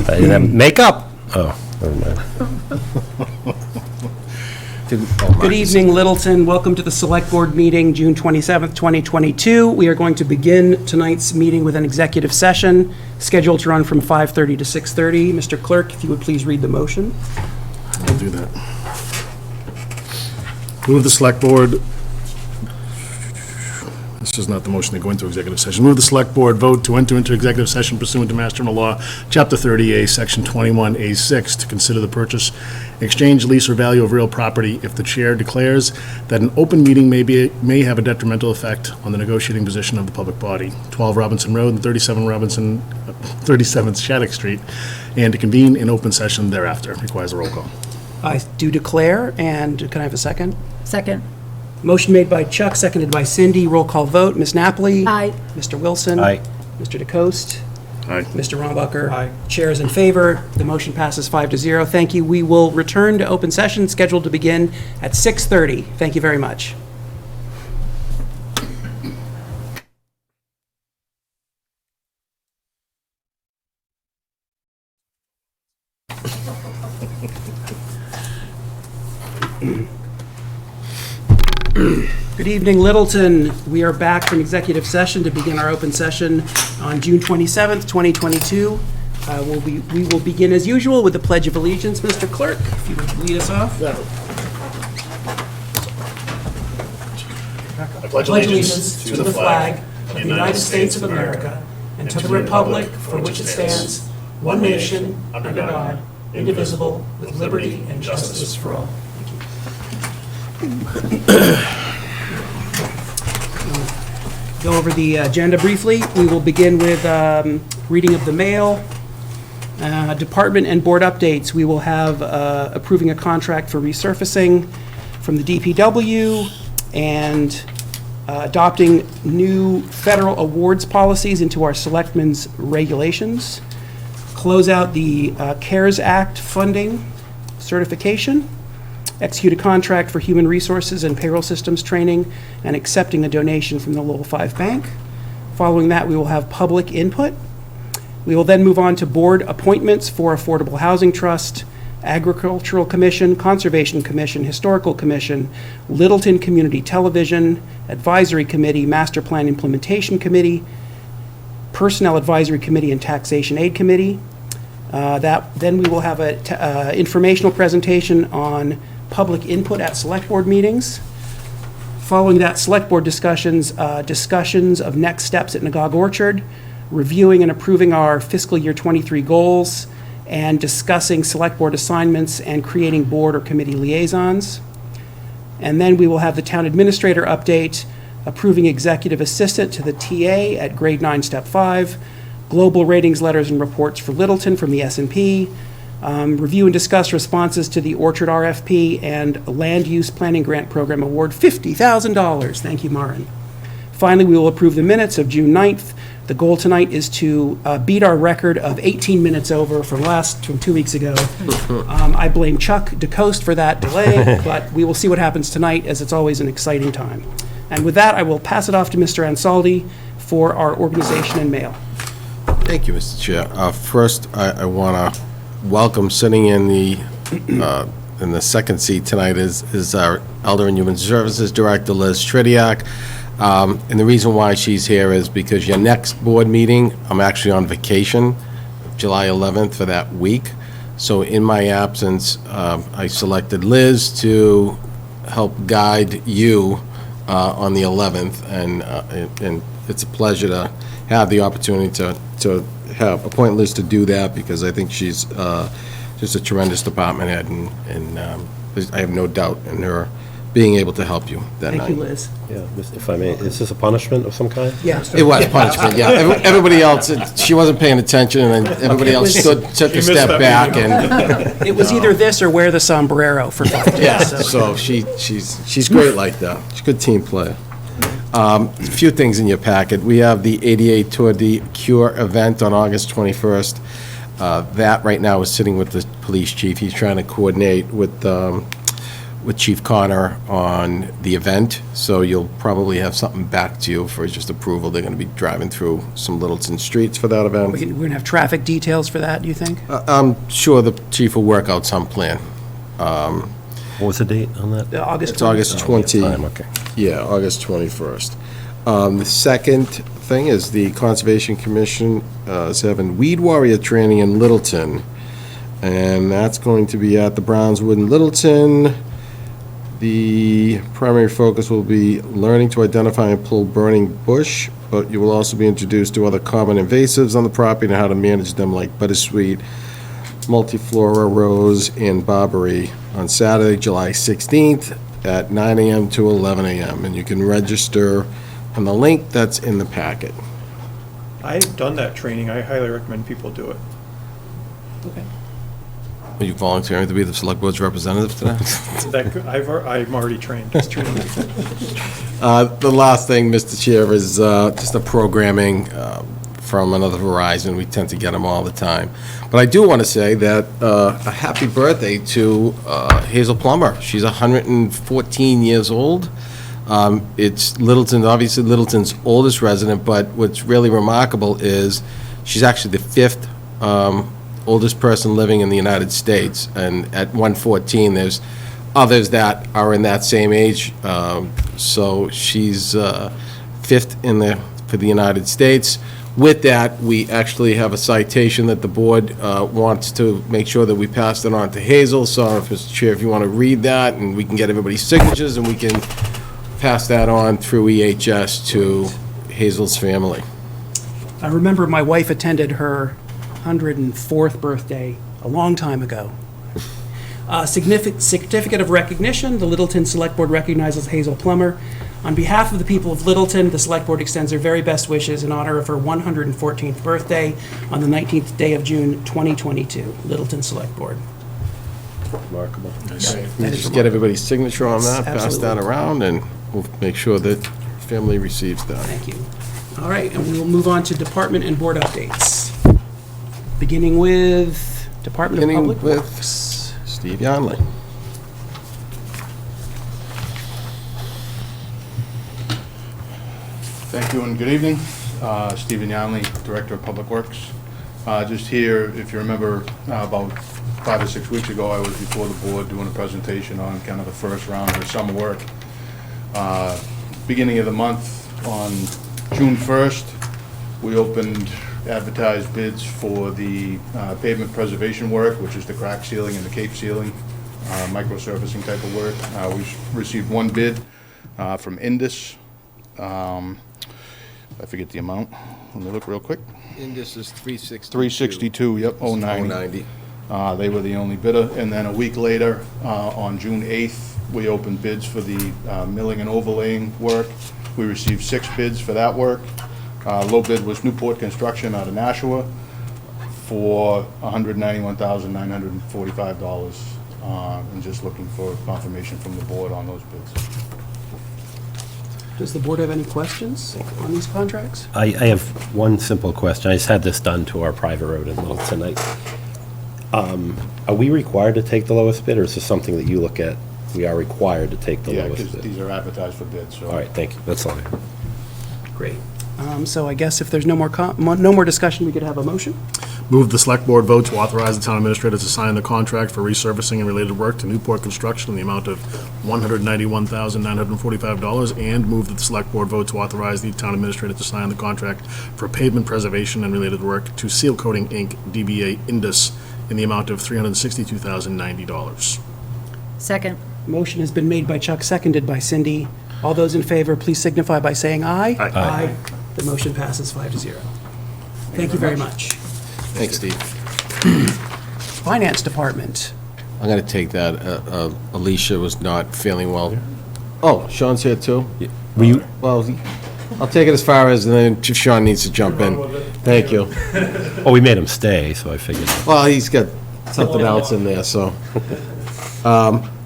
Makeup. Oh, never mind. Good evening, Littleton. Welcome to the Select Board meeting, June 27th, 2022. We are going to begin tonight's meeting with an executive session scheduled to run from 5:30 to 6:30. Mr. Clerk, if you would please read the motion. I'll do that. Move the Select Board. This is not the motion to go into executive session. Move the Select Board vote to enter into executive session pursuant to Mass General Law, Chapter 30A, Section 21A6, to consider the purchase, exchange, lease, or value of real property if the chair declares that an open meeting may have a detrimental effect on the negotiating position of the public body. 12 Robinson Road and 37th Shattuck Street, and to convene in open session thereafter. Requires a roll call. I do declare, and can I have a second? Second. Motion made by Chuck, seconded by Cindy. Roll call vote. Ms. Napoli? Aye. Mr. Wilson? Aye. Mr. DeCoste? Aye. Mr. Rombacher? Aye. Chair is in favor. The motion passes 5-0. Thank you. We will return to open session scheduled to begin at 6:30. Thank you very much. Good evening, Littleton. We are back from executive session to begin our open session on June 27th, 2022. We will begin as usual with the Pledge of Allegiance. Mr. Clerk, if you would lead us off. I pledge Allegiance to the flag of the United States of America and to the republic for which it stands, one nation, under God, indivisible, with liberty and justice for all. Go over the agenda briefly. We will begin with reading of the mail, department and board updates. We will have approving a contract for resurfacing from the DPW and adopting new federal awards policies into our selectmen's regulations. Close out the CARES Act funding certification. Execute a contract for human resources and payroll systems training, and accepting a donation from the Lowell 5 Bank. Following that, we will have public input. We will then move on to board appointments for Affordable Housing Trust, Agricultural Commission, Conservation Commission, Historical Commission, Littleton Community Television, Advisory Committee, Master Plan Implementation Committee, Personnel Advisory Committee, and Taxation Aid Committee. Then we will have an informational presentation on public input at select board meetings. Following that, select board discussions of next steps at Nagog Orchard, reviewing and approving our fiscal year 23 goals, and discussing select board assignments and creating board or committee liaisons. And then we will have the town administrator update, approving executive assistant to the TA at grade 9, step 5, global ratings, letters, and reports for Littleton from the S&P, review and discuss responses to the Orchard RFP and Land Use Planning Grant Program Award, $50,000. Thank you, Marin. Finally, we will approve the minutes of June 9th. The goal tonight is to beat our record of 18 minutes over from 2 weeks ago. I blame Chuck DeCoste for that delay, but we will see what happens tonight, as it's always an exciting time. And with that, I will pass it off to Mr. Ansaldi for our organization and mail. Thank you, Mr. Chair. First, I want to welcome, sitting in the second seat tonight is our Elder and Human Services Director, Liz Tritiak. And the reason why she's here is because your next board meeting, I'm actually on vacation, July 11th for that week. So in my absence, I selected Liz to help guide you on the 11th, and it's a pleasure to have the opportunity to appoint Liz to do that, because I think she's just a tremendous department head, and I have no doubt in her being able to help you that night. Thank you, Liz. Yeah, if I may, is this a punishment of some kind? Yes. It was punishment, yeah. Everybody else, she wasn't paying attention, and then everybody else took a step back, and It was either this or wear the sombrero for 5 days. yeah. So she's great like that. She's a good team player. A few things in your packet. We have the 88 Tour de Cure event on August 21st. That right now is sitting with the police chief. He's trying to coordinate with with Chief Connor on the event, so you'll probably have something back to you for just approval. They're going to be driving through some Littleton streets for that event. We're going to have traffic details for that, do you think? I'm sure the chief will work out some plan. What was the date on that? August It's August 20. Time, okay. Yeah, August 21st. The second thing is the Conservation Commission is having Weed Warrior training in Littleton, and that's going to be at the Brownswood in Littleton. The primary focus will be learning to identify and pull burning bush, but you will also be introduced to other common invasives on the property and how to manage them, like bittersweet, multiflora, rose, and barberry, on Saturday, July 16th at 9 a.m. to 11 a.m. And you can register on the link that's in the packet. I've done that training. I highly recommend people do it. Okay. Are you volunteering to be the Select Board's representative today? I'm already trained. The last thing, Mr. Chair, is just a programming from another Verizon. We tend to get them all the time. But I do want to say that a happy birthday to Hazel Plummer. She's 114 years old. It's Littleton, obviously Littleton's oldest resident, but what's really remarkable is she's actually the fifth oldest person living in the United States. And at 114, there's others that are in that same age. So she's fifth for the United States. With that, we actually have a citation that the board wants to make sure that we pass it on to Hazel. So, Mr. Chair, if you want to read that, and we can get everybody's signatures, and we can pass that on through EHS to Hazel's family. I remember my wife attended her 104th birthday a long time ago. Certificate of recognition, the Littleton Select Board recognizes Hazel Plummer. On behalf of the people of Littleton, the Select Board extends their very best wishes in honor of her 114th birthday on the 19th day of June, 2022. Littleton Select Board. Remarkable. Just get everybody's signature on that, pass that Absolutely. around, and we'll make sure that family receives that. Thank you. All right, and we will move on to department and board updates. Beginning with Department of Beginning Public with Works. Steve Yonley. Thank you and good evening. Stephen Yonley, Director of Public Works. Just here, if you remember, about 5 or 6 weeks ago, I was before the board doing a presentation on kind of the first round of summer work. Beginning of the month, on June 1st, we opened advertised bids for the pavement preservation work, which is the crack sealing and the cape sealing, micro-surfacing type of work. We received one bid from Indus. I forget the amount. Let me look real quick. Indus is 362. 362, yep, 090. 090. They were the only bidder. And then a week later, on June 8th, we opened bids for the milling and overlaying work. We received 6 bids for that work. Low bid was Newport Construction out of Nashua for $191,945. And just looking for confirmation from the board on those bids. Does the board have any questions on these contracts? I have one simple question. I just had this done to our private road in Littleton. Are we required to take the lowest bid, or is this something that you look at? We are required to take the Yeah, lowest because bid. these are advertised for bids, so. All right, thank you. That's all I have. Great. So I guess if there's no more discussion, we could have a motion. Move the Select Board vote to authorize the Town Administrator to sign the contract for resurfacing and related work to Newport Construction in the amount of $191,945, and move that the Select Board vote to authorize the Town Administrator to sign the contract for pavement preservation and related work to Seal Coating, Inc., DBA Indus, in the amount of $362,090. Second. Motion has been made by Chuck, seconded by Cindy. All those in favor, please signify by saying aye. Aye. Aye. The motion passes 5-0. Thank you very much. Thanks, Steve. Finance Department. I'm going to take that. Alicia was not feeling well. Oh, Sean's here too? Were you, Well, I'll take it as far as, and then if Sean needs to jump in. Thank you. oh, we made him stay, so I figured. Well, he's got something else in there, so.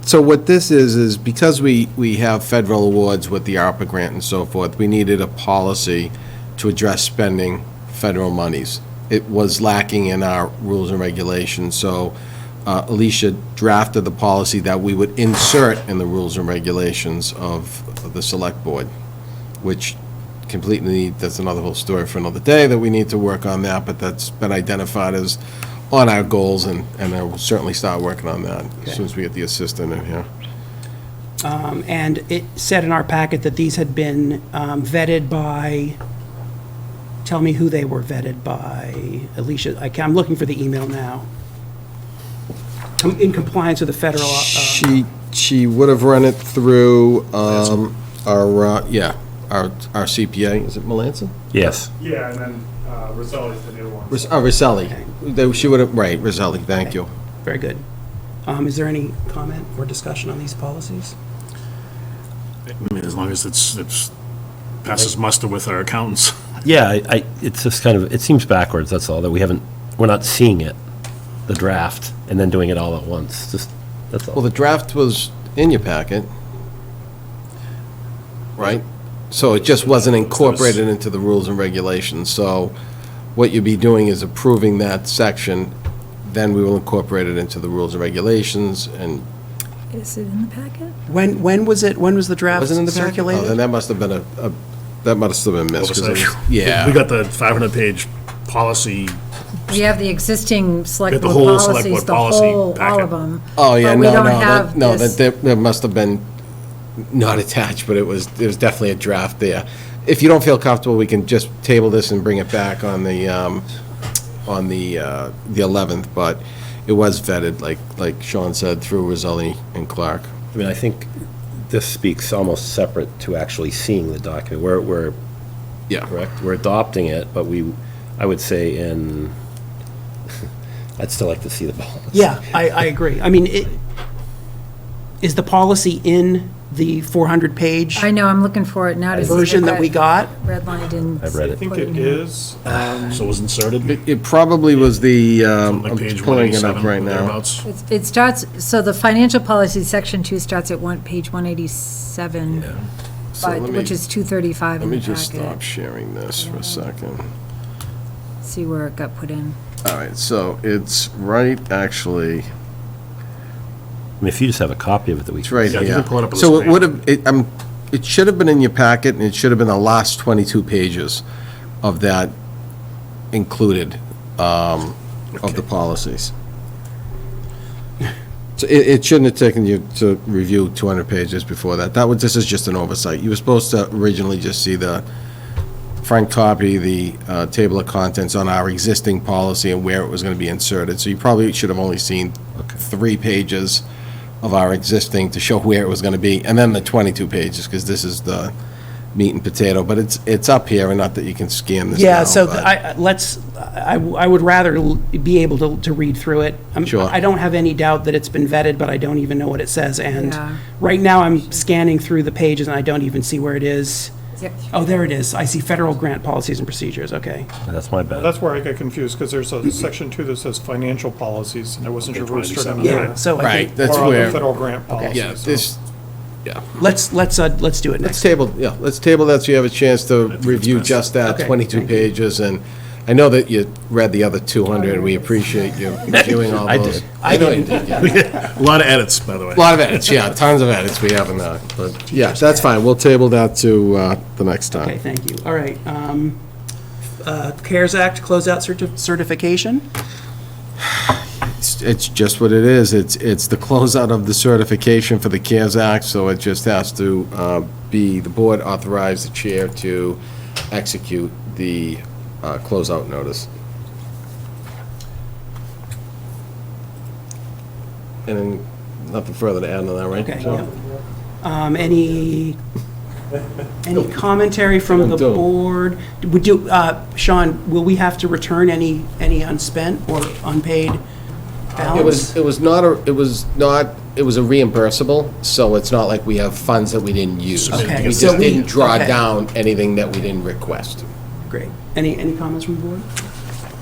So what this is because we have federal awards with the ARPA grant and so forth, we needed a policy to address spending federal monies. It was lacking in our rules and regulations, so Alicia drafted the policy that we would insert in the rules and regulations of the select board, which completely, that's another whole story for another day, that we need to work on that, but that's been identified as on our goals, and I will certainly start working on that as soon as we get the assistant in here. And it said in our packet that these had been vetted by, tell me who they were vetted by, Alicia. I'm looking for the email now. In compliance with the federal. She would have run it through our CPA, is it Melanson? Yes. Yeah, and then Roselli's the new one. Roselli. She would have, right, Roselli, thank you. Very good. Is there any comment or discussion on these policies? I mean, as long as it's passes muster with our accountants. Yeah, it's just kind of, it seems backwards, that's all, that we're not seeing it, the draft, and then doing it all at once, just, that's all. Well, the draft was in your packet, right? So it just wasn't incorporated into the rules and regulations. So what you'd be doing is approving that section, then we will incorporate it into the rules and regulations, and Is it in the packet? When was the draft was it in the packet? circulated? Oh, then that must have been that must have been missed. 'Cause it was- yeah. We got the 500-page policy. We have the existing select Get the board whole select policies, board the policy whole, all packet. of them. Oh, yeah, But we no, don't no, have no, this- that must have been not attached, but it was definitely a draft there. If you don't feel comfortable, we can just table this and bring it back on the 11th, but it was vetted, like Sean said, through Roselli and Clark. I mean, I think this speaks almost separate to actually seeing the document. We're Yeah. correct, we're adopting it, but I would say I'd still like to see the policy. Yeah, I agree. I mean, is the policy in the 400-page I know, I'm looking for it now to see. version that we got? Redlined and. I've read I it. think put it in here. is. So it was inserted. It probably was the, I'm Like page pulling it 187 up right or now. thereabouts. It starts, so the financial policy, section 2 starts at page 187, So let me- which is 235 Let in me the just stop packet. sharing this for a second. See where it got put in. All right, so it's right, actually, I mean, if you just have a copy of it that we. it's right Yeah, you here. can pull it up on the So it screen. would have, it should have been in your packet, and it should have been the last 22 pages of that included, of the policies. So it shouldn't have taken you to review 200 pages before that. This is just an oversight. You were supposed to originally just see the front copy, the table of contents on our existing policy and where it was going to be inserted. So you probably should have only seen 3 pages of our existing to show where it was going to be, and then the 22 pages, because this is the meat and potato. But it's up here, and not that you can scan this now. Yeah, so but- I would rather be able to read through it. Sure. I don't have any doubt that it's been vetted, but I don't even know what it says. And Yeah. right now, I'm scanning through the pages, and I don't even see where it is. Yep. Oh, there it is. I see federal grant policies and procedures, okay. That's my bad. That's where I got confused, because there's a section 2 that says financial policies, and I wasn't sure if it was straight on Yeah, that. so I Right, think, that's Or on the where, federal grant policies. yeah, so- this, yeah. let's do it Let's next. table that so you have a chance to review just that Okay, 22 thank you. pages, and I know that you read the other 200, and we appreciate you reviewing all I those. did. I know you did, yeah. A lot of edits, by the way. A lot of edits, yeah, tons of edits we have in that, but, yeah, that's fine, we'll table that to the next Okay, time. thank you. All right. CARES Act closeout certification? It's just what it is, it's the closeout of the certification for the CARES Act, so it just has to be, the board authorize the chair to execute the closeout notice. And then, nothing further to add on that, right? Okay, Joe? yeah. Any commentary from the I'm done. board? Would you, Sean, will we have to return any unspent or unpaid balance? It was a reimbursable, so it's not like we have funds that we didn't use. Okay, We so just we- didn't draw okay. down anything that we didn't request. Great. Any comments from the board?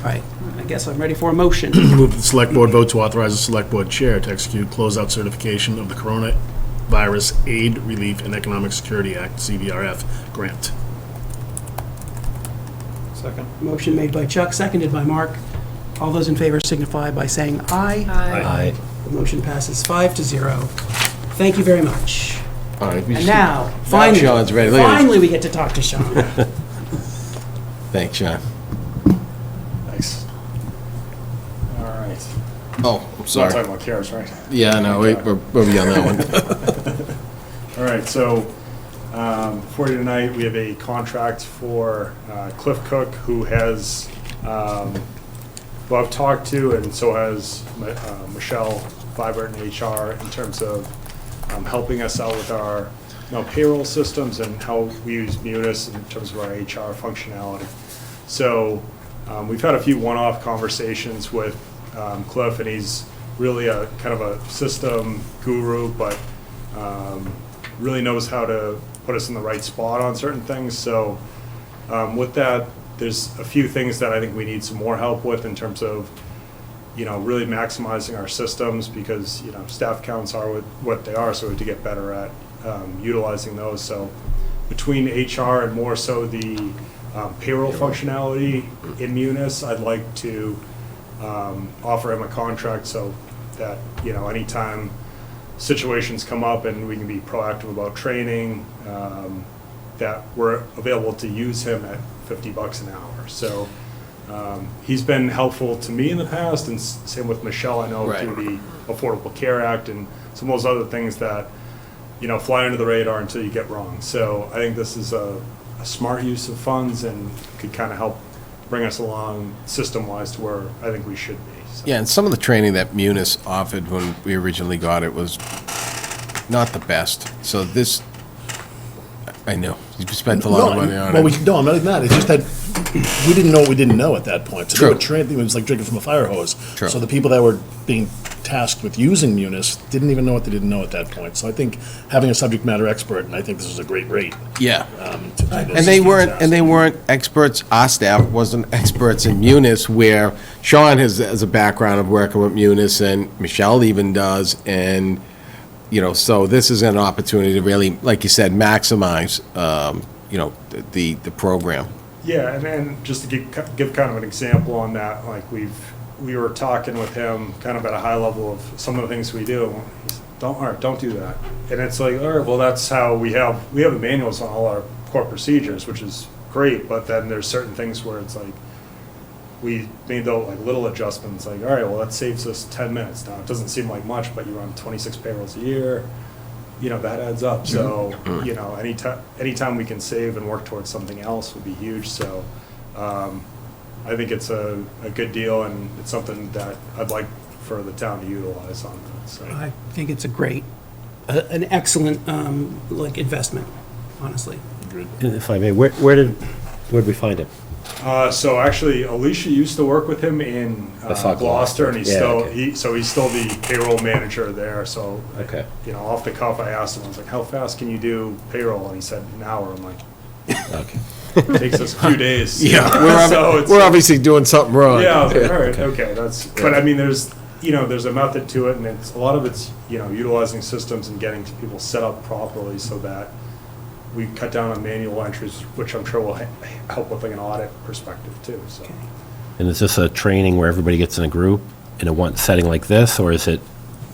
All right, I guess I'm ready for a motion. Move that the select board vote to authorize the select board chair to execute closeout certification of the Coronavirus Aid, Relief, and Economic Security Act, CVRF, grant. Second. Motion made by Chuck, seconded by Mark. All those in favor signify by saying aye. Aye. The motion passes 5-0. Thank you very much. All right. And now, finally, Sean's ready. Look at this. finally we get to talk to Sean. Thanks, Sean. Nice. All right. Oh, I'm Not sorry. talking about CARES, right? Yeah, no, we're beyond that one. All right, so for you tonight, we have a contract for Cliff Cook, who has, who I've talked to, and so has Michelle Vibert in HR, in terms of helping us out with our payroll systems and how we use Munis in terms of our HR functionality. So we've had a few one-off conversations with Cliff, and he's really a kind of a system guru, but really knows how to put us in the right spot on certain things. So with that, there's a few things that I think we need some more help with in terms of, really maximizing our systems, because, staff counts are what they are, so we have to get better at utilizing those. So between HR and more so the payroll functionality in Munis, I'd like to offer him a contract so that, anytime situations come up and we can be proactive about training, that we're available to use him at $50 an hour. So he's been helpful to me in the past, and same with Michelle, I know, Right. through the Affordable Care Act and some of those other things that, fly under the radar until you get wrong. So I think this is a smart use of funds and could kind of help bring us along system-wise to where I think we should be. So. Yeah, and some of the training that Munis offered when we originally got it was not the best. So this, I know, you spent a lot of money on it. No, I'm not even mad. It's just that we didn't know what we didn't know at that point. So True. they were trained, it was like drinking from a fire hose. True. So the people that were being tasked with using Munis didn't even know what they didn't know at that point. So I think having a subject matter expert, and I think this is a great rate. Yeah. To do this And they is weren't, fantastic. experts, our staff wasn't experts in Munis, where Sean has a background of working with Munis, and Michelle even does, and, so this is an opportunity to really, like you said, maximize, the program. Yeah, and then just to give kind of an example on that, like we were talking with him kind of at a high level of some of the things we do. He's, don't do that. And it's like, all right, well, that's how we have the manuals on all our core procedures, which is great, but then there's certain things where it's like, we made those like little adjustments, like, all right, well, that saves us 10 minutes. Now, it doesn't seem like much, but you run 26 payrolls a year, that adds up. So, anytime we can save and work towards something else would be huge. So, I think it's a good deal, and it's something that I'd like for the town to utilize on that. So. I think it's an excellent, investment, honestly. And if I may, where'd we find him? So actually, Alicia used to work with him in I saw Gloucester, and he's Yeah, still okay. he's still the payroll manager there. So Okay. off the cuff, I asked him, I was like, "How fast can you do payroll?" And he said, "An hour." I'm like, Okay. "It takes us a few days." Yeah, So it's- we're obviously doing something wrong. Yeah, I was like, all right, okay, that's. But I mean, there's a method to it, and it's a lot of it's utilizing systems and getting people set up properly so that we cut down on manual entries, which I'm sure will help with like an audit perspective too. So. And is this a training where everybody gets in a group in a one setting like this, or is it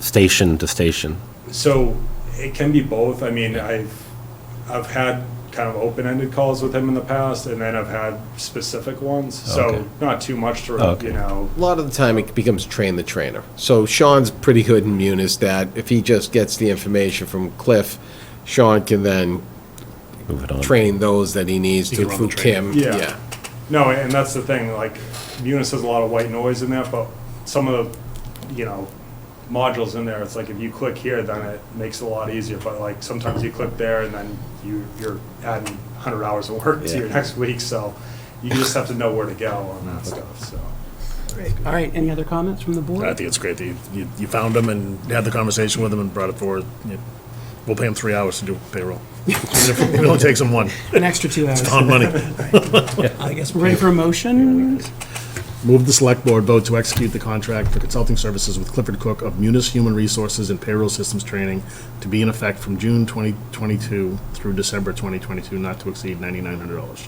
station to station? So it can be both. I mean, I've had kind of open-ended calls with him in the past, and then I've had specific ones. Okay. So not too much to Okay. A lot of the time, it becomes train the trainer. So Sean's pretty good in Munis, that if he just gets the information from Cliff, Sean can then Move it on. train those that he needs He to can run through the training. Kim. Yeah. No, and that's the thing, like, Munis has a lot of white noise in there, but some of the, modules in there, it's like if you click here, then it makes it a lot easier, but like sometimes you click there and then you're adding 100 hours of work to your next week, so you just have to know where to go on that stuff, so. All right, any other comments from the board? I think it's great that you found him and had the conversation with him and brought it forward. We'll pay him 3 hours to do payroll. Even if it only takes him one. An extra 2 hours. On money. I guess we're ready for a motion. Move the select board vote to execute the contract for consulting services with Clifford Cook of Munis Human Resources and Payroll Systems Training to be in effect from June 2022 through December 2022, not to exceed $9,900.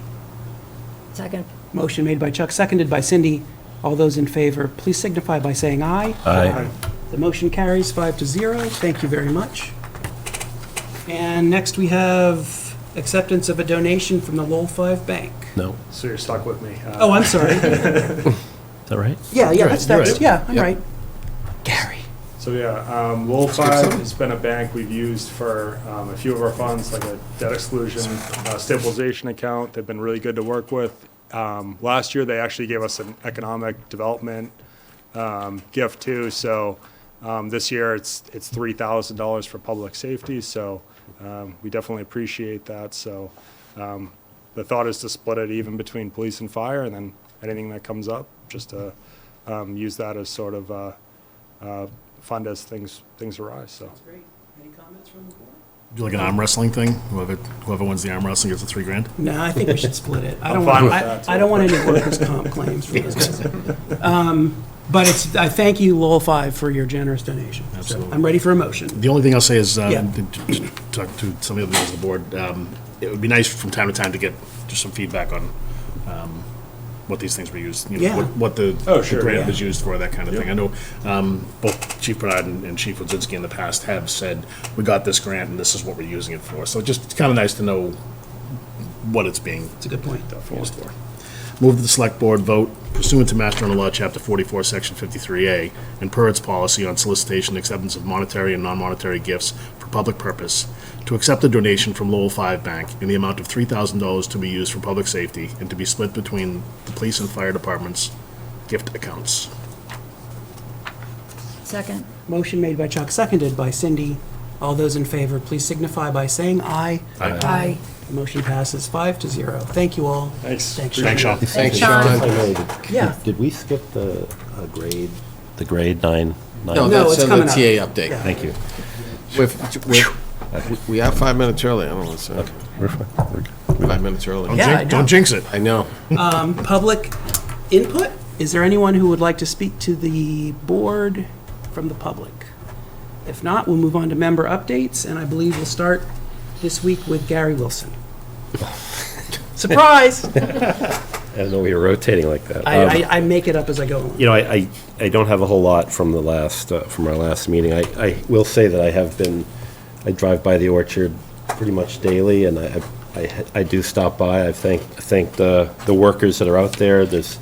Second. Motion made by Chuck, seconded by Cindy. All those in favor, please signify by saying aye. Aye. The motion carries 5-0. Thank you very much. And next we have acceptance of a donation from the Lowell 5 Bank. No, So you're stuck with me. Oh, I'm sorry. is that right? Yeah, that's, You're right. yeah, I'm Yep. right. Gary. So yeah, Lowell 5 has been a bank we've used for a few of our funds, like a debt exclusion, stabilization account. They've been really good to work with. Last year, they actually gave us an economic development gift too. So this year, it's $3,000 for public safety. So we definitely appreciate that. So the thought is to split it even between police and fire, and then anything that comes up, just to use that as sort of fund as things arise. So. Great. Any comments from the board? Do like an arm wrestling thing? Whoever wins the arm wrestling gets the $3,000. No, I think we should split it. I don't fine want, with that, too. I don't want any workers' comp claims from those guys. But I thank you, Lowell 5, for your generous donation. So Absolutely. I'm ready for a motion. The only thing I'll say is, Yeah. to talk to some of the members of the board, it would be nice from time to time to get just some feedback on what these things were used, Yeah. what the Oh, sure, grant yeah. was used for, that kind of thing. I know both Chief Bernard and Chief Wodzinski in the past have said, we got this grant and this is what we're using it for. So just, it's kind of nice to know what it's being It's a good point. used for. Move that the Select Board vote pursuant to Master General Law, Chapter 44, Section 53A, and per its policy on solicitation and acceptance of monetary and non-monetary gifts for public purpose, to accept a donation from Lowell 5 Bank in the amount of $3,000 to be used for public safety and to be split between the police and fire departments' gift accounts. Second. Motion made by Chuck, seconded by Cindy. All those in favor, please signify by saying aye. Aye. The motion passes 5-0. Thank you all. Thanks. Thanks, Thanks, Sean. Thanks, Sean. Sean. If I may, did- Yeah. Did we skip the grade 9? No, No, that's it's in the coming up. TA update. Yeah. Thank you. We are 5 minutes early. I don't know, so We're fine. We're good. 5 minutes early. Yeah, I know. Don't jinx it. I know. Public input? Is there anyone who would like to speak to the board from the public? If not, we'll move on to member updates, and I believe we'll start this week with Gary Wilson. Surprise! I didn't know we were rotating like that. I make it up as I go along. You know, I don't have a whole lot from the last, from our last meeting. I will say that I drive by the orchard pretty much daily, and I do stop by. I thank the workers that are out there. There's,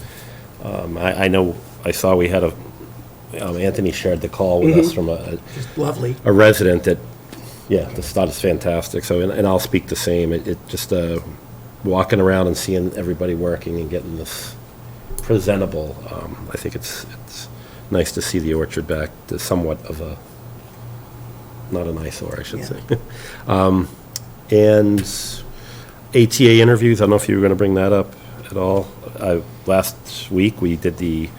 I know, I saw we had Anthony shared the call with us from Just lovely. a resident that, yeah, the thought is fantastic. So, and I'll speak the same. It just, walking around and seeing everybody working and getting this presentable, I think it's nice to see the orchard back to somewhat of a, not an eyesore, I should Yeah. say. And ATA interviews, I don't know if you were going to bring that up at all. Last week, we did the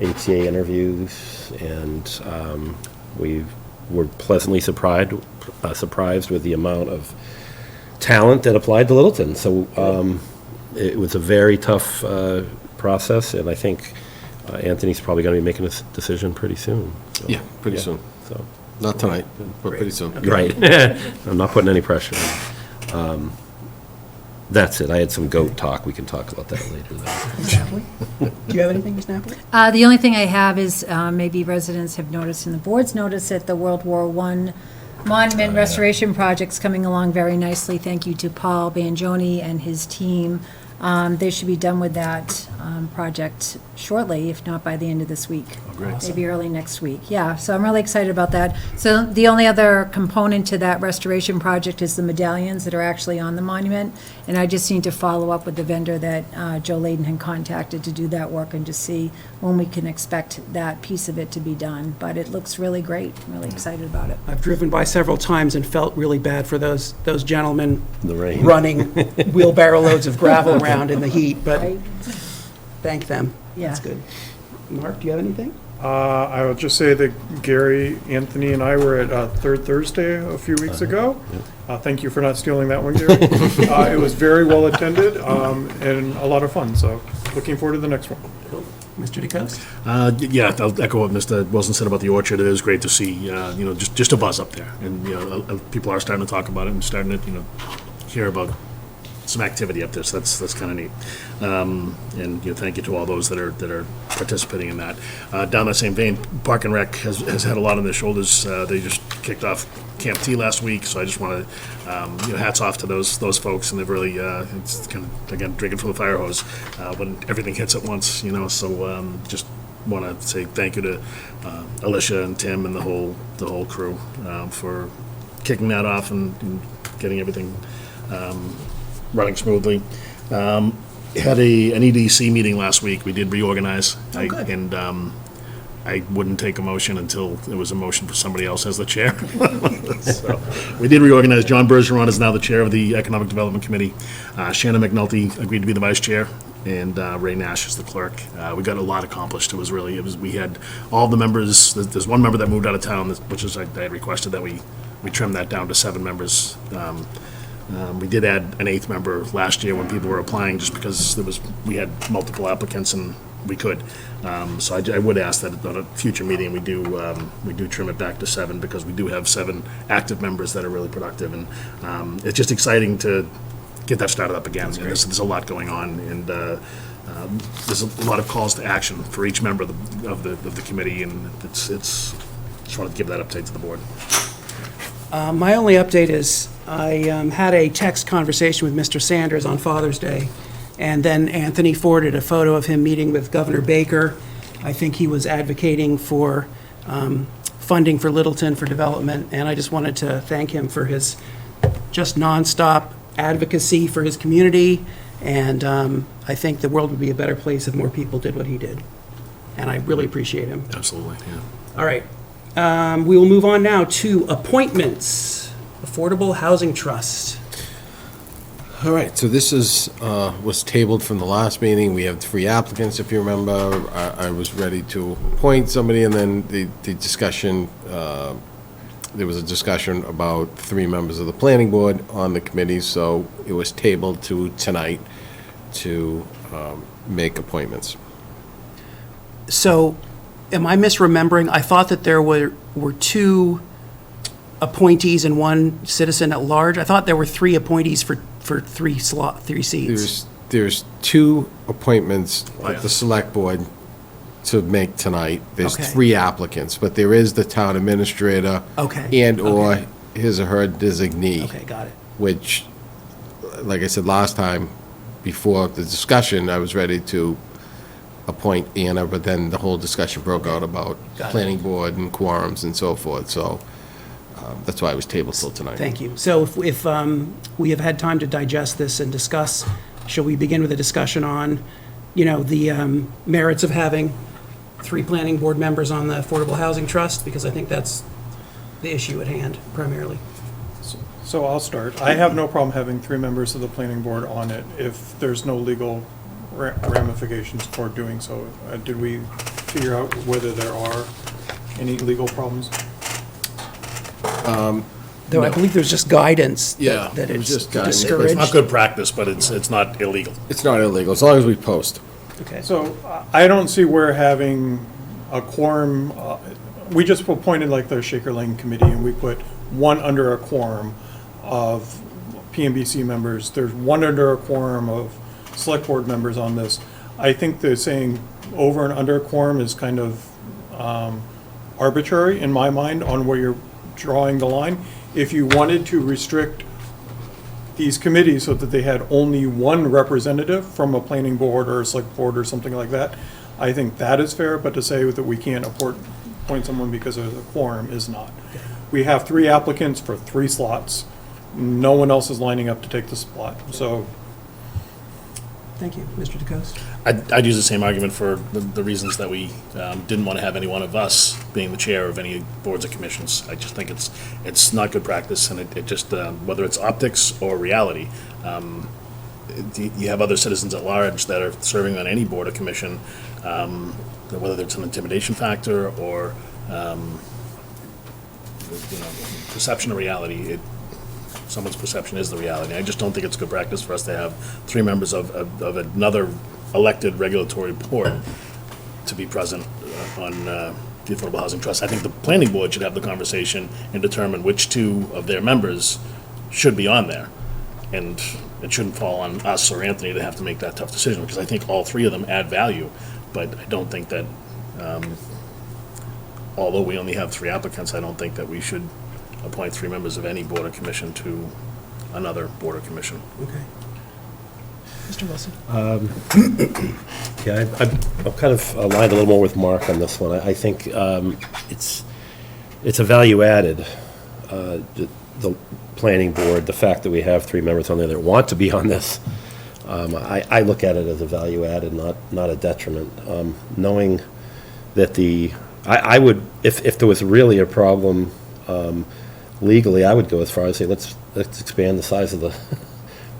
ATA interviews, and we were pleasantly surprised with the amount of talent that applied to Littleton. So it was a very tough process, and I think Anthony's probably going to be making a decision pretty soon. So, Yeah, pretty soon. So, Not tonight, but pretty soon. right. I'm not putting any pressure on. That's it. I had some goat talk. We can talk about that later, though. Do you have anything, Ms. Napoli? The only thing I have is, maybe residents have noticed, and the board's noticed, that the World War I monument restoration project's coming along very nicely. Thank you to Paul Banjoni and his team. They should be done with that project shortly, if not by the end of this week. great. Maybe early next week. Yeah, so I'm really excited about that. So the only other component to that restoration project is the medallions that are actually on the monument. And I just need to follow up with the vendor that Joe Layden had contacted to do that work and to see when we can expect that piece of it to be done. But it looks really great. I'm really excited about it. I've driven by several times and felt really bad for those gentlemen The rain. running wheelbarrow loads of gravel around in the heat, but Right? thank them. Yeah. That's good. Mark, do you have anything? I will just say that Gary, Anthony, and I were at Third Thursday a few weeks ago. Thank you for not stealing that one, Gary. It was very well attended and a lot of fun, so looking forward to the next one. Mr. DeCoste? Yeah, I'll echo what Mr. Wilson said about the orchard. It is great to see, just a buzz up there. And, people are starting to talk about it and starting to, hear about some activity up there, so that's kind of neat. And, thank you to all those that are participating in that. Down that same vein, Park and Rec has had a lot on their shoulders. They just kicked off Camp T last week, so I just want to, hats off to those folks, and they've really, it's kind of, again, drinking from the fire hose when everything hits at once, so just want to say thank you to Alicia and Tim and the whole crew for kicking that off and getting everything running smoothly. Had an EDC meeting last week. We did reorganize. Good. I wouldn't take a motion until there was a motion for somebody else as the chair. So we did reorganize. John Bergeron is now the chair of the Economic Development Committee. Shannon McNulty agreed to be the vice chair, and Ray Nash is the clerk. We got a lot accomplished. We had all the members. There's one member that moved out of town, which is I had requested that we trim that down to 7 members. We did add an 8th member last year when people were applying, just because we had multiple applicants and we could. So I would ask that at a future meeting, we do trim it back to 7, because we do have 7 active members that are really productive. And it's just exciting to get that started up again. There's a lot going on, and there's a lot of calls to action for each member of the committee, and it's just wanted to give that update to the board. My only update is I had a text conversation with Mr. Sanders on Father's Day, and then Anthony forwarded a photo of him meeting with Governor Baker. I think he was advocating for funding for Littleton for development, and I just wanted to thank him for his just nonstop advocacy for his community, and I think the world would be a better place if more people did what he did, and I really appreciate him. Absolutely, yeah. All right. We will move on now to appointments. Affordable Housing Trust. All right, so this was tabled from the last meeting. We have 3 applicants, if you remember. I was ready to appoint somebody, and then the discussion, there was a discussion about 3 members of the planning board on the committee, so it was tabled to tonight to make appointments. So, am I misremembering? I thought that there were 2 appointees and 1 citizen at large. I thought there were 3 appointees for 3 seats. There's 2 appointments at the select board to make tonight. There's Okay. 3 applicants, but there is the town administrator. Okay. And/or Okay. his or her designee. Okay, got it. Which, like I said last time, before the discussion, I was ready to appoint Anna, but then the whole discussion broke out about Got it. planning board and quorums and so forth, so that's why it was tabled till tonight. Thank you. So if we have had time to digest this and discuss, shall we begin with a discussion on, the merits of having 3 planning board members on the Affordable Housing Trust? Because I think that's the issue at hand primarily. So I'll start. I have no problem having 3 members of the planning board on it if there's no legal ramifications for doing so. Did we figure out whether there are any legal problems? Though I believe there's just guidance Yeah, that it was it's just guidance. It's not discouraged. good practice, but it's not illegal. It's not illegal, as long as we post. Okay. So I don't see where having a quorum, we just appointed like the Shaker Lane Committee, and we put 1 under a quorum of PMBC members. There's 1 under a quorum of select board members on this. I think that saying over and under a quorum is kind of arbitrary in my mind on where you're drawing the line. If you wanted to restrict these committees so that they had only 1 representative from a planning board or a select board or something like that, I think that is fair, but to say that we can't appoint someone because of a quorum is not. We have 3 applicants for 3 slots. No one else is lining up to take the spot, so. Thank you. Mr. DeCoste? I'd use the same argument for the reasons that we didn't want to have any one of us being the chair of any boards or commissions. I just think it's not good practice, and it just, whether it's optics or reality, you have other citizens at large that are serving on any board or commission, whether it's an intimidation factor or, perception of reality. Someone's perception is the reality. I just don't think it's good practice for us to have 3 members of another elected regulatory board to be present on the Affordable Housing Trust. I think the planning board should have the conversation and determine which 2 of their members should be on there. And it shouldn't fall on us or Anthony to have to make that tough decision, because I think all three of them add value, but I don't think that, although we only have 3 applicants, I don't think that we should appoint 3 members of any board or commission to another board or commission. Okay. Mr. Wilson? Yeah, I'm kind of aligned a little more with Mark on this one. I think it's a value added, the planning board, the fact that we have 3 members on there that want to be on this, I look at it as a value added, not a detriment. Knowing that I would, if there was really a problem legally, I would go as far as say, let's expand the size of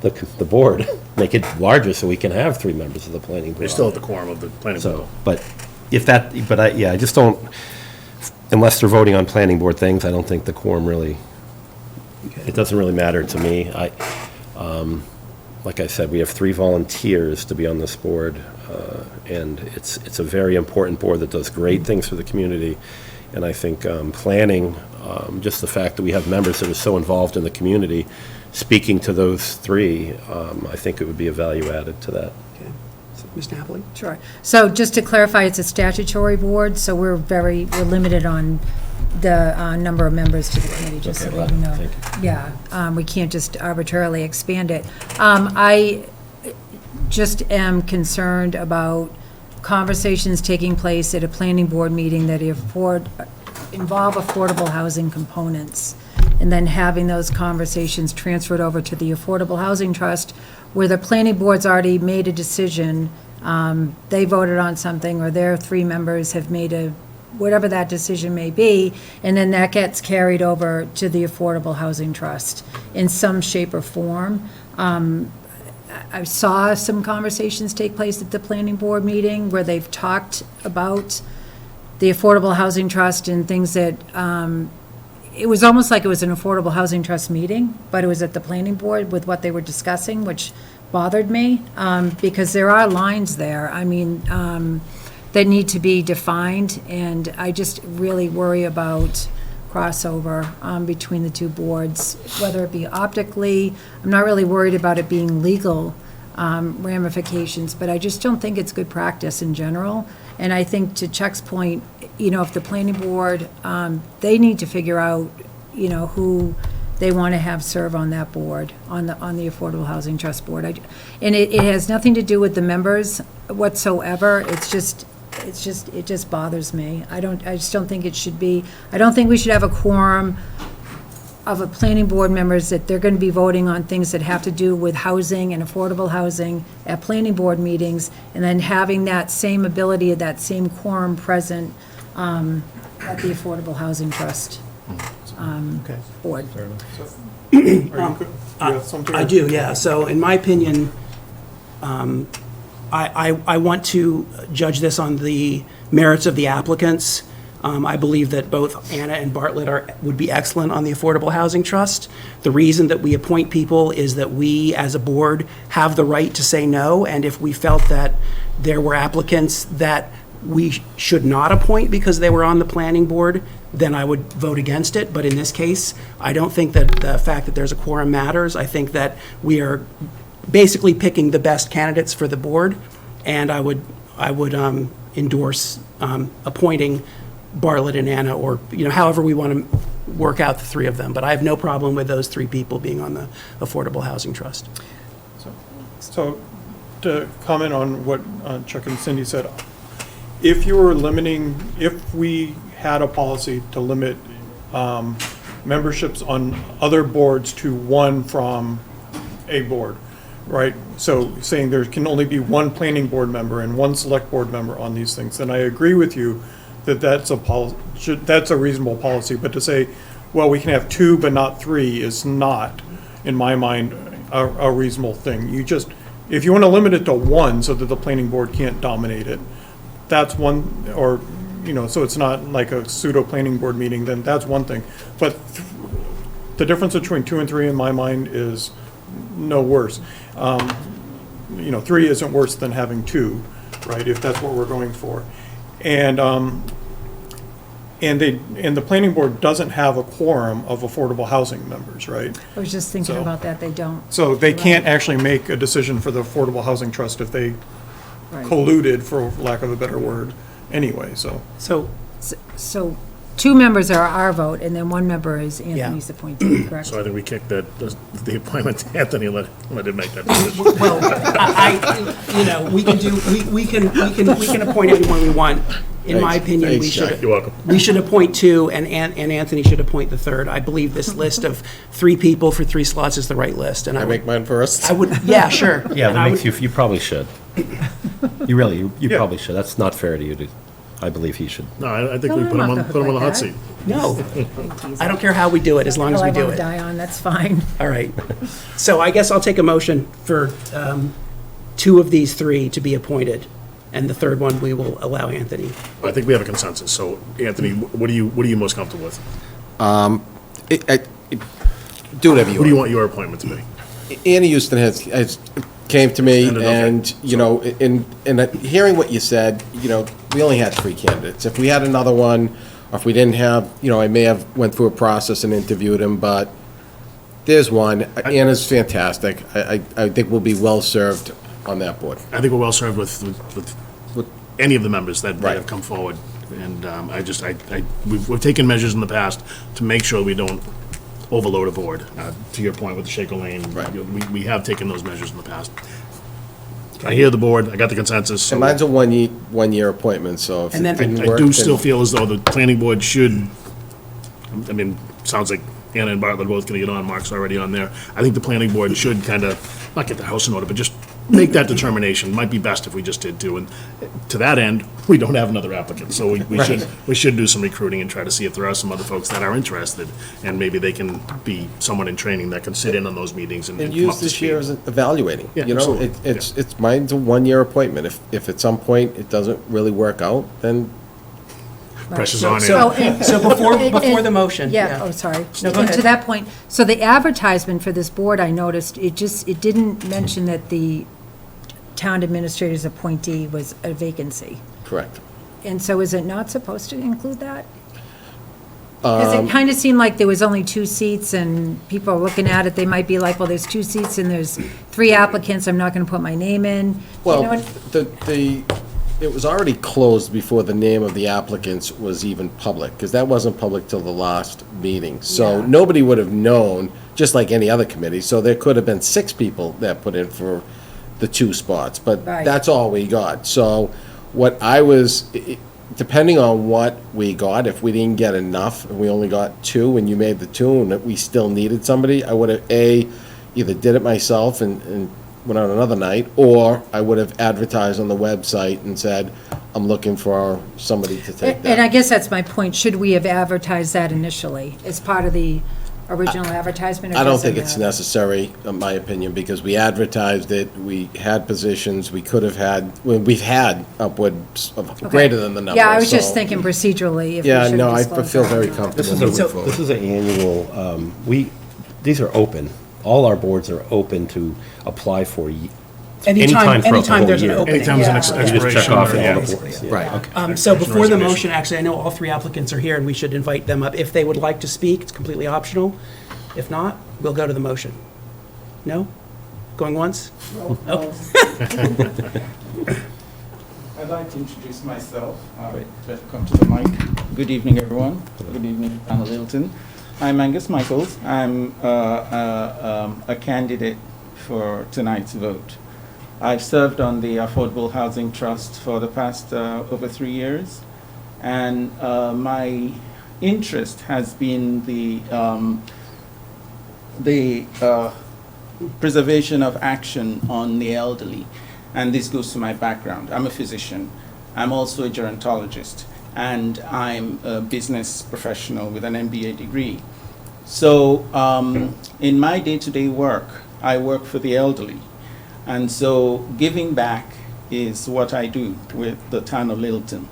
the board, make it larger so we can have 3 members of the planning board. They still have the quorum of the planning board. So, I just don't, unless they're voting on planning board things, I don't think the quorum really, it doesn't really matter to me. Like I said, we have 3 volunteers to be on this board, and it's a very important board that does great things for the community. And I think planning, just the fact that we have members that are so involved in the community, speaking to those 3, I think it would be a value added to that. Okay. Ms. Napoli? Sure. So just to clarify, it's a statutory board, so we're limited on the number of members to the committee, just so Okay, that you know. thank Yeah, we can't just arbitrarily expand it. I just am concerned about conversations taking place at a planning board meeting that involve affordable housing components, and then having those conversations transferred over to the Affordable Housing Trust, where the planning board's already made a decision, they voted on something, or their 3 members have made whatever that decision may be, and then that gets carried over to the Affordable Housing Trust in some shape or form. I saw some conversations take place at the planning board meeting where they've talked about the Affordable Housing Trust and things that, it was almost like it was an Affordable Housing Trust meeting, but it was at the planning board with what they were discussing, which bothered me, because there are lines there, that need to be defined, and I just really worry about crossover between the 2 boards, whether it be optically. I'm not really worried about it being legal ramifications, but I just don't think it's good practice in general. And I think, to Chuck's point, if the planning board, they need to figure out, who they want to have serve on that board, on the Affordable Housing Trust Board. And it has nothing to do with the members whatsoever. It just bothers me. I just don't think it should be, I don't think we should have a quorum of a planning board members that they're going to be voting on things that have to do with housing and affordable housing at planning board meetings, and then having that same ability of that same quorum present at the Affordable Housing Trust board. Are you good? You have something? I do, yeah. So in my opinion, I want to judge this on the merits of the applicants. I believe that both Anna and Bartlett would be excellent on the Affordable Housing Trust. The reason that we appoint people is that we, as a board, have the right to say no, and if we felt that there were applicants that we should not appoint because they were on the planning board, then I would vote against it. But in this case, I don't think that the fact that there's a quorum matters. I think that we are basically picking the best candidates for the board, and I would endorse appointing Bartlett and Anna, or however we want to work out the 3 of them. But I have no problem with those 3 people being on the Affordable Housing Trust. So, to comment on what Chuck and Cindy said, if we had a policy to limit memberships on other boards to 1 from a board, right? So saying there can only be 1 planning board member and 1 select board member on these things, then I agree with you that that's a reasonable policy. But to say, well, we can have 2 but not 3 is not, in my mind, a reasonable thing. If you want to limit it to 1 so that the planning board can't dominate it, that's one, or, so it's not like a pseudo planning board meeting, then that's one thing. But the difference between 2 and 3 in my mind is no worse. 3 isn't worse than having 2, right, if that's what we're going for. And And the planning board doesn't have a quorum of affordable housing members, right? I was just thinking So- about that, they don't. So they can't actually make a decision for the Affordable Housing Trust if they Right. colluded, for lack of a better word, anyway, so. So, So 2 members are our vote, and then 1 member is Anthony's appointee, correct? So I think we kick the appointment to Anthony, let him make that decision. well, we can do, we can appoint anyone we want. In my opinion, we Thanks, Jack. should. You're welcome. We should appoint 2, and Anthony should appoint the 3rd. I believe this list of 3 people for 3 slots is the right list, and I make mine first? I would, yeah, sure. Yeah, And that I makes would- you probably should. You really, you Yeah. probably should. That's not fair to you to, I believe he should. No, I think Don't we let put him him off the on hook the like hot that. seat. No, I don't care how we do it, as long as we Well, I do won't it. die on, that's fine. All right. So I guess I'll take a motion for 2 of these 3 to be appointed, and the 3rd one we will allow Anthony. I think we have a consensus, so Anthony, what are you most comfortable with? Do whatever you Who do you want. want your appointment to be? Annie Houston has came to me, Ended, okay. and, in hearing what you said, we only had 3 candidates. If we had another one, or if we didn't have, I may have went through a process and interviewed him, but there's one. Anna's fantastic. I think we'll be well-served on that board. I think we're well served with any of the members that Right. have come forward. And we've taken measures in the past to make sure we don't overload a board. To your point with the Shaker Lane, Right. we have taken those measures in the past. I hear the board, I got the consensus. so And mine's a one-year appointment, so if And it then- didn't I work, do then- still feel as though the planning board should, sounds like Anna and Bartlett are both gonna get on, Mark's already on there. I think the planning board should kind of, not get the house in order, but just make that determination. Might be best if we just did too. And to that end, we don't have another applicant, so we should do some recruiting and try to see if there are some other folks that are interested. And maybe they can be someone in training that can sit in on those meetings and And come up use to this year speed. as evaluating. Yeah, absolutely. It's mine's a one-year appointment. If at some point it doesn't really work out, then Pressure's So, on so, Anna. so before the motion. Yeah, oh, sorry. No, go And to ahead. that point, so the advertisement for this board, I noticed, it didn't mention that the town administrator's appointee was a vacancy. correct. And so is it not supposed to include that? Because it kind of seemed like there was only 2 seats, and people are looking at it, they might be like, well, there's 2 seats and there's 3 applicants, I'm not going to put my name in. You know Well, what? it was already closed before the name of the applicants was even public, because that wasn't public till the last meeting. So Yeah. nobody would have known, just like any other committee, so there could have been 6 people that put in for the 2 spots, but Right. that's all we got. So what I was, depending on what we got, if we didn't get enough, and we only got 2, and you made the 2, and we still needed somebody, I would have, either did it myself and went out another night, or I would have advertised on the website and said, I'm looking for somebody to take And I that. guess that's my point, should we have advertised that initially as part of the original advertisement? or I don't does it think it's matter? necessary, in my opinion, because we advertised it, we had positions, we could have had, we've had upwards of Okay. greater than the number. Yeah, I was just so- thinking procedurally, if we Yeah, should no, I disclose feel that or very not. comfortable This moving is forward. this is an annual, these are open. All our boards are open to apply for Anytime throughout the whole there's an year. opening. Anytime there's an Yeah. You just check expiration. off or- all yeah. the boards. yeah. Right. So Expiration before the reservation. motion, actually, I know all 3 applicants are here, and we should invite them up. If they would like to speak, it's completely optional. If not, we'll go to the motion. No? Going once? Oh. I'd like to introduce myself. Better come to the mic. Good evening, everyone. Good evening, Anna Littleton. I'm Angus Michaels. I'm a candidate for tonight's vote. I've served on the Affordable Housing Trust for the past over 3 years, and my interest has been the preservation of action on the elderly. And this goes to my background. I'm a physician. I'm also a gerontologist, and I'm a business professional with an MBA degree. So in my day-to-day work, I work for the elderly. And so giving back is what I do with the town of Littleton.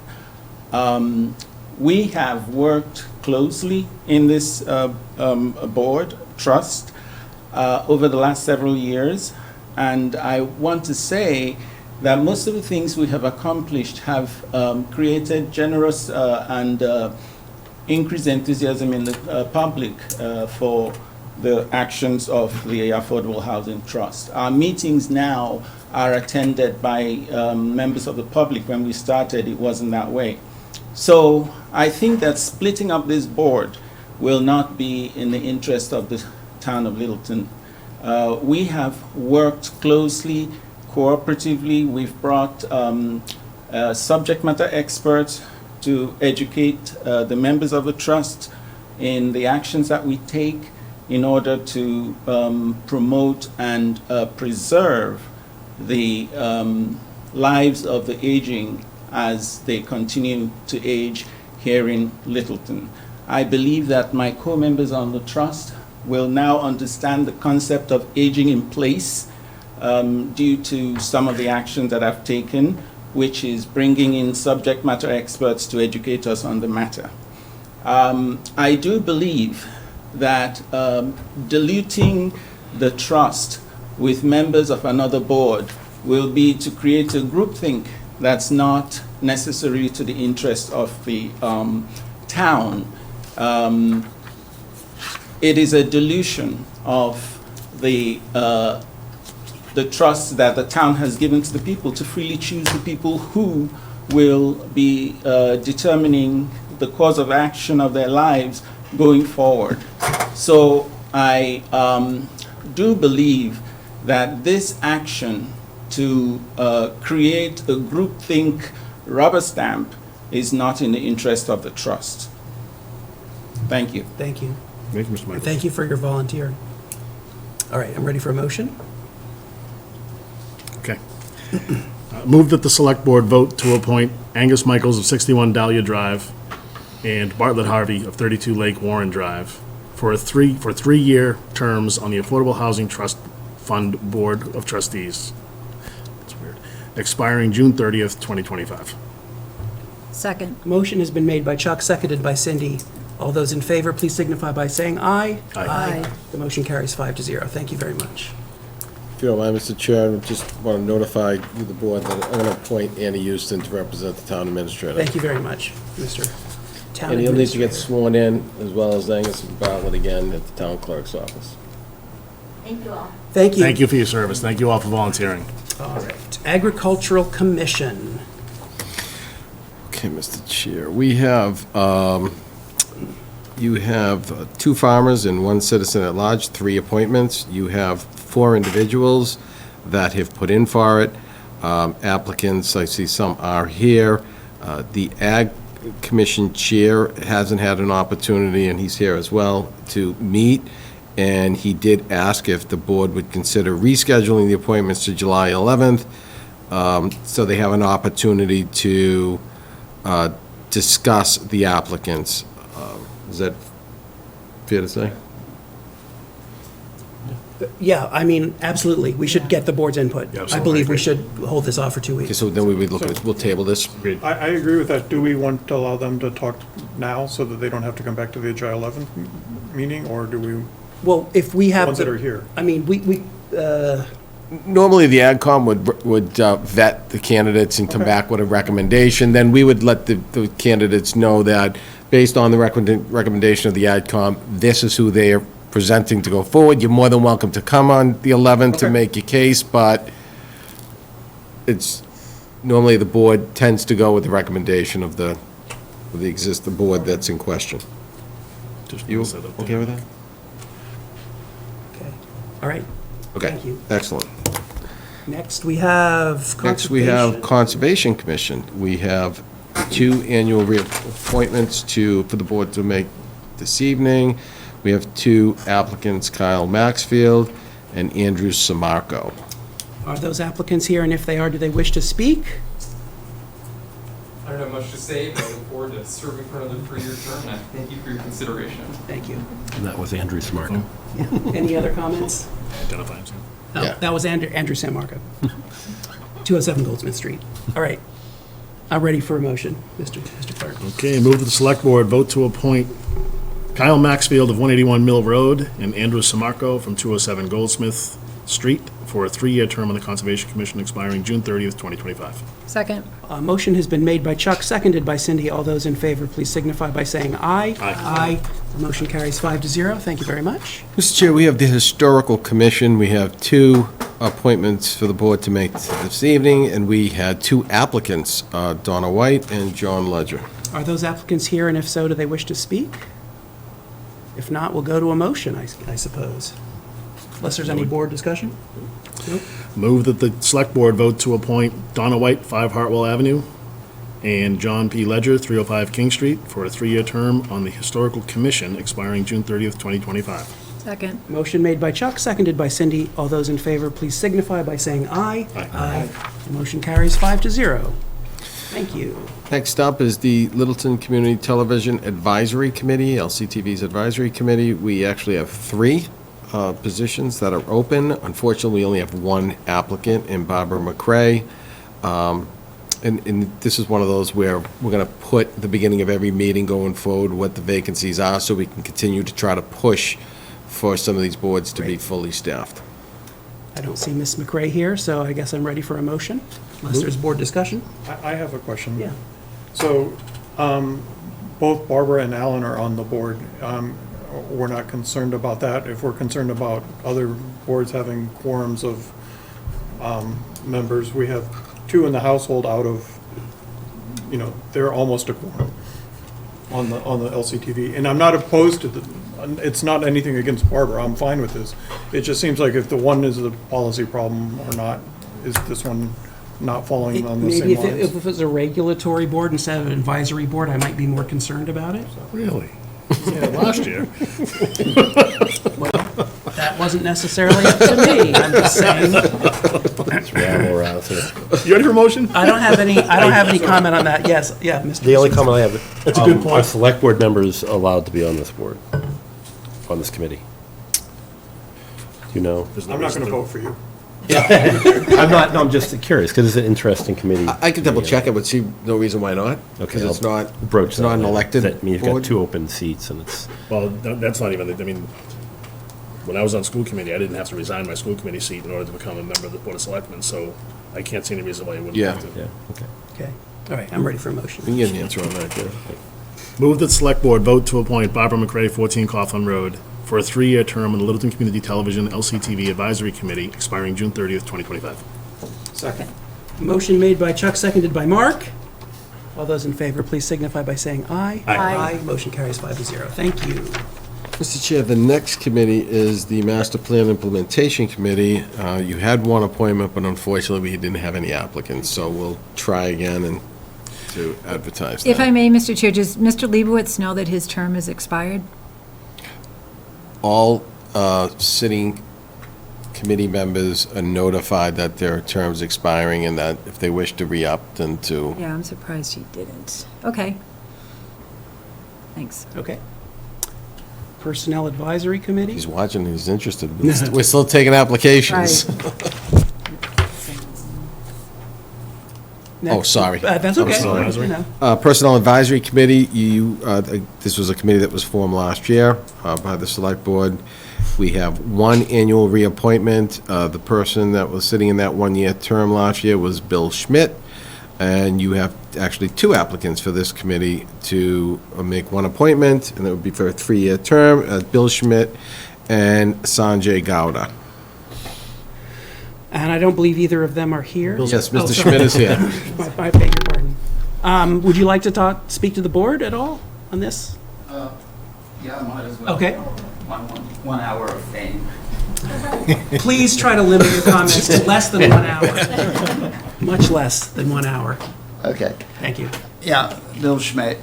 We have worked closely in this board trust over the last several years, and I want to say that most of the things we have accomplished have created generous and increased enthusiasm in the public for the actions of the Affordable Housing Trust. Our meetings now are attended by members of the public. When we started, it wasn't that way. So I think that splitting up this board will not be in the interest of the town of Littleton. We have worked closely, cooperatively. We've brought subject matter experts to educate the members of the trust in the actions that we take in order to promote and preserve the lives of the aging as they continue to age here in Littleton. I believe that my co-members on the trust will now understand the concept of aging in place due to some of the actions that I've taken, which is bringing in subject matter experts to educate us on the matter. I do believe that diluting the trust with members of another board will be to create a groupthink that's not necessary to the interest of the town. It is a dilution of the trust that the town has given to the people to freely choose the people who will be determining the course of action of their lives going forward. So I do believe that this action to create a groupthink rubber stamp is not in the interest of the trust. Thank you. Thank you. Thank you, Mr. Michaels. Thank you for your volunteer. All right, I'm ready for a motion. Okay. Move that the select board vote to appoint Angus Michaels of 61 Dahlia Drive and Bartlett Harvey of 32 Lake Warren Drive for three-year terms on the Affordable Housing Trust Fund Board of Trustees. That's weird. Expiring June 30th, 2025. Second. Motion has been made by Chuck, seconded by Cindy. All those in favor, please signify by saying aye. Aye. The motion carries 5-0. Thank you very much. If you don't mind, Mr. Chair, I just want to notify you, the board, that I'm going to appoint Annie Houston to represent the town administrator. Thank you very much, Mr. Town And you'll need to get Administrator. sworn in, as well as Angus Bartlett again at the town clerk's office. Thank you all. Thank you. Thank you for your service. Thank you all for volunteering. All right. Agricultural Commission. Okay, Mr. Chair, we have, you have 2 farmers and 1 citizen at large, 3 appointments. You have 4 individuals that have put in for it. Applicants, I see some are here. The Ag Commission Chair hasn't had an opportunity, and he's here as well, to meet. And he did ask if the board would consider rescheduling the appointments to July 11th, so they have an opportunity to discuss the applicants. Is that fair to say? Yeah, I mean, absolutely. We should get the board's input. Yeah, I absolutely. believe we should hold this off for 2 Okay, weeks. so then we would look at, we'll table this. Agreed. I agree with that. Do we want to allow them to talk now so that they don't have to come back to the July 11th meeting, or do we, Well, if we have. ones that the- are here? I mean, Normally, the AgCom would vet the candidates and come back with a recommendation. Then we would let the candidates know that, based on the recommendation of the AgCom, this is who they are presenting to go forward. You're more than welcome to come on the 11th to Okay. make your case, but it's, normally the board tends to go with the recommendation of the board that's in question. Just You set up okay with that? okay. All right. Okay, Thank you. excellent. Next, we have Next, we have Conservation. Conservation Commission. We have 2 annual reappointments for the board to make this evening. We have 2 applicants, Kyle Maxfield and Andrew Samarco. Are those applicants here, and if they are, do they wish to speak? I don't have much to say, but I look forward to serving for another 3-year term, and I thank you for your consideration. Thank you. And that was Andrew Samarco. Any other comments? Identify himself. Oh, Yeah. that was Andrew San Marco. 207 Goldsmith Street. All right. I'm ready for a motion, Mr. Clerk. Okay, move that the select board vote to appoint Kyle Maxfield of 181 Mill Road and Andrew Samarco from 207 Goldsmith Street for a 3-year term on the Conservation Commission expiring June 30th, 2025. Second. A motion has been made by Chuck, seconded by Cindy. All those in favor, please signify by saying aye. Aye. The motion carries 5-0. Thank you very much. Mr. Chair, we have the Historical Commission. We have 2 appointments for the board to make this evening, and we had 2 applicants, Donna White and John Ledger. Are those applicants here, and if so, do they wish to speak? If not, we'll go to a motion, I suppose. Unless there's any board discussion? Move that the Select Board vote to appoint Donna White, 5 Hartwell Avenue, and John P. Ledger, 305 King Street, for a 3-year term on the Historical Commission expiring June 30th, 2025. Second. Motion made by Chuck, seconded by Cindy. All those in favor, please signify by saying aye. Aye. The motion carries 5-0. Thank you. Next up is the Littleton Community Television Advisory Committee, LCTV's Advisory Committee. We actually have 3 positions that are open. Unfortunately, we only have 1 applicant, in Barbara McCrae. And this is one of those where we're going to put at the beginning of every meeting going forward what the vacancies are, so we can continue to try to push for some of these boards to be fully staffed. I don't see Ms. McCrae here, so I guess I'm ready for a motion, unless there's board discussion. I have a question. Yeah. So, both Barbara and Alan are on the board. We're not concerned about that. If we're concerned about other boards having quorums of members, we have 2 in the household out of, they're almost a quorum on the LCTV. And I'm not opposed to it's not anything against Barbara. I'm fine with this. It just seems like if the one is a policy problem or not, is this one not falling on the same Maybe lines? if it was a regulatory board instead of an advisory board, I might be more concerned about it. Really? Yeah, last year. That wasn't necessarily up to me, I'm just saying. It's rabble rousing. You ready for a motion? I don't have any comment on that. Yes, yeah, Mr. The only comment I have. That's a good point. Are Select Board members allowed to be on this board, on this committee? Do you know? I'm not going to vote for you. I'm not, no, I'm just curious, because it's an interesting committee. I could double check it, but see no reason why not. Okay, Because it's I'll not, broach it's not an that. elected I mean, you've got board. 2 open seats, and it's, Well, that's not even, when I was on school committee, I didn't have to resign my school committee seat in order to become a member of the Board of Selectmen, so I can't see any reason why you wouldn't Yeah. have to. yeah, okay. Okay, all right, I'm ready for a motion. We can get an answer on that, yeah. Move that Select Board vote to appoint Barbara McCrae, 14 Coughlin Road, for a 3-year term on the Littleton Community Television LCTV Advisory Committee expiring June 30th, 2025. Second. Motion made by Chuck, seconded by Mark. All those in favor, please signify by saying aye. Aye. Motion carries 5-0. Thank you. Mr. Chair, the next committee is the Master Plan Implementation Committee. You had 1 appointment, but unfortunately, we didn't have any applicants, so we'll try again and to advertise that. If I may, Mr. Chair, does Mr. Leibowitz know that his term has expired? All sitting committee members are notified that their term's expiring and that if they wish to re-up, then to... Yeah, I'm surprised he didn't. Okay. Thanks. Okay. Personnel Advisory Committee? He's watching, he's interested. We're still taking applications. Oh, sorry. That's okay. Personnel Advisory. You know. Personnel Advisory Committee, this was a committee that was formed last year by the Select Board. We have 1 annual reappointment. The person that was sitting in that 1-year term last year was Bill Schmidt. And you have actually 2 applicants for this committee to make 1 appointment, and that would be for a 3-year term, Bill Schmidt and Sanjay Gowda. And I don't believe either of them are here. Yes, Oh, Mr. sorry. Schmidt is here. I beg your pardon. Would you like to speak to the board at all on this? Yeah, might as well. Okay. One hour of fame. Please try to limit your comments to less than 1 hour. Much less than 1 hour. Okay. Thank you. Yeah, Bill Schmidt.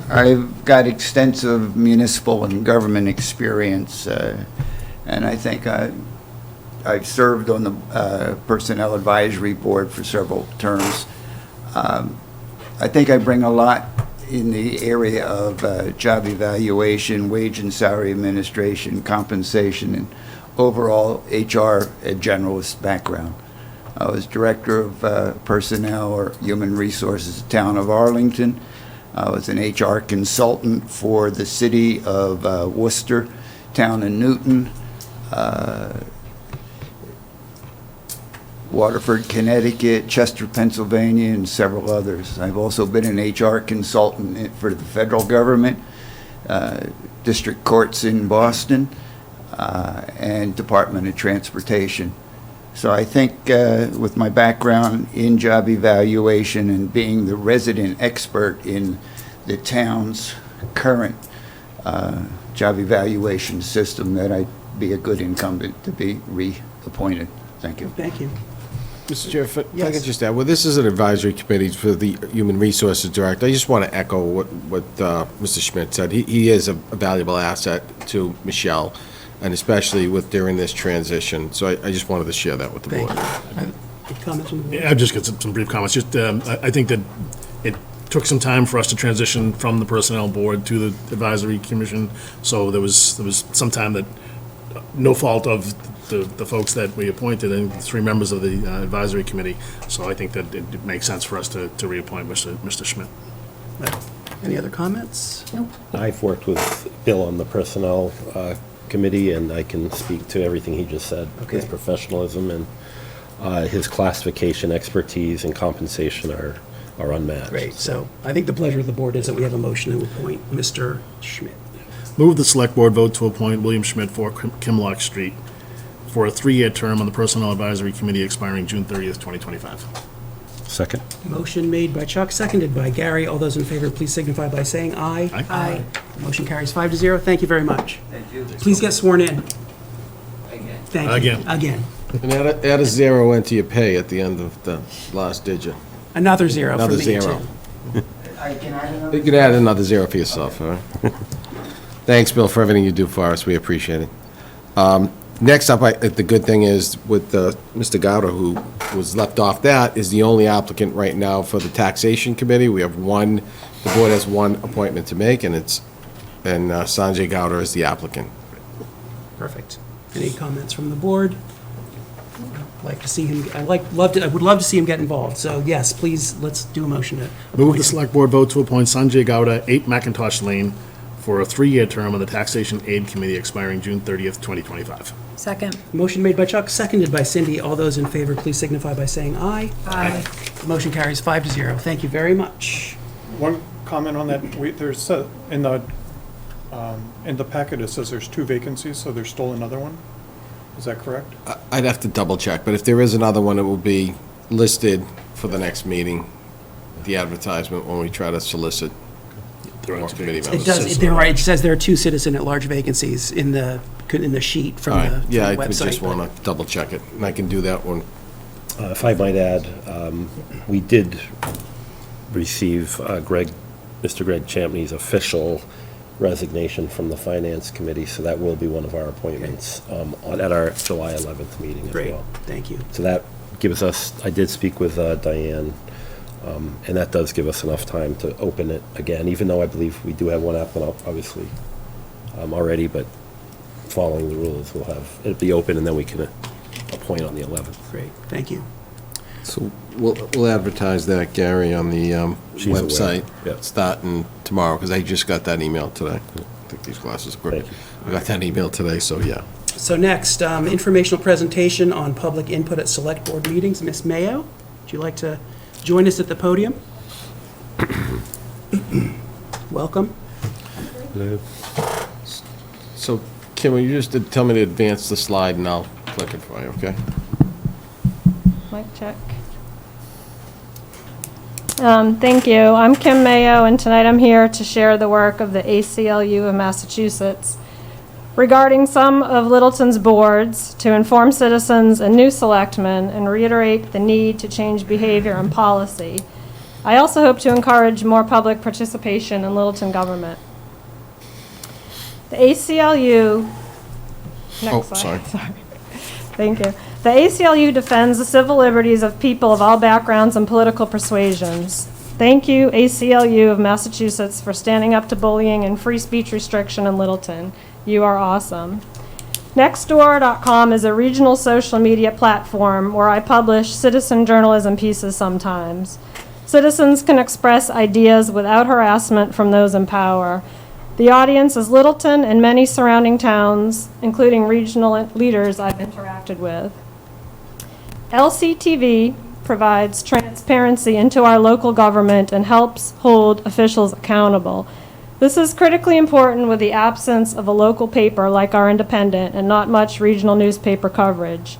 I've got extensive municipal and government experience, and I think I've served on the Personnel Advisory Board for several terms. I think I bring a lot in the area of job evaluation, wage and salary administration, compensation, and overall HR generalist background. I was director of personnel or human resources at the town of Arlington. I was an HR consultant for the city of Worcester, town of Newton, Waterford, Connecticut, Chester, Pennsylvania, and several others. I've also been an HR consultant for the federal government, district courts in Boston, and Department of Transportation. So I think with my background in job evaluation and being the resident expert in the town's current job evaluation system, that I'd be a good incumbent to be reappointed. Thank you. Thank you. Mr. Chair, if I Yes. could just add, well, this is an advisory committee for the Human Resources Director. I just want to echo what Mr. Schmidt said. He is a valuable asset to Michelle, and especially with during this transition. So I just wanted to share that with the Thank board. you. Any comments from the board? Yeah, I've just got some brief comments. Just, I think that it took some time for us to transition from the Personnel Board to the Advisory Commission, so there was some time that, no fault of the folks that we appointed and 3 members of the Advisory Committee, so I think that it makes sense for us to reappoint Mr. Schmidt. Any other comments? I've worked with Bill on the Personnel Committee, and I can speak to everything he just said. Okay. His professionalism and his classification expertise and compensation are unmatched. Great. So I think the pleasure of the board is that we have a motion to appoint Mr. Schmidt. Move the Select Board vote to appoint William Schmidt for Kimlock Street for a 3-year term on the Personnel Advisory Committee expiring June 30th, 2025. Second. Motion made by Chuck, seconded by Gary. All those in favor, please signify by saying aye. Aye. Aye. Motion carries 5-0. Thank you very much. Thank you. Please get sworn in. Again. Thank you. Again. Again. And add a 0 into your pay at the end of the last digit. Another 0 for Another me, 0. too. You can add another 0 for yourself, all right? Thanks, Bill, for everything you do for us. We appreciate it. Next up, the good thing is with Mr. Gowder, who was left off that, is the only applicant right now for the Taxation Committee. We have one, the board has one appointment to make, and Sanjay Gowder is the applicant. Perfect. Any comments from the board? I'd like to see him, I would love to see him get involved. So yes, please, let's do a motion to Move appoint the him. Select Board vote to appoint Sanjay Gowda, 8 McIntosh Lane, for a 3-year term on the Taxation Aid Committee expiring June 30th, 2025. Second. Motion made by Chuck, seconded by Cindy. All those in favor, please signify by saying aye. Aye. Motion carries 5-0. Thank you very much. One comment on that, there's, in the packet, it says there's 2 vacancies, so there's still another one? Is that correct? I'd have to double check, but if there is another one, it will be listed for the next meeting, the advertisement, when we try to solicit more committee members. It does, they're right, it says there are 2 citizen at-large vacancies in the sheet from All the right, from yeah, the I website. just want to double check it, and I can do that one. If I might add, we did receive Mr. Greg Champney's official resignation from the Finance Committee, so that will be one of our appointments at our July 11th meeting as Great, well. thank you. So that gives us, I did speak with Diane, and that does give us enough time to open it again, even though I believe we do have one applicant, obviously, already, but following the rules, we'll have it be open, and then we can appoint on the 11th. Great, thank you. So we'll advertise that, Gary, on the She's aware. website, Yeah. starting tomorrow, because I just got that email today. I think these glasses are great. Thank you. I got that email today, so yeah. So next, informational presentation on public input at select board meetings. Ms. Mayo, would you like to join us at the podium? Welcome. Hello. So, Kim, will you just tell me to advance the slide, and I'll click it for you, okay? Mic check. Thank you. I'm Kim Mayo, and tonight I'm here to share the work of the ACLU of Massachusetts regarding some of Littleton's boards to inform citizens and new selectmen and reiterate the need to change behavior and policy. I also hope to encourage more public participation in Littleton government. The ACLU, next slide. Sorry. Thank you. The ACLU defends the civil liberties of people of all backgrounds and political persuasions. Thank you, ACLU of Massachusetts, for standing up to bullying and free speech restriction in Littleton. You are awesome. Nextdoor.com is a regional social media platform where I publish citizen journalism pieces sometimes. Citizens can express ideas without harassment from those in power. The audience is Littleton and many surrounding towns, including regional leaders I've interacted with. LCTV provides transparency into our local government and helps hold officials accountable. This is critically important with the absence of a local paper like our Independent and not much regional newspaper coverage.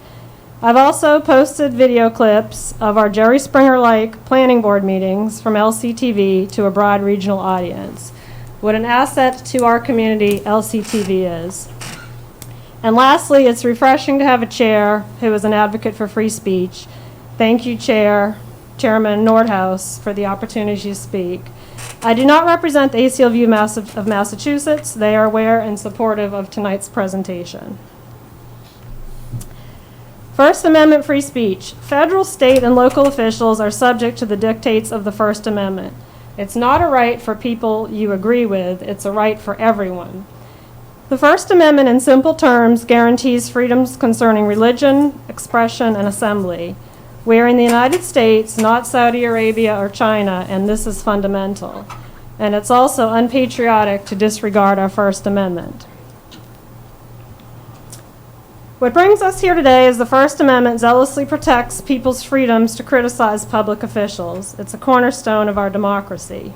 I've also posted video clips of our Jerry Springer-like planning board meetings from LCTV to a broad regional audience. What an asset to our community LCTV is. And lastly, it's refreshing to have a chair who is an advocate for free speech. Thank you, Chairman Nordhaus, for the opportunity to speak. I do not represent the ACLU of Massachusetts. They are aware and supportive of tonight's presentation. First Amendment free speech. Federal, state, and local officials are subject to the dictates of the First Amendment. It's not a right for people you agree with, it's a right for everyone. The First Amendment, in simple terms, guarantees freedoms concerning religion, expression, and assembly. We're in the United States, not Saudi Arabia or China, and this is fundamental. And it's also unpatriotic to disregard our First Amendment. What brings us here today is the First Amendment zealously protects people's freedoms to criticize public officials. It's a cornerstone of our democracy.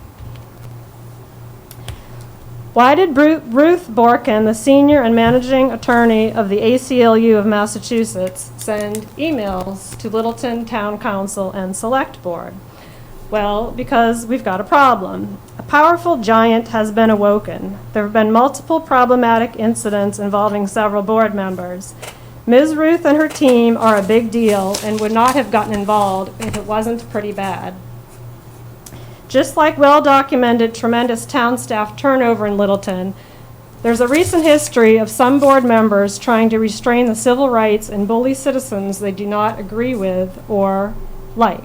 Why did Ruth Borkin, the senior and managing attorney of the ACLU of Massachusetts, send emails to Littleton Town Council and Select Board? Well, because we've got a problem. A powerful giant has been awoken. There have been multiple problematic incidents involving several board members. Ms. Ruth and her team are a big deal and would not have gotten involved if it wasn't pretty bad. Just like well-documented tremendous town staff turnover in Littleton, there's a recent history of some board members trying to restrain the civil rights and bully citizens they do not agree with or like.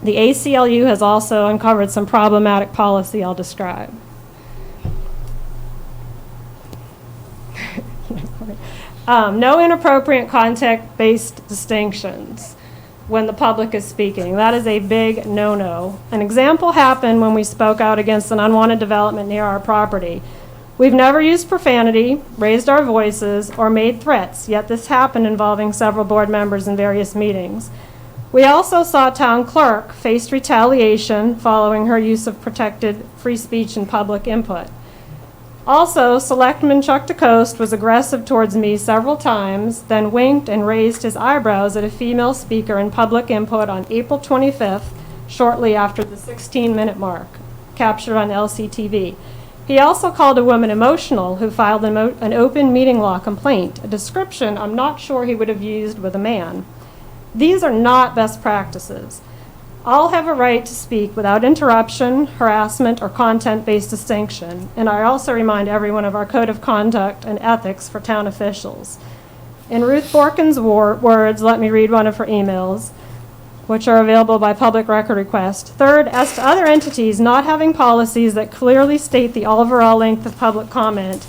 The ACLU has also uncovered some problematic policy I'll describe. No inappropriate context-based distinctions when the public is speaking. That is a big no-no. An example happened when we spoke out against an unwanted development near our property. We've never used profanity, raised our voices, or made threats, yet this happened involving several board members in various meetings. We also saw town clerk face retaliation following her use of protected free speech and public input. Also, Selectman Chuck DeCoste was aggressive towards me several times, then winked and raised his eyebrows at a female speaker in public input on April 25th, shortly after the 16-minute mark, captured on LCTV. He also called a woman emotional who filed an open meeting law complaint, a description I'm not sure he would have used with a man. These are not best practices. All have a right to speak without interruption, harassment, or content-based distinction, and I also remind everyone of our code of conduct and ethics for town officials. In Ruth Borkin's words, let me read one of her emails, which are available by public record request. Third, as to other entities not having policies that clearly state the overall length of public comment,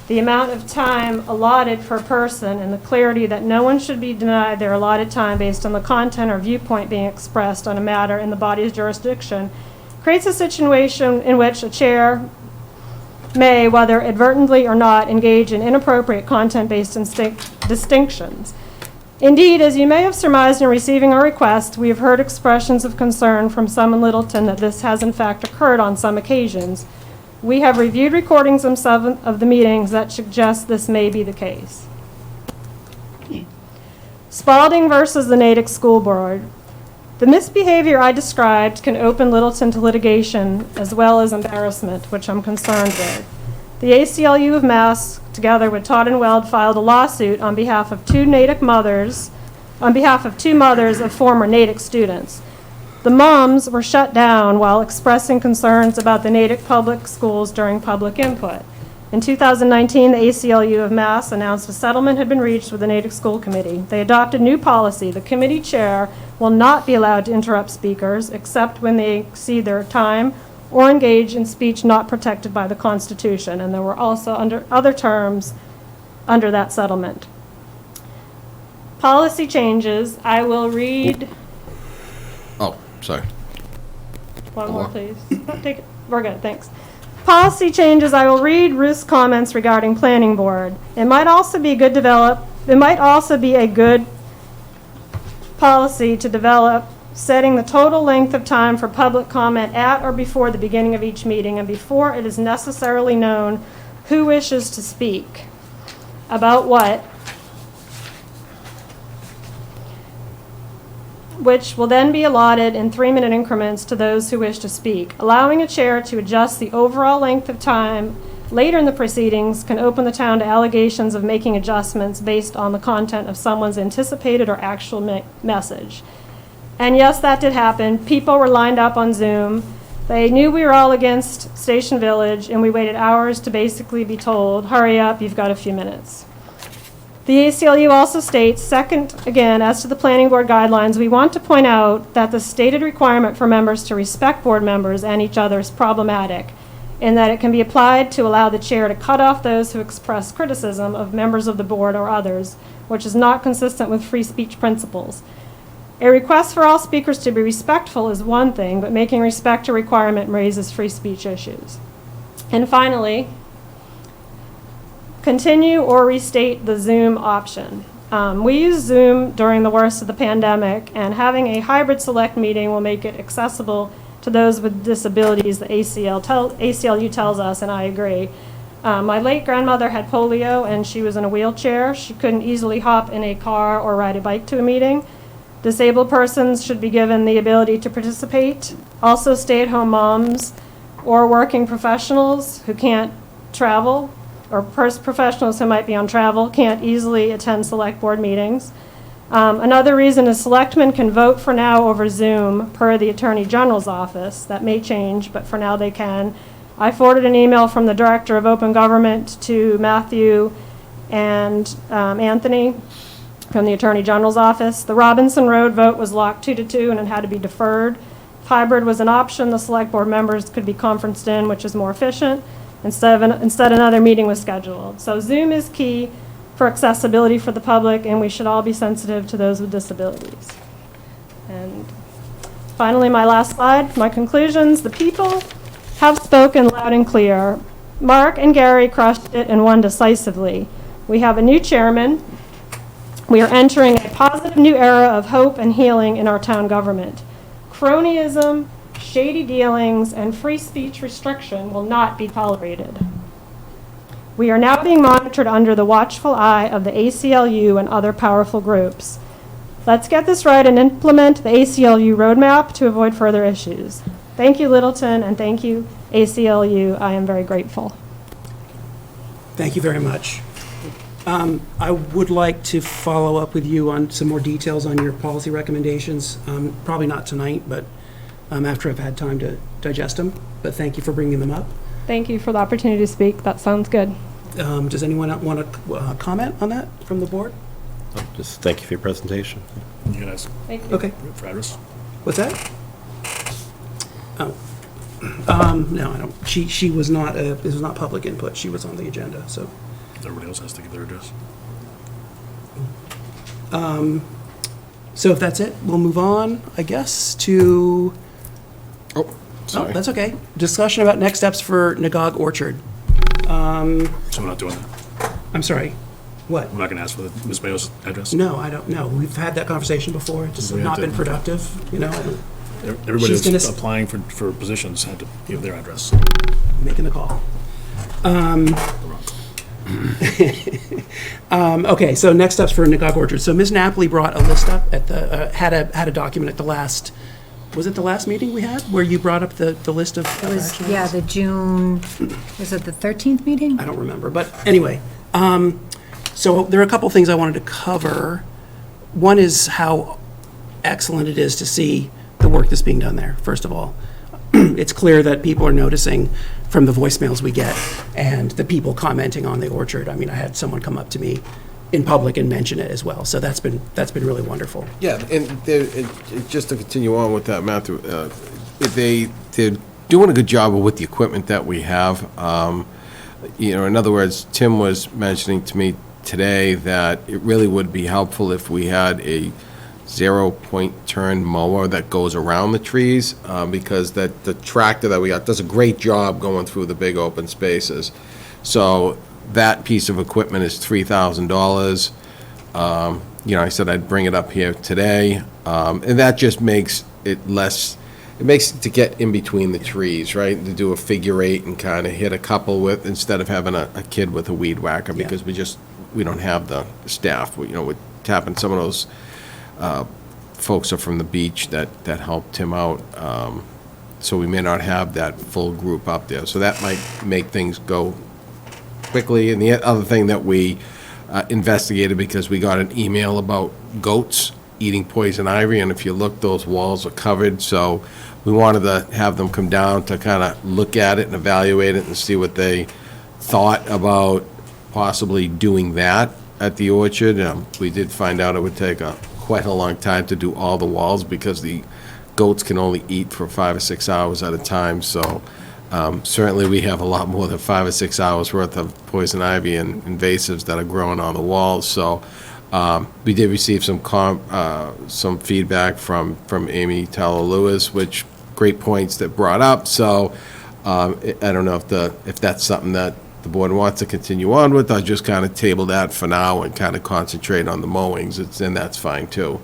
the amount of time allotted per person, and the clarity that no one should be denied their allotted time based on the content or viewpoint being expressed on a matter in the body's jurisdiction, creates a situation in which a chair may, whether advertently or not, engage in inappropriate content-based distinctions. Indeed, as you may have surmised in receiving our request, we have heard expressions of concern from some in Littleton that this has in fact occurred on some occasions. We have reviewed recordings of the meetings that suggest this may be the case. Spalding versus the Natick School Board. The misbehavior I described can open Littleton to litigation as well as embarrassment, which I'm concerned with. The ACLU of Mass, together with Todd and Weld, filed a lawsuit on behalf of two mothers of former Natick students. The moms were shut down while expressing concerns about the Natick public schools during public input. In 2019, the ACLU of Mass announced a settlement had been reached with the Natick School Committee. They adopted new policy. The committee chair will not be allowed to interrupt speakers except when they exceed their time or engage in speech not protected by the Constitution. And there were also other terms under that settlement. Policy changes. I will read. Oh, sorry. One more, please. No, take it. We're good, thanks. policy changes, I will read Ruth's comments regarding planning board. It might also be a good policy to develop, setting the total length of time for public comment at or before the beginning of each meeting and before it is necessarily known who wishes to speak. About what? Which will then be allotted in 3-minute increments to those who wish to speak. Allowing a chair to adjust the overall length of time later in the proceedings can open the town to allegations of making adjustments based on the content of someone's anticipated or actual message. And yes, that did happen. People were lined up on Zoom. They knew we were all against Station Village, and we waited hours to basically be told, hurry up, you've got a few minutes. The ACLU also states, second, again, as to the planning board guidelines, we want to point out that the stated requirement for members to respect board members and each other is problematic, in that it can be applied to allow the chair to cut off those who express criticism of members of the board or others, which is not consistent with free speech principles. A request for all speakers to be respectful is one thing, but making respect a requirement raises free speech issues. And finally, continue or restate the Zoom option. We use Zoom during the worst of the pandemic, and having a hybrid select meeting will make it accessible to those with disabilities, the ACLU tells us, and I agree. My late grandmother had polio, and she was in a wheelchair. She couldn't easily hop in a car or ride a bike to a meeting. Disabled persons should be given the ability to participate. Also, stay-at-home moms or working professionals who can't travel, or professionals who might be on travel, can't easily attend select board meetings. Another reason is selectmen can vote for now over Zoom per the Attorney General's office. That may change, but for now they can. I forwarded an email from the Director of Open Government to Matthew and Anthony from the Attorney General's office. The Robinson Road vote was locked 2-2 and it had to be deferred. If hybrid was an option, the select board members could be conferenced in, which is more efficient. Instead, another meeting was scheduled. So Zoom is key for accessibility for the public, and we should all be sensitive to those with disabilities. And finally, my last slide, my conclusions. The people have spoken loud and clear. Mark and Gary crushed it and won decisively. We have a new chairman. We are entering a positive new era of hope and healing in our town government. Cronyism, shady dealings, and free speech restriction will not be tolerated. We are now being monitored under the watchful eye of the ACLU and other powerful groups. Let's get this right and implement the ACLU roadmap to avoid further issues. Thank you, Littleton, and thank you, ACLU. I am very grateful. Thank you very much. I would like to follow up with you on some more details on your policy recommendations. Probably not tonight, but after I've had time to digest them. But thank you for bringing them up. Thank you for the opportunity to speak. That sounds good. Does anyone want to comment on that from the board? Just thank you for your presentation. You can ask Thank you. Okay. for address. What's that? Oh. No, I don't. She was not, this was not public input. She was on the agenda, so. Everybody else has to give their address. So if that's it, we'll move on, I guess, to, Oh, sorry. oh, that's okay. Discussion about next steps for Nagog Orchard. So we're not doing that. I'm sorry, what? We're not going to ask for Ms. Mayo's address. No, I don't know. We've had that conversation before. It's just We have not to- been productive, you know, Everybody She's gonna that's s- applying for positions had to give their address. making the call. Okay, so next steps for Nagog Orchard. So Ms. Napoli brought a list up at the, had a document at the last, was it the last meeting we had, where you brought up the list of It was, action yeah, items? the June, was it the 13th meeting? I don't remember, but anyway, so there are a couple things I wanted to cover. One is how excellent it is to see the work that's being done there, first of all. It's clear that people are noticing from the voicemails we get and the people commenting on the orchard. I mean, I had someone come up to me in public and mention it as well, so that's been really wonderful. Yeah, and just to continue on with that, Matthew, they're doing a good job with the equipment that we have. You know, in other words, Tim was mentioning to me today that it really would be helpful if we had a 0-point turn mower that goes around the trees, because the tractor that we got does a great job going through the big open spaces. So that piece of equipment is $3,000. I said I'd bring it up here today, and that just makes it less, it makes it to get in between the trees, right? To do a figure eight and kind of hit a couple with, instead of having a kid with a weed whacker, because we don't have the staff. We're tapping some of those folks are from the beach that helped him out, so we may not have that full group up there. So that might make things go quickly. And the other thing that we investigated, because we got an email about goats eating poison ivy, and if you look, those walls are covered, so we wanted to have them come down to kind of look at it and evaluate it and see what they thought about possibly doing that at the orchard. We did find out it would take quite a long time to do all the walls, because the goats can only eat for 5 or 6 hours at a time. So certainly we have a lot more than 5 or 6 hours worth of poison ivy and invasives that are growing on the walls. So we did receive some feedback from Amy Taylor-Lewis, which great points that brought up. So I don't know if that's something that the board wants to continue on with. I'll just kind of table that for now and kind of concentrate on the mowings, and that's fine too.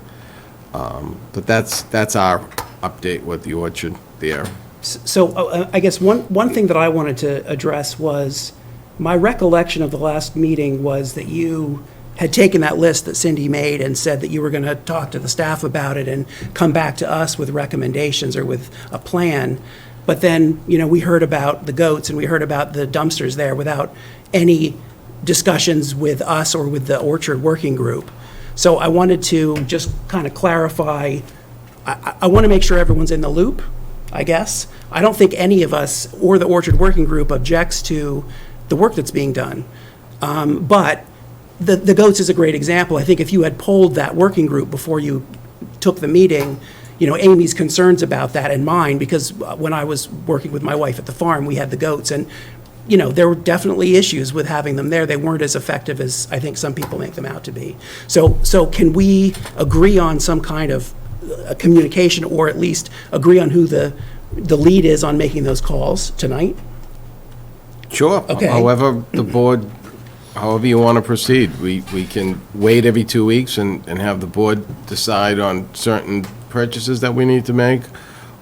But that's our update with the orchard there. So I guess one thing that I wanted to address was, my recollection of the last meeting was that you had taken that list that Cindy made and said that you were going to talk to the staff about it and come back to us with recommendations or with a plan. But then, we heard about the goats and we heard about the dumpsters there without any discussions with us or with the orchard working group. So I wanted to just kind of clarify, I want to make sure everyone's in the loop, I guess. I don't think any of us or the orchard working group objects to the work that's being done. But the goats is a great example. I think if you had polled that working group before you took the meeting, Amy's concerns about that and mine, because when I was working with my wife at the farm, we had the goats, and, there were definitely issues with having them there. They weren't as effective as I think some people make them out to be. So can we agree on some kind of communication, or at least agree on who the lead is on making those calls tonight? Sure. Okay. However you want to proceed. We can wait every 2 weeks and have the board decide on certain purchases that we need to make,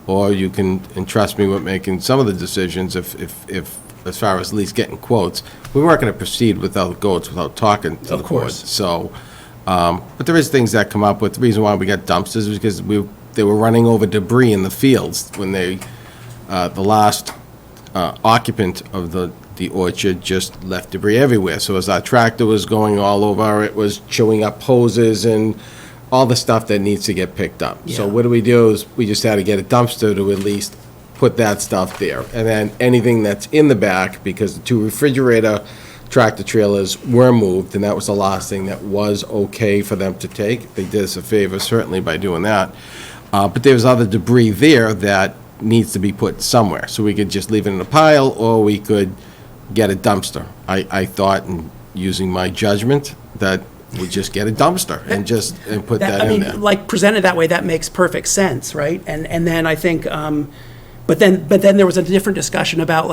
or you can entrust me with making some of the decisions if as far as at least getting quotes. We weren't going to proceed without goats without talking to the board. So, but there is things that come up with. The reason why we got dumpsters is because they were running over debris in the fields when the last occupant of the orchard just left debris everywhere. So as our tractor was going all over, it was chewing up hoses and all the stuff that needs to get picked up. So what we do is we just had to get a dumpster to at least put that stuff there. And then anything that's in the back, because the 2 refrigerator tractor trailers were moved, and that was the last thing that was okay for them to take. They did us a favor, certainly, by doing that. But there's other debris there that needs to be put somewhere. So we could just leave it in a pile, or we could get a dumpster. I thought, and using my judgment, that we just get a dumpster and put that in there. Like presented that way, that makes perfect sense, right? And then I think, but then there was a different discussion about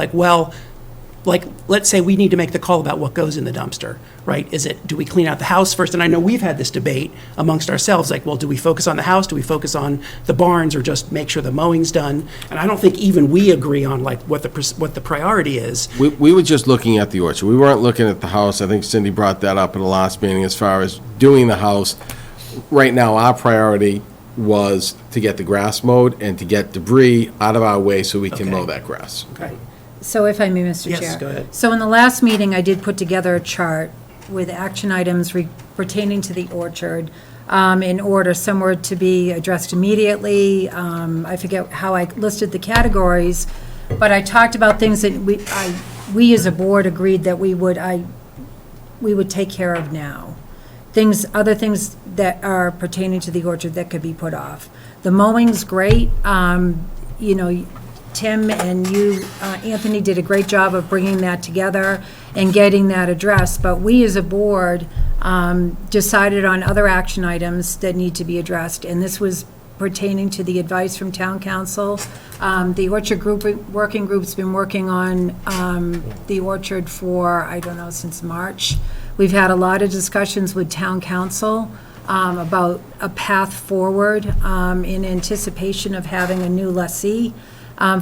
let's say we need to make the call about what goes in the dumpster, right? Do we clean out the house first? And I know we've had this debate amongst ourselves, do we focus on the house? Do we focus on the barns, or just make sure the mowing's done? And I don't think even we agree on what the priority is. We were just looking at the orchard. We weren't looking at the house. I think Cindy brought that up in the last meeting as far as doing the house. Right now, our priority was to get the grass mowed and to get debris out of our way so we can mow that grass. Okay. So if I may, Mr. Chair. Yes, go ahead. So in the last meeting, I did put together a chart with action items pertaining to the orchard in order. Some were to be addressed immediately. I forget how I listed the categories, but I talked about things that we as a board agreed that we would take care of now. Other things that are pertaining to the orchard that could be put off. The mowing's great. Tim and you, Anthony, did a great job of bringing that together and getting that addressed. But we as a board decided on other action items that need to be addressed, and this was pertaining to the advice from town council. The orchard working group's been working on the orchard for, I don't know, since March. We've had a lot of discussions with town council about a path forward in anticipation of having a new lessee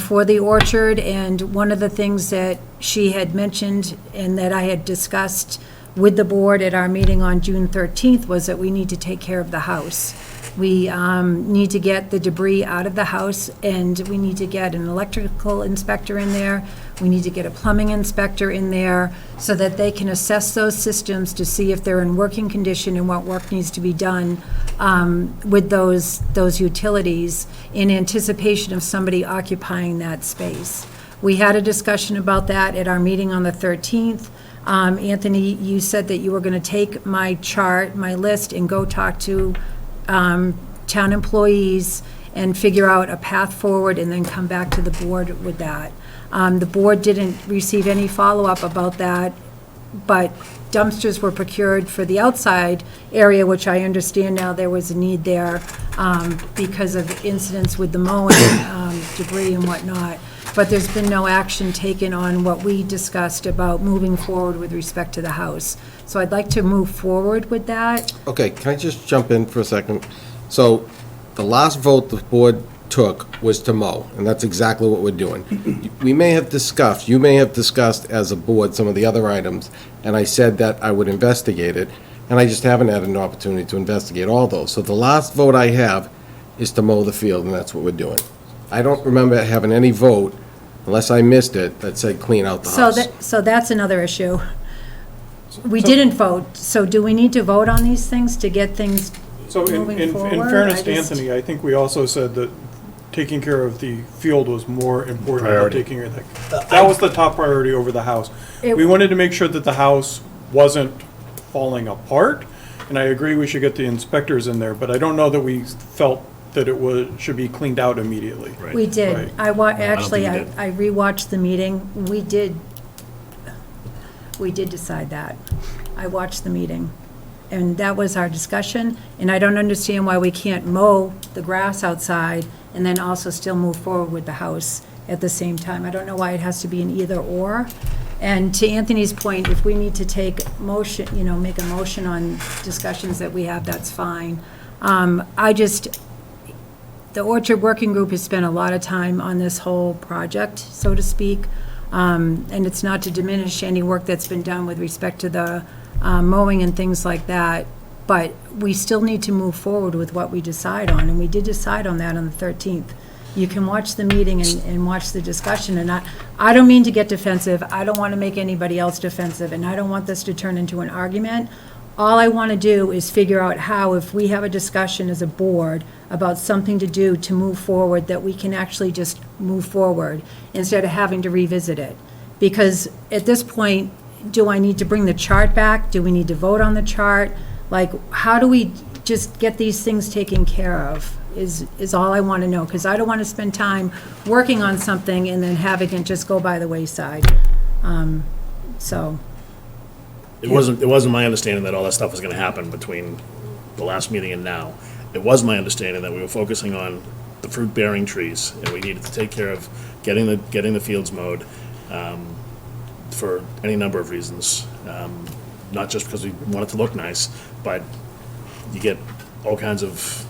for the orchard. And one of the things that she had mentioned and that I had discussed with the board at our meeting on June 13th was that we need to take care of the house. We need to get the debris out of the house, and we need to get an electrical inspector in there. We need to get a plumbing inspector in there so that they can assess those systems to see if they're in working condition and what work needs to be done with those utilities in anticipation of somebody occupying that space. We had a discussion about that at our meeting on the 13th. Anthony, you said that you were going to take my chart, my list, and go talk to town employees and figure out a path forward and then come back to the board with that. The board didn't receive any follow-up about that, but dumpsters were procured for the outside area, which I understand now there was a need there because of incidents with the mowing, debris and whatnot. But there's been no action taken on what we discussed about moving forward with respect to the house. So I'd like to move forward with that. Okay, can I just jump in for a second? So the last vote the board took was to mow, and that's exactly what we're doing. You may have discussed as a board some of the other items, and I said that I would investigate it, and I just haven't had an opportunity to investigate all those. So the last vote I have is to mow the field, and that's what we're doing. I don't remember having any vote, unless I missed it, that said clean out the house. So that's another issue. We didn't vote, so do we need to vote on these things to get things So moving forward? in fairness to Anthony, I think we also said that taking care of the field was more important than taking care of that was the top priority over the house. We wanted to make sure that the house wasn't falling apart, and I agree we should get the inspectors in there, but I don't know that we felt that should be cleaned out immediately. We did. Right. Actually, I rewatched the meeting. We did decide that. I watched the meeting, and that was our discussion, and I don't understand why we can't mow the grass outside and then also still move forward with the house at the same time. I don't know why it has to be an either or. And to Anthony's point, if we need to take motion, make a motion on discussions that we have, that's fine. The Orchard Working Group has spent a lot of time on this whole project, so to speak, and it's not to diminish any work that's been done with respect to the mowing and things like that, but we still need to move forward with what we decide on, and we did decide on that on the 13th. You can watch the meeting and watch the discussion, and I don't mean to get defensive. I don't want to make anybody else defensive, and I don't want this to turn into an argument. All I want to do is figure out how, if we have a discussion as a board about something to do to move forward, that we can actually just move forward instead of having to revisit it. Because at this point, do I need to bring the chart back? Do we need to vote on the chart? Like, how do we just get these things taken care of is all I want to know. Because I don't want to spend time working on something and then having it just go by the wayside. It wasn't my understanding that all that stuff was gonna happen between the last meeting and now. It was my understanding that we were focusing on the fruit-bearing trees, and we needed to take care of getting the fields mowed, for any number of reasons. Not just because we want it to look nice, but you get all kinds of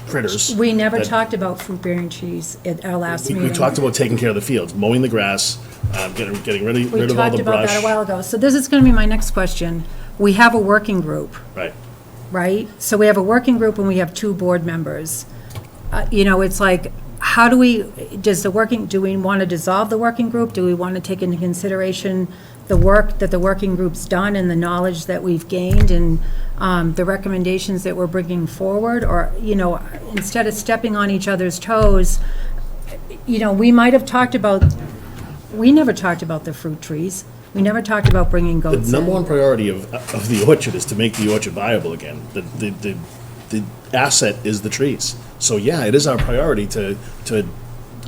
critters. We never that- talked about fruit-bearing trees at our last We meeting. talked about taking care of the fields, mowing the grass, getting rid of all We the talked about brush. that a while ago. So this is going to be my next question. We have a working group, Right. right? So we have a working group and we have 2 board members. It's like, how do we want to dissolve the working group? Do we want to take into consideration the work that the working group's done and the knowledge that we've gained and the recommendations that we're bringing forward? Or, instead of stepping on each other's toes, we might have talked about, we never talked about the fruit trees. We never talked about bringing The goats in. number one priority of the orchard is to make the orchard viable again. The asset is the trees. So yeah, it is our priority to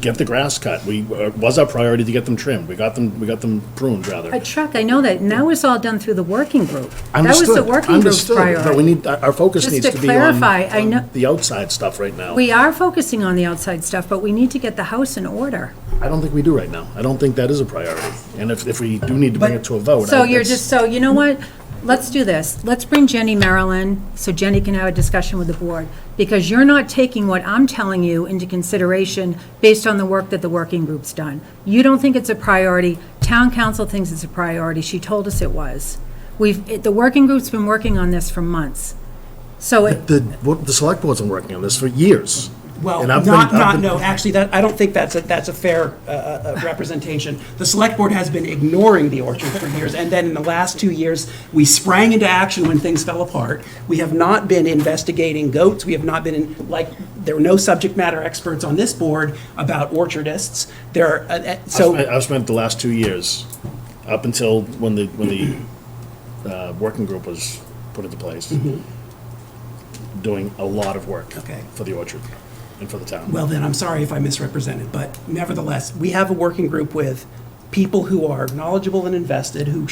get the grass cut. It was our priority to get them trimmed. We got them pruned, rather. Chuck, I know that, and that was all done through the working group. That was Understood, the working group's understood, priority. but we need, our focus Just needs to to be clarify, I know- on the outside stuff right now. We are focusing on the outside stuff, but we need to get the house in order. I don't think we do right now. I don't think that is a priority. And if we do need to bring it to a vote. So that's- you know what? Let's do this. Let's bring Jenny Marilyn, so Jenny can have a discussion with the board, because you're not taking what I'm telling you into consideration based on the work that the working group's done. You don't think it's a priority. Town council thinks it's a priority. She told us it was. The working group's been working on this for months. So The select board's been working on this for years. Well, And I've been- no, actually, I don't think that's a fair representation. The select board has been ignoring the orchard for years, and then in the last 2 years, we sprang into action when things fell apart. We have not been investigating goats, we have not been, there were no subject matter experts on this board about orchardists. I've spent the last 2 years, up until when the working group was put into place, doing a lot of work for the orchard and for the town. Well, then, I'm sorry if I misrepresented, but nevertheless, we have a working group with people who are knowledgeable and invested, who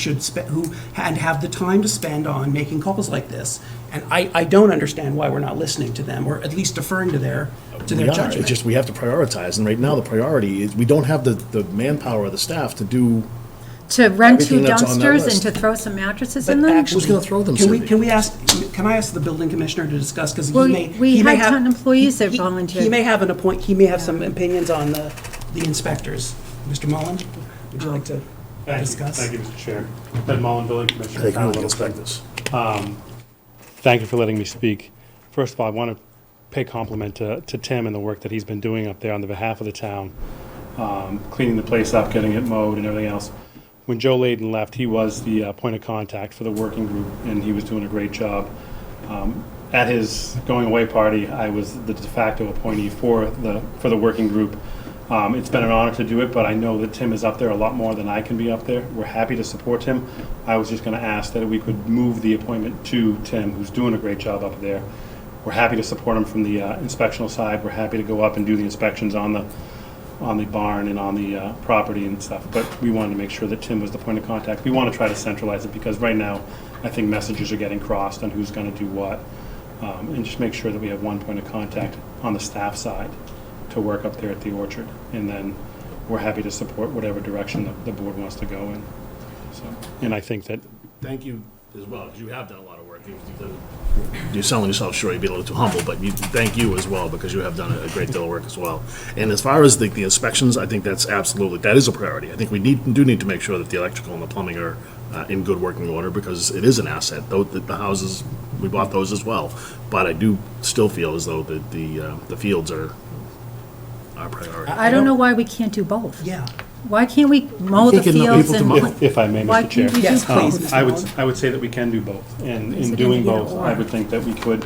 have the time to spend on making calls like this. And I don't understand why we're not listening to them, or at least deferring to their judgment. It's just we have to prioritize, and right now the priority is, we don't have the manpower or the staff to do. to rent 2 Everything that's on that dumpsters and list. to throw some mattresses But in them? actually, Who's gonna throw them, Can Cindy? can I ask the building commissioner to discuss, because Well, he may. we he may had have- town employees that he- volunteered. He may have some opinions on the inspectors. Mr. Mullen, would you like to discuss? Thank you, Mr. Chair. Ben Mullen, Building Commissioner. They can Town really of inspect Littleton. this. Thank you for letting me speak. First of all, I want to pay compliment to Tim and the work that he's been doing up there on the behalf of the town, cleaning the place up, getting it mowed and everything else. When Joe Layden left, he was the point of contact for the working group, and he was doing a great job. At his going away party, I was the de facto appointee for the working group. It's been an honor to do it, but I know that Tim is up there a lot more than I can be up there. We're happy to support him. I was just going to ask that we could move the appointment to Tim, who's doing a great job up there. We're happy to support him from the inspectional side. We're happy to go up and do the inspections on the barn and on the property and stuff, but we wanted to make sure that Tim was the point of contact. We want to try to centralize it, because right now, I think messages are getting crossed on who's going to do what, and just make sure that we have one point of contact on the staff side to work up there at the orchard, and then we're happy to support whatever direction the board wants to go in. So, and I think that Thank you as well, because you have done a lot of work. You're selling yourself short, you'd be a little too humble, but thank you as well, because you have done a great deal of work as well. And as far as the inspections, I think that is a priority. I think we do need to make sure that the electrical and the plumbing are in good working order, because it is an asset. Though the houses, we bought those as well, but I do still feel as though the fields are our priority. I don't know why we can't do both. Yeah. Why can't we mow the can't get enough fields people to and? mow. if I may, Why Mr. Chair. can't we do Yes, please, both? Mr. I would say that we can do both, and Is in it doing either both, or? I would think that we could,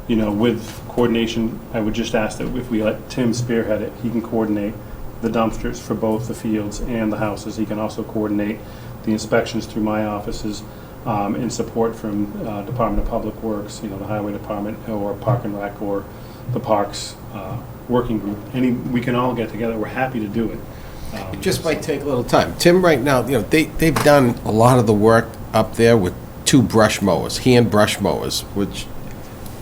with coordination, I would just ask that if we let Tim spearhead it, he can coordinate the dumpsters for both the fields and the houses. He can also coordinate the inspections through my offices, in support from Department of Public Works, the Highway Department, or Park and Rec, or the Parks Working Group. We can all get together. We're happy to do it. Just might take a little time. Tim, right now, they've done a lot of the work up there with 2 brush mowers, hand brush mowers, which,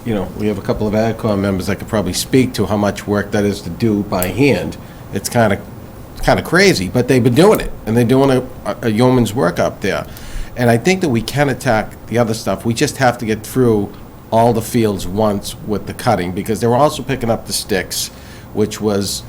we have a couple of AdCom members that could probably speak to how much work that is to do by hand. It's kind of crazy, but they've been doing it, and they're doing a yeoman's work up there. And I think that we can attack the other stuff. We just have to get through all the fields once with the cutting, because they were also picking up the sticks, which was...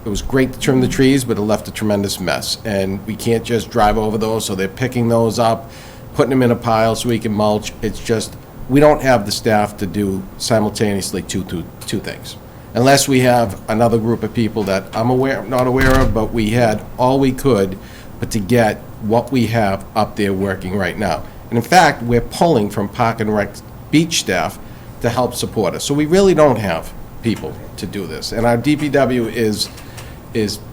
It was great to trim the trees, but it left a tremendous mess. And we can't just drive over those, so they're picking those up, putting them in a pile so we can mulch. It's just, we don't have the staff to do simultaneously two things. Unless we have another group of people that not aware of, but we had all we could, but to get what we have up there working right now. And in fact, we're pulling from Park and Rec beach staff to help support us. So we really don't have people to do this. And our DPW is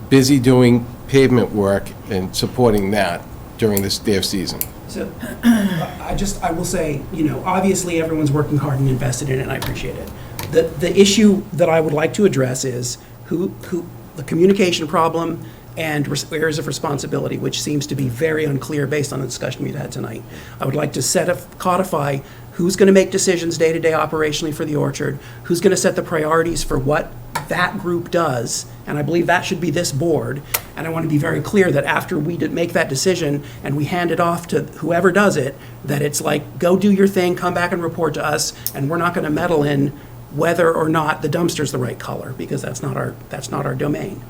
busy doing pavement work and supporting that during their season. So, I will say, obviously everyone's working hard and invested in it, and I appreciate it. The issue that I would like to address is who the communication problem and areas of responsibility, which seems to be very unclear based on the discussion we've had tonight. I would like to codify who's going to make decisions day-to-day operationally for the orchard, who's going to set the priorities for what that group does, and I believe that should be this board. And I want to be very clear that after we make that decision and we hand it off to whoever does it, that it's like, go do your thing, come back and report to us, and we're not going to meddle in whether or not the dumpster's the right color, because that's not our domain.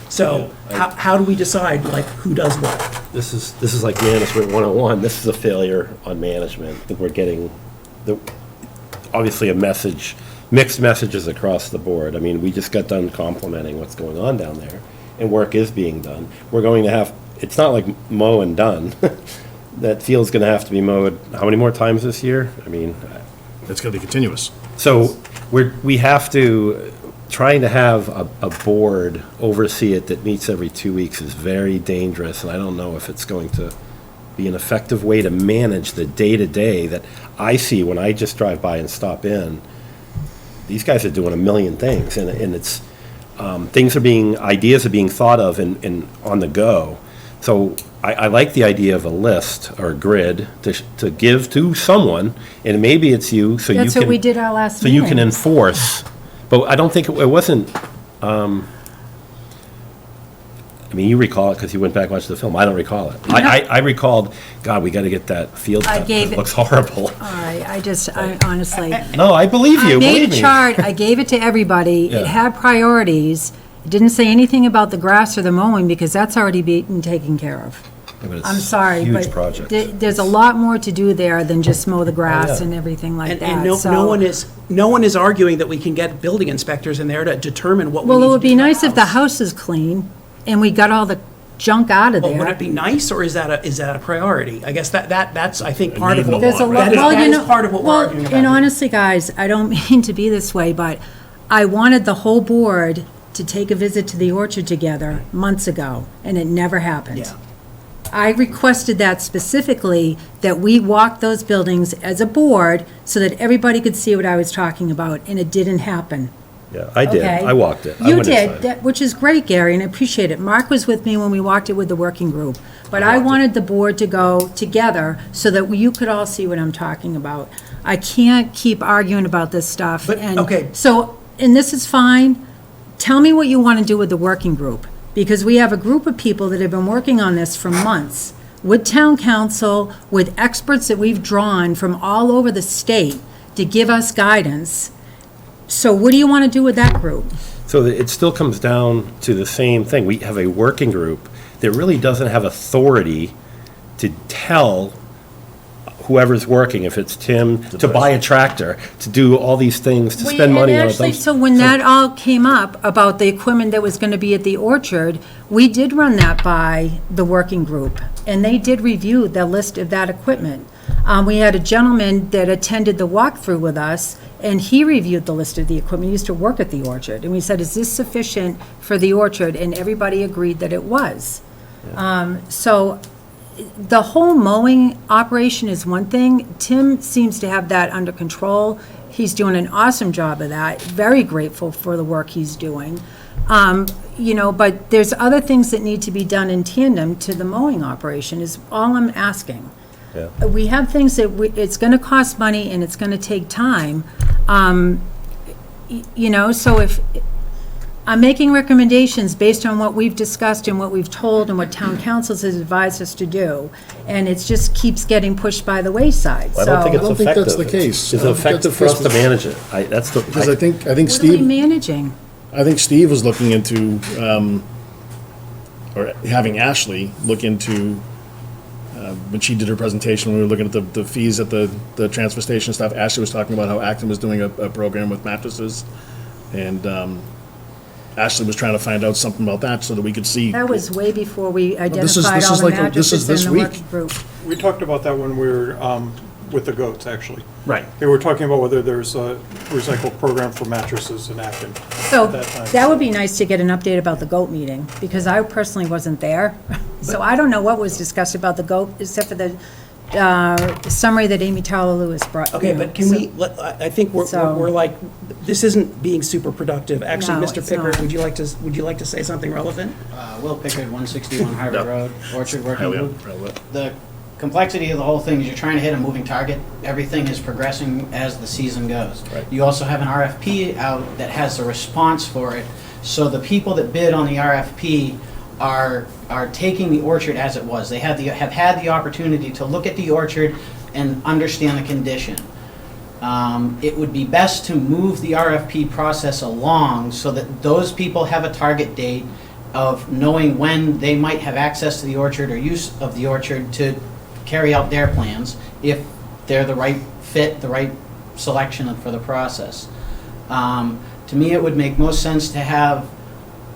So how do we decide, like, who does what? This is like management 101. This is a failure on management. I think we're getting, obviously a message, mixed messages across the board. I mean, we just got done complimenting what's going on down there, and work is being done. We're going to have, it's not like mow and done. That field's going to have to be mowed how many more times this year? I mean, It's going to be continuous. so we have to, trying to have a board oversee it that meets every 2 weeks is very dangerous, and I don't know if it's going to be an effective way to manage the day-to-day that I see when I just drive by and stop in. These guys are doing a million things, and it's, ideas are being thought of and on the go. So I like the idea of a list or a grid to give to someone, and maybe it's you, so you can. That's what we did our last So you can meeting. enforce, but I don't think, it wasn't, I mean, you recall it because you went back and watched the film. I don't recall it. I recalled, God, we got to get that field I cut. gave It it- looks horrible. I honestly, No, I believe you, I made believe a me. chart, I gave it to everybody, Yeah. it had priorities. It didn't say anything about the grass or the mowing, because that's already being taken care of. Yeah, but it's I'm sorry, huge but project. there's a lot more to do there than just mow the grass yeah. and everything like And that, no so. one is arguing that we can get building inspectors in there to determine what we need Well, to it would do be to nice if the house. house is clean, and we got all the junk out of Well, would there. it be nice, or is that a priority? I guess that's, I think, part of what. There's a lot, That is, well, that you is know, part of what we're well, arguing about. and here. honestly, guys, I don't mean to be this way, but I wanted the whole board to take a visit to the orchard together months ago, and it never happened. Yeah. I requested that specifically, that we walk those buildings as a board so that everybody could see what I was talking about, and it didn't happen. Yeah, I did. Okay? I walked it. I You went did, inside. which is great, Gary, and I appreciate it. Mark was with me when we walked it with the working group. But I wanted the board to go together so that you could all see what I'm talking about. I can't keep arguing about this stuff. But, and okay. So, and this is fine. Tell me what you want to do with the working group, because we have a group of people that have been working on this for months with town council, with experts that we've drawn from all over the state to give us guidance. So what do you want to do with that group? So it still comes down to the same thing. We have a working group that really doesn't have authority to tell whoever's working, if it's Tim, to buy a tractor, to do all these things, to spend money on a Actually, dumpster. so when that all came up about the equipment that was going to be at the orchard, we did run that by the working group, and they did review the list of that equipment. We had a gentleman that attended the walkthrough with us, and he reviewed the list of the equipment. He used to work at the orchard, and we said, is this sufficient for the orchard? And everybody agreed that it was. So the whole mowing operation is one thing. Tim seems to have that under control. He's doing an awesome job of that. Very grateful for the work he's doing. You know, but there's other things that need to be done in tandem to the mowing operation, is all I'm asking. Yeah. We have things that it's going to cost money and it's going to take time. You know, so if, I'm making recommendations based on what we've discussed and what we've told and what town councils has advised us to do, and it just keeps getting pushed by the wayside, I don't think it's I don't think effective. that's the case. Is I it don't think effective that's for the us to case. manage it? That's the. Because I think What are we Steve, managing? I think Steve was looking into, or having Ashley look into, when she did her presentation, when we were looking at the fees at the transfer station stuff, Ashley was talking about how Acton was doing a program with mattresses, and Ashley was trying to find out something about that so that we could see. That was way before we this is identified all the like this mattresses is this in the week. working group. We talked about that when we were with the goats, actually. Right. They were talking about whether there's a recycle program for mattresses in Acton. So at that time. that would be nice to get an update about the goat meeting, because I personally wasn't there. So I don't know what was discussed about the goat, except for the summary that Amy Towler Lewis brought. Okay, you. but can So- we, I think So- we're like, this isn't being super productive. Actually, No, Mr. it's Pickard, not. would you like to say something relevant? Will Pickard, 161 Harvard Road, Orchard Working Highly Group. relevant. The complexity of the whole thing is you're trying to hit a moving target. Everything is progressing as the season goes. Right. You also have an RFP out that has a response for it. So the people that bid on the RFP are taking the orchard as it was. They have had the opportunity to look at the orchard and understand the condition. It would be best to move the RFP process along so that those people have a target date of knowing when they might have access to the orchard or use of the orchard to carry out their plans, if they're the right fit, the right selection for the process. To me, it would make most sense to have,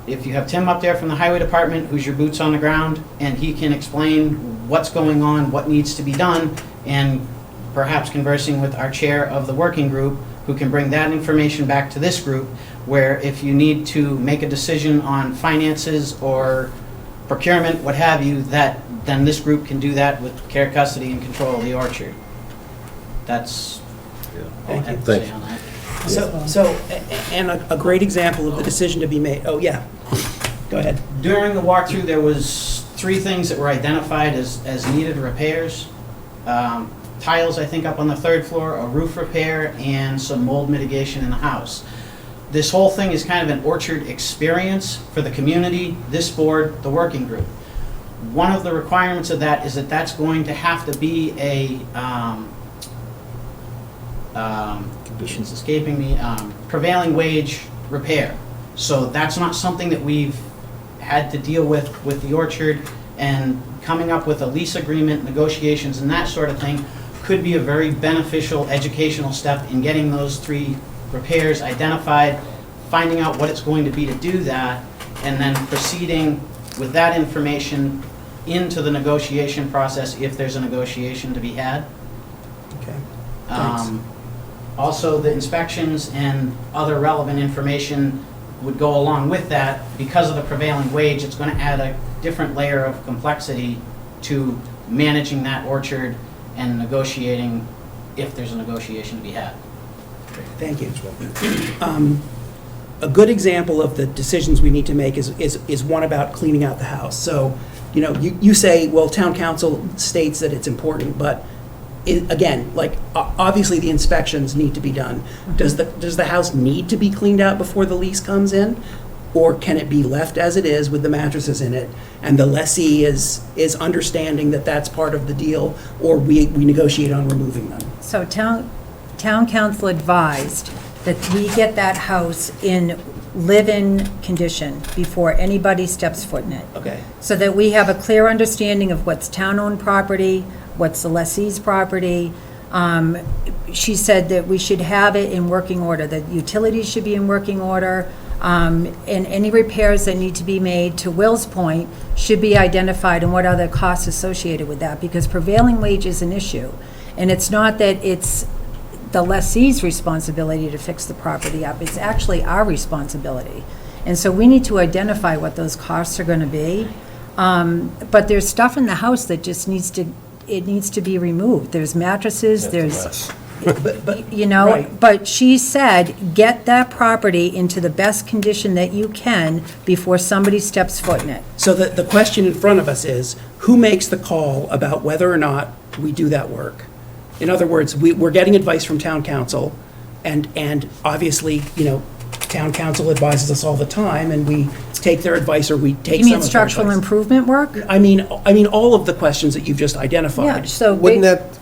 if you have Tim up there from the highway department, who's your boots on the ground, and he can explain what's going on, what needs to be done, and perhaps conversing with our chair of the working group, who can bring that information back to this group, where if you need to make a decision on finances or procurement, what have you, then this group can do that with care, custody, and control of the orchard. That's all I have to say on that. And a great example of the decision to be made, oh, yeah, go ahead. During the walkthrough, there was 3 things that were identified as needed repairs. Tiles, I think, up on the 3rd floor, a roof repair, and some mold mitigation in the house. This whole thing is kind of an orchard experience for the community, this board, the working group. One of the requirements of that is that that's going to have to be a, it's escaping me, prevailing wage repair. So that's not something that we've had to deal with the orchard, and coming up with a lease agreement, negotiations, and that sort of thing could be a very beneficial educational step in getting those 3 repairs identified, finding out what it's going to be to do that, and then proceeding with that information into the negotiation process if there's a negotiation to be had. Okay, thanks. Also, the inspections and other relevant information would go along with that. Because of the prevailing wage, it's going to add a different layer of complexity to managing that orchard and negotiating if there's a negotiation to be had. Thank you. A good example of the decisions we need to make is one about cleaning out the house. So, you say, well, town council states that it's important, but again, obviously the inspections need to be done. Does the house need to be cleaned out before the lease comes in? Or can it be left as it is with the mattresses in it, and the lessee is understanding that that's part of the deal, or we negotiate on removing them? So town council advised that we get that house in live-in condition before anybody steps foot in it. Okay. So that we have a clear understanding of what's town-owned property, what's the lessee's property. She said that we should have it in working order, that utilities should be in working order, and any repairs that need to be made, to Will's point, should be identified, and what are the costs associated with that, because prevailing wage is an issue. And it's not that it's the lessee's responsibility to fix the property up, it's actually our responsibility. And so we need to identify what those costs are gonna be. But there's stuff in the house that just needs to be removed. There's mattresses, there's, Right. but she said, get that property into the best condition that you can before somebody steps foot in it. So the question in front of us is, who makes the call about whether or not we do that work? In other words, we're getting advice from town council, and obviously, town council advises us all the time, and we take their advice, or we take You some mean of their structural advice. improvement work? I mean, all of the questions that you've just identified. Yeah, so. Wouldn't that,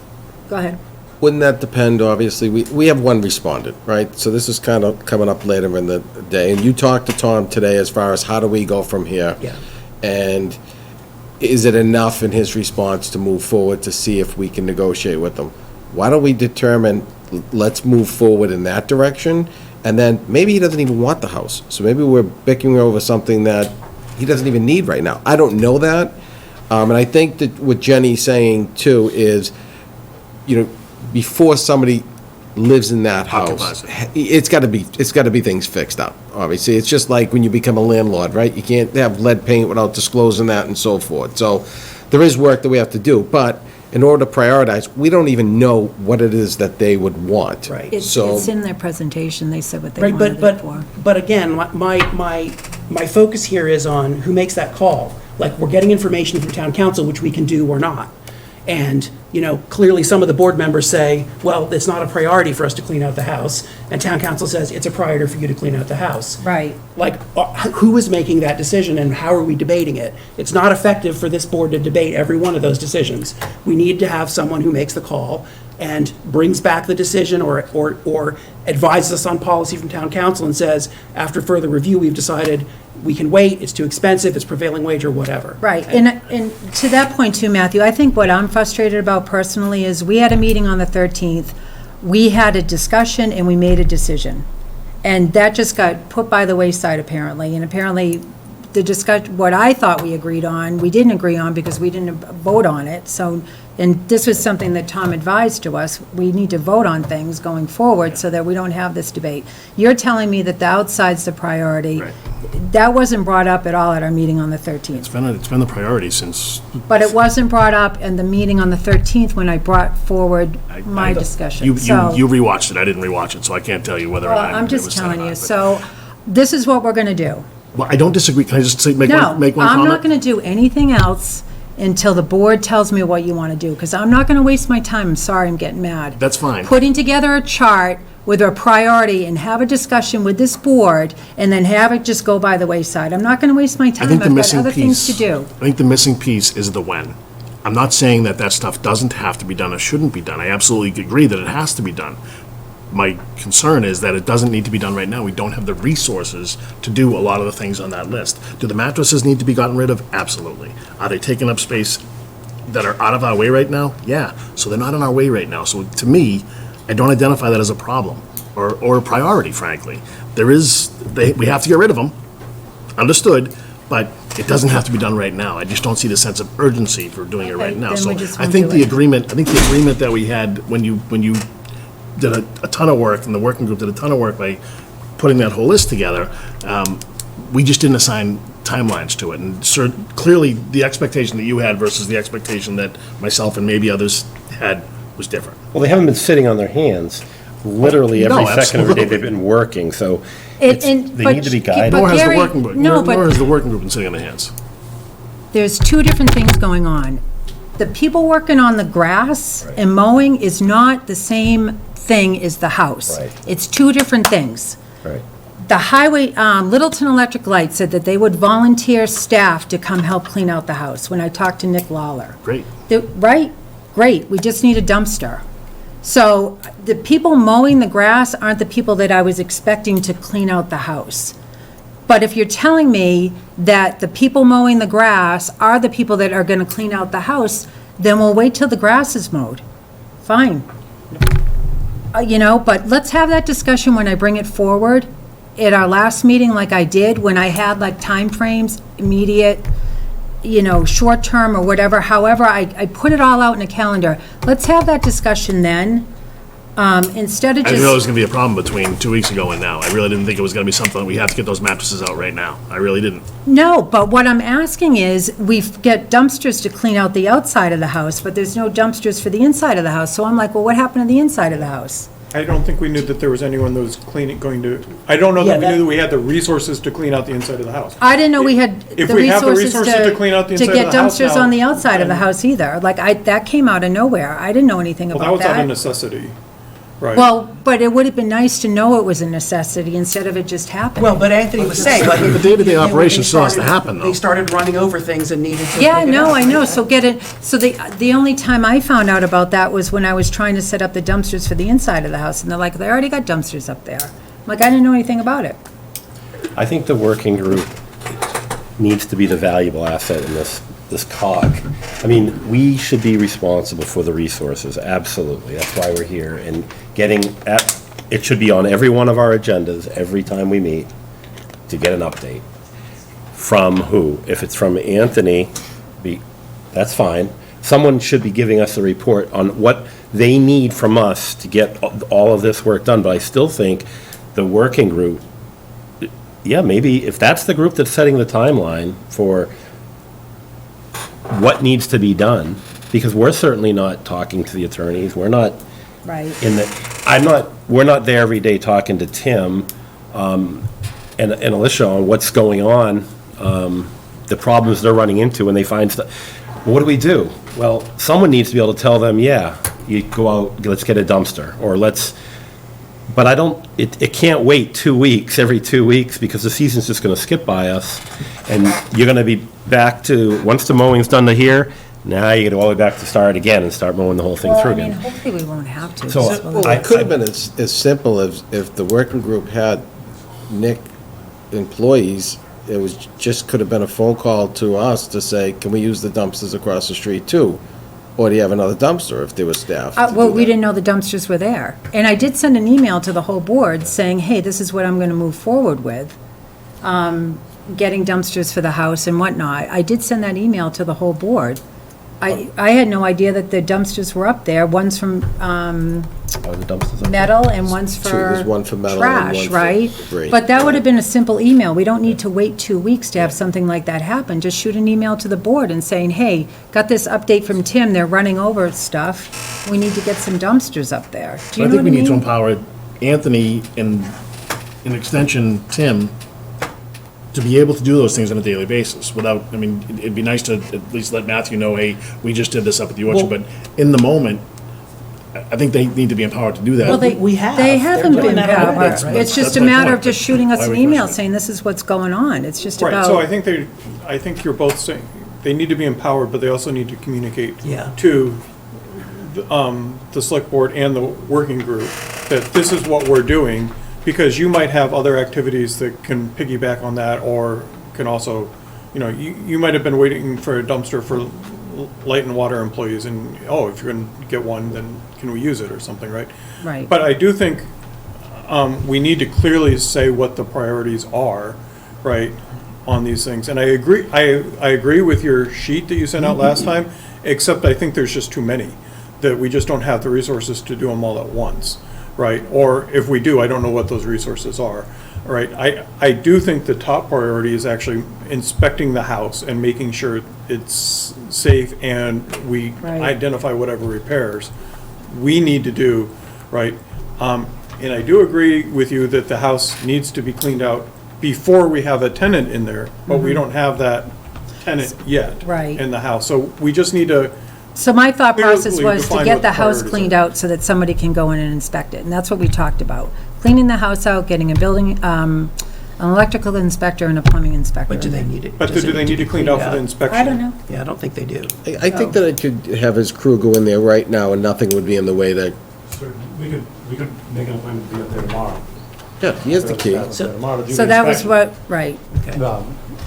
Go ahead. wouldn't that depend, obviously, we have one respondent, right? So this is kind of coming up later in the day, and you talked to Tom today as far as how do we go from here? Yeah. And is it enough in his response to move forward to see if we can negotiate with them? Why don't we determine, let's move forward in that direction, and then maybe he doesn't even want the house. So maybe we're bickering over something that he doesn't even need right now. I don't know that. And I think that what Jenny's saying too is, before somebody lives in that house, it's got to be things fixed up, obviously. It's just like when you become a landlord, right? You can't have lead paint without disclosing that and so forth. So there is work that we have to do, but in order to prioritize, we don't even know what it is that they would want. Right. It's in their presentation, they said what they Right, wanted it for. but again, my focus here is on who makes that call. Like, we're getting information from town council, which we can do or not. And, clearly some of the board members say, well, it's not a priority for us to clean out the house. And town council says, it's a priority for you to clean out the house. Right. Like, who is making that decision and how are we debating it? It's not effective for this board to debate every one of those decisions. We need to have someone who makes the call and brings back the decision or advises us on policy from town council and says, after further review, we've decided we can wait, it's too expensive, it's prevailing wage or whatever. Right, and to that point too, Matthew, I think what I'm frustrated about personally is we had a meeting on the 13th, we had a discussion and we made a decision. And that just got put by the wayside apparently, and apparently what I thought we agreed on, we didn't agree on because we didn't vote on it, so, and this was something that Tom advised to us, we need to vote on things going forward so that we don't have this debate. You're telling me that the outside's the priority. Right. That wasn't brought up at all at our meeting on the 13th. It's been the priority since. But it wasn't brought up in the meeting on the 13th when I brought forward my discussion. You So, rewatched it, I didn't rewatch it, so I can't tell you whether or well, not. I'm it just was said or telling not, you, but- so this is what we're going to do. Well, I don't disagree, can I just say, make No, one comment? I'm not going to do anything else until the board tells me what you want to do, because I'm not going to waste my time, I'm sorry, I'm getting mad. That's fine. Putting together a chart with a priority and have a discussion with this board, and then have it just go by the wayside. I'm not going to waste my I time, think the I've got missing other things piece. to do. I think the missing piece is the when. I'm not saying that stuff doesn't have to be done or shouldn't be done. I absolutely agree that it has to be done. My concern is that it doesn't need to be done right now. We don't have the resources to do a lot of the things on that list. Do the mattresses need to be gotten rid of? Absolutely. Are they taking up space that are out of our way right now? Yeah. So they're not in our way right now. So to me, I don't identify that as a problem or a priority, frankly. We have to get rid of them, understood, but it doesn't have to be done right now. I just don't see the sense of urgency for doing it right Okay, now. then So we just I won't think do the it. agreement that we had when you did a ton of work, and the working group did a ton of work by putting that whole list together, we just didn't assign timelines to it. And clearly, the expectation that you had versus the expectation that myself and maybe others had was different. Well, they haven't been sitting on their hands. Literally every No, second of the day absolutely. they've been working, so And- it's- and- they but- need to be but guided. Nor has the Gary, working group, no, but- nor has the working group been sitting on their hands. There's two different things going on. The people working on the grass and mowing is not the same thing as the house. Right. It's two different things. Right. The highway, Littleton Electric Light said that they would volunteer staff to come help clean out the house when I talked to Nick Lawler. Great. Right? Great, we just need a dumpster. So the people mowing the grass aren't the people that I was expecting to clean out the house. But if you're telling me that the people mowing the grass are the people that are gonna clean out the house, then we'll wait till the grass is mowed. Fine. But let's have that discussion when I bring it forward at our last meeting like I did, when I had like timeframes, immediate, short term or whatever, however, I put it all out in a calendar. Let's have that discussion then, instead of I didn't know it was just, gonna be a problem between 2 weeks ago and now. I really didn't think it was gonna be something that we have to get those mattresses out right now. I really didn't. no, but what I'm asking is, we get dumpsters to clean out the outside of the house, but there's no dumpsters for the inside of the house. So I'm like, well, what happened to the inside of the house? I don't think we knew that there was anyone that was I don't know that we Yeah, knew that we had the resources to clean out the inside of the house. I didn't know we had the If we have the resources resources to clean out the to inside get of the house dumpsters now, on the outside of the then- house either. Like, that came out of nowhere. I didn't know anything Well, that about was out of that. necessity, right? Well, but it would have been nice to know it was a necessity instead of it just happening. Well, but Anthony was saying, like. The day-to-day they operation still has to started- happen, though. They started running over things and needed to. Yeah, pick it no, up. I know, so the only time I found out about that was when I was trying to set up the dumpsters for the inside of the house, and they're like, they already got dumpsters up there. I'm like, I didn't know anything about it. I think the working group needs to be the valuable asset in this cog. I mean, we should be responsible for the resources, absolutely. That's why we're here. And it should be on every one of our agendas every time we meet to get an update. From who? If it's from Anthony, that's fine. Someone should be giving us a report on what they need from us to get all of this work done. But I still think the working group, yeah, maybe if that's the group that's setting the timeline for what needs to be done, because we're certainly not talking to the attorneys, we're not Right. we're not there every day talking to Tim, and Alicia on what's going on, the problems they're running into when they find stuff. What do we do? Well, someone needs to be able to tell them, yeah, you go out, let's get a dumpster, or but it can't wait 2 weeks, every 2 weeks, because the season's just gonna skip by us, and you're gonna be back to, once the mowing's done to here, now you gotta go all the way back to start again and start mowing the whole thing through Well, I mean, again. hopefully we won't have to. So, Just Well, it could have been as simple as if the working group had Nick employees, it was, just could have been a phone call to us to say, can we use the dumpsters across the street too? Or do you have another dumpster if there was staff? to Well, do we that? didn't know the dumpsters were there. And I did send an email to the whole board saying, hey, this is what I'm going to move forward with, getting dumpsters for the house and whatnot. I did send that email to the whole board. I had no idea that the dumpsters were up there. One's from Are the dumpsters up? metal and one's Two, for there's one for metal and trash, one for right? debris. But that would have been a simple email. We don't need to wait 2 weeks to have something like that happen. Just shoot an email to the board and saying, hey, got this update from Tim, they're running over stuff. We need to get some dumpsters up there. Do you I know think what we I need to mean? empower Anthony and, in extension, Tim, to be able to do those things on a daily basis without, I mean, it'd be nice to at least let Matthew know, hey, we just did this up at the orchard, but in the moment, I think they need to be empowered to do that. Well, we have. They They're haven't doing been that already, empowered. right? It's just That's a my matter point. of just shooting us Why an we email question it. saying this is what's going on. It's just Right, so I about, think I think you're both saying, they need to be empowered, but they also need to communicate Yeah. to the select board and the working group that this is what we're doing, because you might have other activities that can piggyback on that, or can also, you might have been waiting for a dumpster for light and water employees, and, oh, if you're gonna get one, then can we use it or something, right? right. But I do think we need to clearly say what the priorities are, right, on these things. And I agree with your sheet that you sent out last time, except I think there's just too many, that we just don't have the resources to do them all at once, right? Or if we do, I don't know what those resources are, right? I do think the top priority is actually inspecting the house and making sure it's safe, and we Right. identify whatever repairs we need to do, right? And I do agree with you that the house needs to be cleaned out before we have a tenant in there, but we don't have that tenant yet. Right. In the house, so we just need to, So my thought process clearly was to define get what the the house priorities cleaned are. out so that somebody can go in and inspect it, and that's what we talked about. Cleaning the house out, getting a building, an electrical inspector and a plumbing inspector. But do they need it? but does do they need to be clean out for the inspection? I don't know. Yeah, I don't think they do. I think that I could have his crew go in there right now and nothing would be in the way that, We could make an appointment to be up there tomorrow. yeah, he has the key. So that was what, right.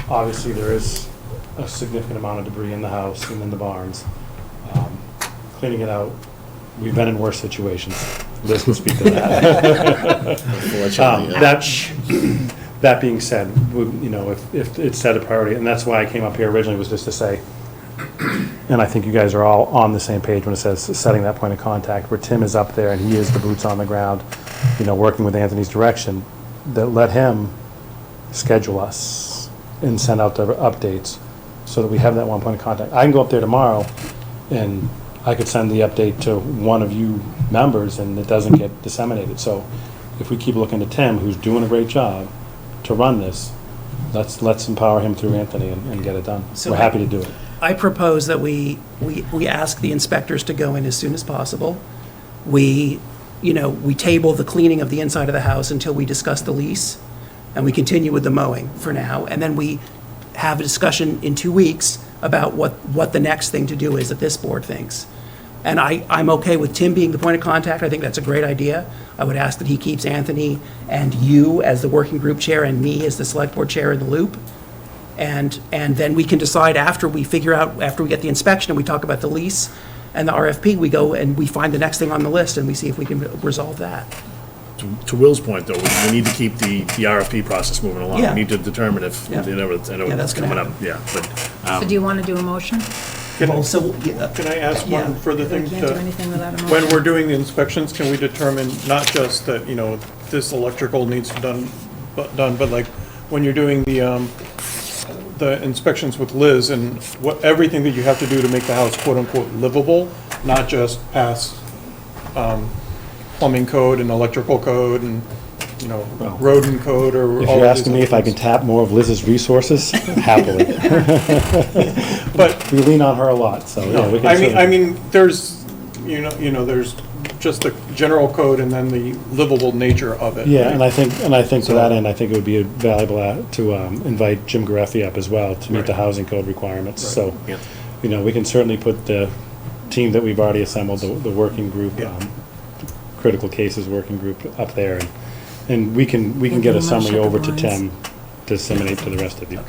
Obviously, there is a significant amount of debris in the house and in the barns. Cleaning it out, we've been in worse situations. Liz can speak to that. Unfortunately, yeah. That being said, if it's set a priority, and that's why I came up here originally, was just to say, and I think you guys are all on the same page when it says setting that point of contact, where Tim is up there and he is the boots on the ground, working with Anthony's direction, that let him schedule us and send out the updates so that we have that one point of contact. I can go up there tomorrow and I could send the update to one of you members and it doesn't get disseminated. So if we keep looking to Tim, who's doing a great job to run this, let's empower him through Anthony and get it done. So We're happy to do it. I propose that we ask the inspectors to go in as soon as possible. We table the cleaning of the inside of the house until we discuss the lease, and we continue with the mowing for now, and then we have a discussion in 2 weeks about what the next thing to do is that this board thinks. And I'm okay with Tim being the point of contact. I think that's a great idea. I would ask that he keeps Anthony and you as the working group chair and me as the select board chair in the loop. And then we can decide after we get the inspection and we talk about the lease and the RFP, we go and we find the next thing on the list and we see if we can resolve that. To Will's point, though, we need to keep the RFP process moving along. Yeah. We need to determine if, Yeah. I know Yeah, that's it's gonna coming up, happen. yeah, but. So do you want to do a motion? Can I ask Yeah. one further We thing? can't do anything without a motion. When we're doing the inspections, can we determine not just that, this electrical needs to done, but like, when you're doing the inspections with Liz and everything that you have to do to make the house quote-unquote livable, not just pass plumbing code and electrical code and, road and code or If all you're of these asking me other if I can things. tap more of Liz's resources, happily. But, We lean on her a lot, so, yeah, we can I certainly. mean, there's, there's just the general code and then the livable nature of it. Yeah, and I think to So- that end, I think it would be valuable to invite Jim Gareffi up as well to meet the housing code requirements. So, we can certainly put the team that we've already assembled, the working group, critical cases working group up there, and we can get a summary over to Tim to disseminate to the rest of you.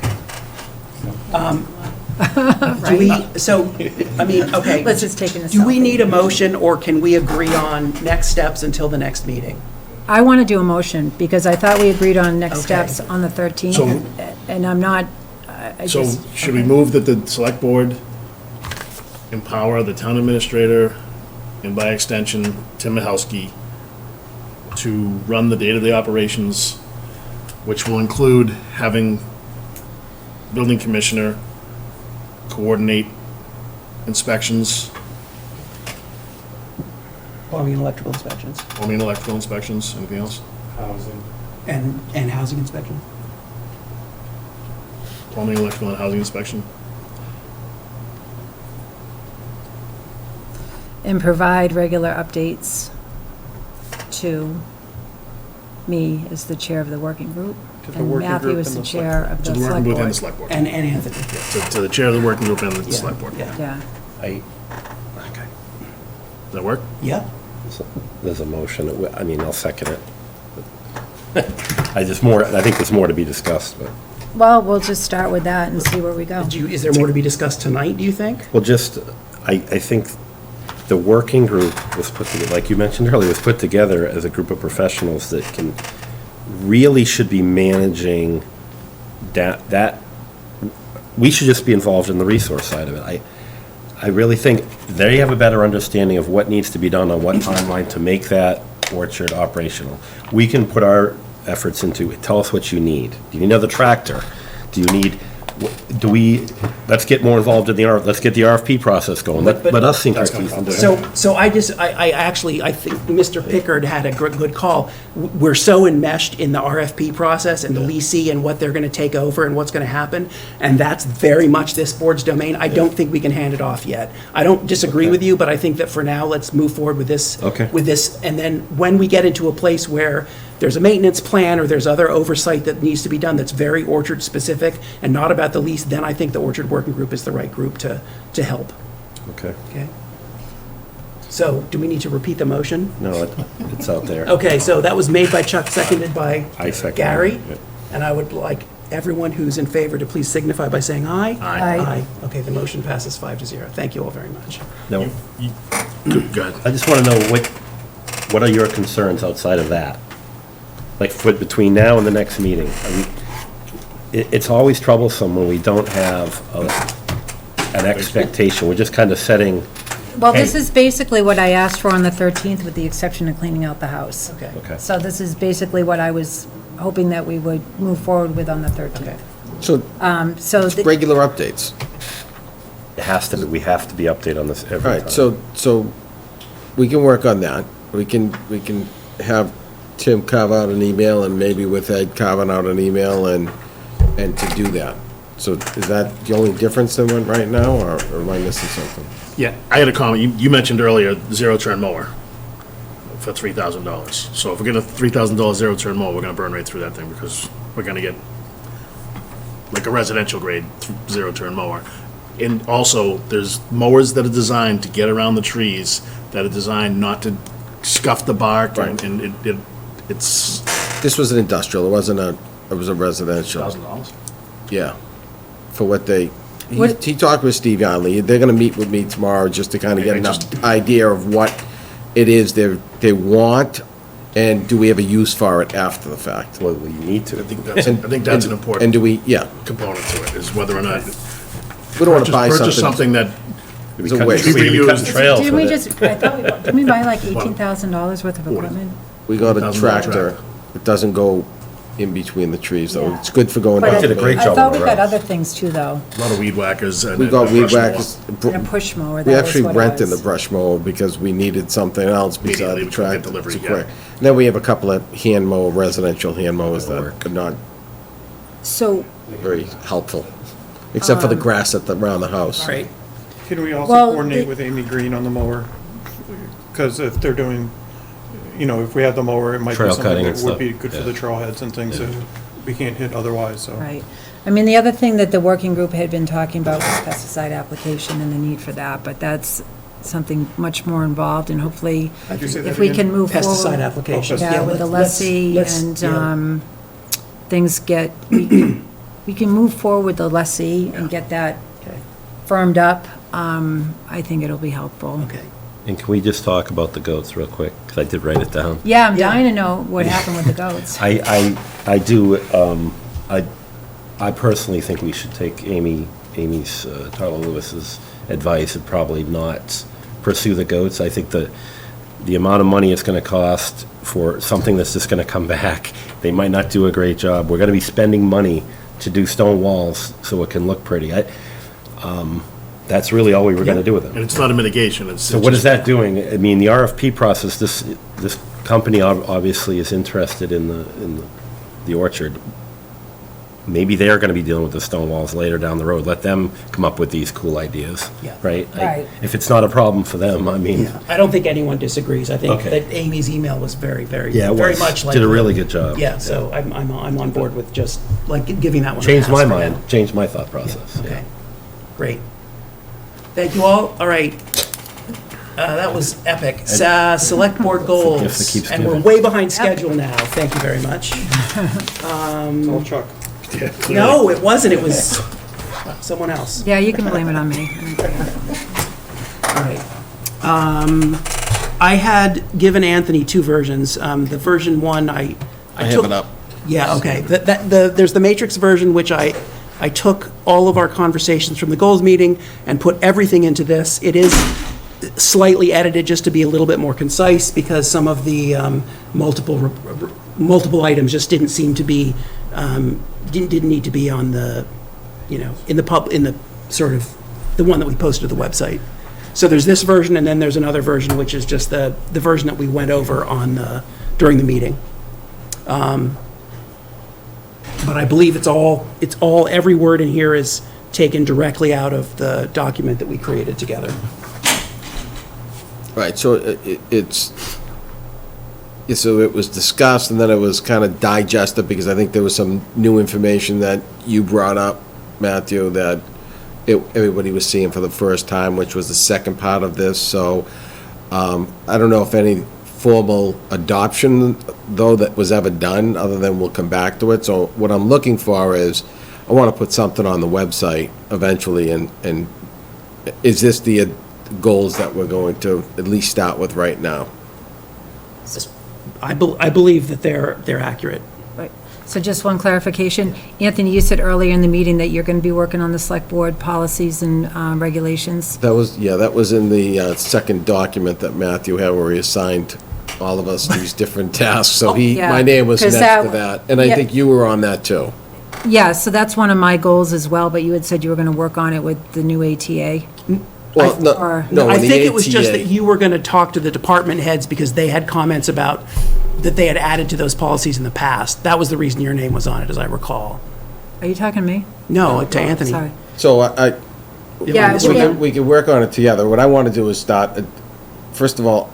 Do we, so, I mean, okay. Liz is taking a Do we selfie. need a motion, or can we agree on next steps until the next meeting? I want to do a motion, because I thought we agreed on next Okay. steps on the 13th, So- and I'm not, I So just. should we move that the select board empower the town administrator, and by extension, Tim Mahalski, to run the day-to-day operations, which will include having building commissioner coordinate inspections, Plumbing and electrical inspections electrical inspections, anything else? Housing. and housing inspection? Plumbing, electrical, and housing inspection? And provide regular updates to me as the chair of the working group. To the And working Matthew group is and the the chair of To the the working select group and the board. select board. And Anthony. To the chair of the working group and the Yeah, select board. Yeah. Yeah. Does that work? Yeah. There's a motion. I mean, I'll second it. I think there's more to be discussed, but, Well, we'll just start with that and see where we go. Is there more to be discussed tonight, do you think? well, I think the working group was put together, like you mentioned earlier, was put together as a group of professionals that really should be managing that. We should just be involved in the resource side of it. I really think they have a better understanding of what needs to be done on what timeline to make that orchard operational. We can put our efforts into, tell us what you need. Do you need another tractor? Let's get more involved in let's get the RFP process going. Let us sink our teeth into it. So I think Mr. Pickard had a good call. We're so enmeshed in the RFP process and the leasing and what they're going to take over and what's going to happen, and that's very much this board's domain. I don't think we can hand it off yet. I don't disagree with you, but I think that for now, let's move forward with this. Okay. With this, and then when we get into a place where there's a maintenance plan or there's other oversight that needs to be done that's very orchard specific and not about the lease, then I think the orchard working group is the right group to help. Okay. Okay. So, do we need to repeat the motion? No, it's out there. Okay, so that was made by Chuck, seconded by I second. Gary. Yeah. And I would like everyone who's in favor to please signify by saying aye. Aye. Okay, the motion passes 5-0. Thank you all very much. No, Good. I just want to know what are your concerns outside of that? Like between now and the next meeting? It's always troublesome when we don't have an expectation. We're just kind of setting. Well, this Hey. is basically what I asked for on the 13th, with the exception of cleaning out the house. Okay. Okay. So this is basically what I was hoping that we would move forward with on the 13th. Okay. So So, regular updates. It has to be, we have to be updated on this every All time. right, so we can work on that. We can have Tim carve out an email, and maybe with Ed carving out an email and to do that. So is that the only difference then right now, or am I missing something? Yeah, I had a comment. You mentioned earlier, zero-turn mower for $3,000. So if we get a $3,000 zero-turn mower, we're gonna burn right through that thing, because we're gonna get like a residential grade zero-turn mower. And also, there's mowers that are designed to get around the trees, that are designed not to scuff the bark, Right. and it's This was an industrial, it was a residential. $1,000. Yeah, for what they, What- he talked with Steve Yonley, they're gonna meet with me tomorrow just to kind of get I an just- idea of what it is they want, and do we have a use for it after the fact? Well, we need to. I think that's an And important do we, yeah, component to it, is whether or not we don't want to buy purchase something. something that It's a waste. Be reused. Trails didn't we with it. just, I thought didn't we buy like $18,000 worth of equipment? We got a $1,000 tractor, tractor. it doesn't go in between the trees, so it's good for going But down. did a great I job thought on we the got roads. other things too, though, A lot of weed whackers and. We got and weed brush mower. whackers. and a push mower, We that was actually what it rented the was. brush mower because we needed something else besides Immediately the we could get tractor. delivery, It's yeah. quick. And then we have a couple of hand mower, residential hand mowers that are not So, very helpful, except for the grass around the house. All right. Can we also Well, coordinate the- with Amy Green on the mower? Because if they're doing, if we had the mower, it might be Trail something cutting that and would stuff, be good for yeah. the trailheads and things that we can't hit otherwise, so. right. I mean, the other thing that the working group had been talking about was pesticide application and the need for that, but that's something much more involved, and hopefully, Could you say that if we again? can move forward. Pesticide application. Oh, Yeah, with the let's- lessee let's- and, yeah. things get, we can move forward with the lessee and get that Okay. firmed up. I think it'll be helpful. Okay. And can we just talk about the goats real quick? Because I did write it down. Yeah, I'm Yeah. dying to know what happened with the goats. I do, I personally think we should take Amy's, Tyler Lewis's advice and probably not pursue the goats. I think the amount of money it's gonna cost for something that's just gonna come back, they might not do a great job. We're gonna be spending money to do stone walls so it can look pretty. That's really all we were gonna do with them. And it's not a mitigation, it's. So what is that doing? I mean, the RFP process, this company obviously is interested in the orchard. Maybe they're gonna be dealing with the stone walls later down the road. Let them come up with these cool ideas, Yeah. right? Right. If it's not a problem for them, I mean, Yeah, I don't think anyone disagrees. I think Okay. that Amy's email was very, very, yeah, it very was. much like. Did a really good job. Yeah, so I'm on board with just like giving that one a Changed pass my for mind, now. changed my thought process. Okay, yeah. great. Thank you all. All right. That was epic. Select board goals. gift that keeps And we're giving. way behind schedule now. Thank you very much. It's all Chuck. Yeah, clearly. No, it wasn't. It was someone else. Yeah, you can blame it on me. All right. I had given Anthony two versions. The version one, I I took. have it up. Yeah, okay. There's the matrix version, which I took all of our conversations from the goals meeting and put everything into this. It is slightly edited just to be a little bit more concise because some of the multiple items just didn't seem to be, didn't need to be on the, in the sort of, the one that we posted to the website. So there's this version, and then there's another version, which is just the version that we went over during the meeting. But I believe it's all, every word in here is taken directly out of the document that we created together. Right, so so it was discussed, and then it was kind of digested, because I think there was some new information that you brought up, Matthew, that everybody was seeing for the first time, which was the second part of this, so I don't know if any formal adoption, though, that was ever done, other than we'll come back to it. So what I'm looking for is, I want to put something on the website eventually, and is this the goals that we're going to at least start with right now? I believe that they're accurate. Right. So just one clarification. Anthony, you said earlier in the meeting that you're going to be working on the select board policies and regulations. That was in the second document that Matthew had, where he assigned all of us these different tasks, so Yeah, my name was 'cause next to that, and I yeah. think you were on that too. Yeah, so that's one of my goals as well, but you had said you were going to work on it with the new ATA. Well, or- no, I in the think it was just ATA. that you were going to talk to the department heads because they had comments about, that they had added to those policies in the past. That was the reason your name was on it, as I recall. Are you talking to me? No, to Anthony. Sorry. So Yeah, we can work on it together. What I want to do is start, first of all,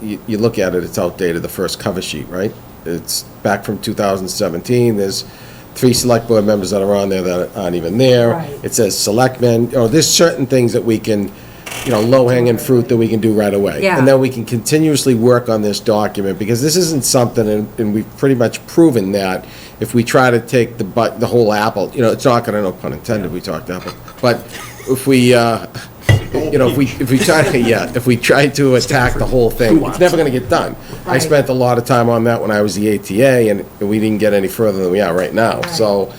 you look at it, it's outdated, the first cover sheet, right? It's back from 2017, there's 3 select board members that are on there that aren't even there. Right. It says selectmen, there's certain things that we can, low-hanging fruit that we can do right away. Yeah. And then we can continuously work on this document, because this isn't something, and we've pretty much proven that if we try to take the whole apple, it's not gonna, no pun intended, we talked apple, but if we, if we try to attack the whole thing, it's never gonna get done. I Right. spent a lot of time on that when I was the ATA, and we didn't get any further than we are right now. So,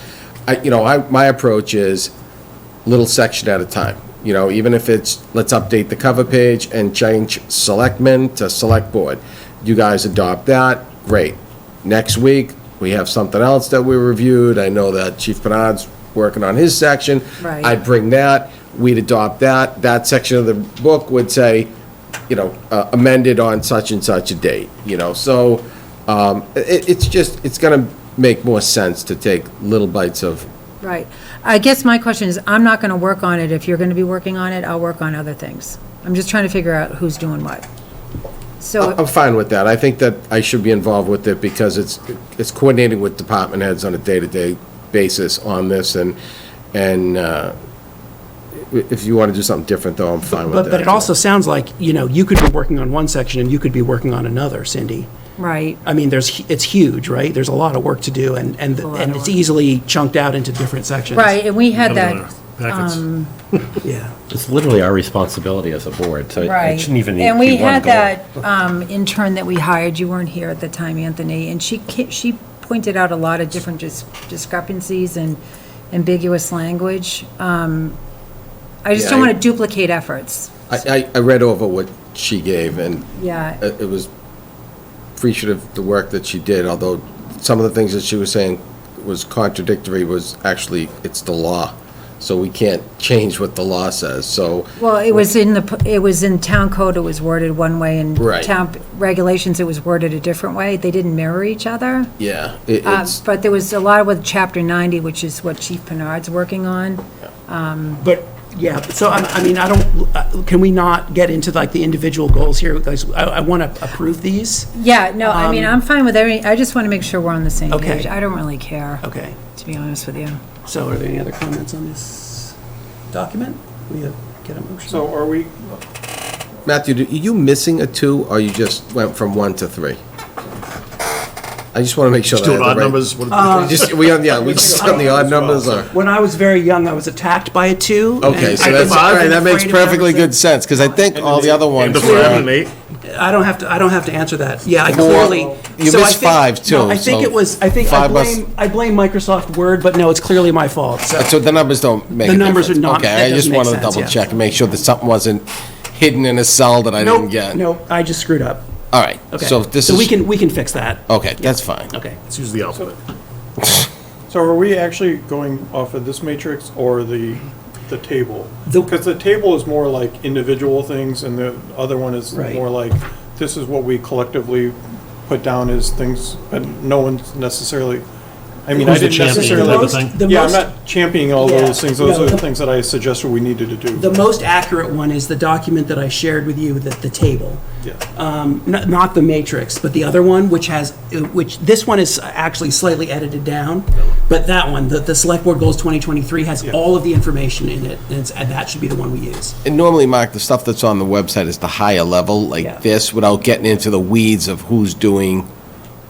my approach is little section at a time. Even if it's, let's update the cover page and change selectmen to select board. You guys adopt that, great. Next week, we have something else that we reviewed, I know that Chief Bernard's working on his section. Right. I'd bring that, we'd adopt that, that section of the book would say, amended on such and such a date, so, it's gonna make more sense to take little bites of. Right. I guess my question is, I'm not going to work on it. If you're going to be working on it, I'll work on other things. I'm just trying to figure out who's doing what. So, I'm fine with that. I think that I should be involved with it because it's coordinating with department heads on a day-to-day basis on this, and if you want to do something different, though, I'm fine with that. But it also sounds like, you could be working on one section and you could be working on another, Cindy. right. I mean, it's huge, right? There's a lot of work to do, and it's easily chunked out into different sections. Right, and we had Have it in that, our packets. Yeah. It's literally our responsibility as a board, so it right. shouldn't even be And we one had goal. that intern that we hired, you weren't here at the time, Anthony, and she pointed out a lot of different discrepancies and ambiguous language. I just Yeah, don't want to duplicate efforts. I read over what she gave, and Yeah. it was appreciative of the work that she did, although some of the things that she was saying was contradictory, was actually, it's the law. So we can't change what the law says, so. Well, it was in town code, it was worded one way, and Right. town regulations, it was worded a different way. They didn't mirror each other. Yeah, it's, But there was a lot with Chapter 90, which is what Chief Bernard's working on. But, yeah, so, I mean, I don't, can we not get into like the individual goals here? Guys, I want to approve these. Yeah, no, I mean, I'm fine with I just want to make sure we're on the same Okay. page. I don't really care, Okay, to be honest with you. so are there any other comments on this document? We get a motion? So are we, Matthew, are you missing a 2, or you just went from 1 to 3? I just want to make sure Just that I doing have odd the right. numbers? What- We just on the odd numbers, or? When I was very young, I was attacked by a 2. Okay, and so I that's, was all right, that makes afraid of it ever perfectly good since. sense, because I think all the other And ones the 4 and were. 8? I don't have to answer that. Yeah, I Four. clearly. You so I missed think- 5 too, No, I think so it was, I five must- blame Microsoft Word, but no, it's clearly my fault, so. So the numbers don't make a The difference? numbers are not- Okay, that I just doesn't make wanted to sense, double yeah. check and make sure that something wasn't hidden in a cell that I didn't Nope, get. nope, I just screwed up. All right, Okay. so this So is. we can fix that. Okay, that's fine. Okay. Let's use the alphabet. so are we actually going off of this matrix or the table? Because the table is more like individual things, and the other one is Right. more like, this is what we collectively put down as things, but no one's necessarily, I mean, I Who's the didn't champion necessarily. type of thing? The Yeah, I'm most- not championing all Yeah, those things, those no, are the the- things that I suggested we needed to do. The most accurate one is the document that I shared with you, the table. Yeah. Not the matrix, but the other one, which this one is actually slightly edited down, but that one, the Select Board Goals 2023, has Yeah. all of the information in it, and that should be the one we use. And normally, Mark, the stuff that's on the website is the higher level, Yeah. like this, without getting into the weeds of who's doing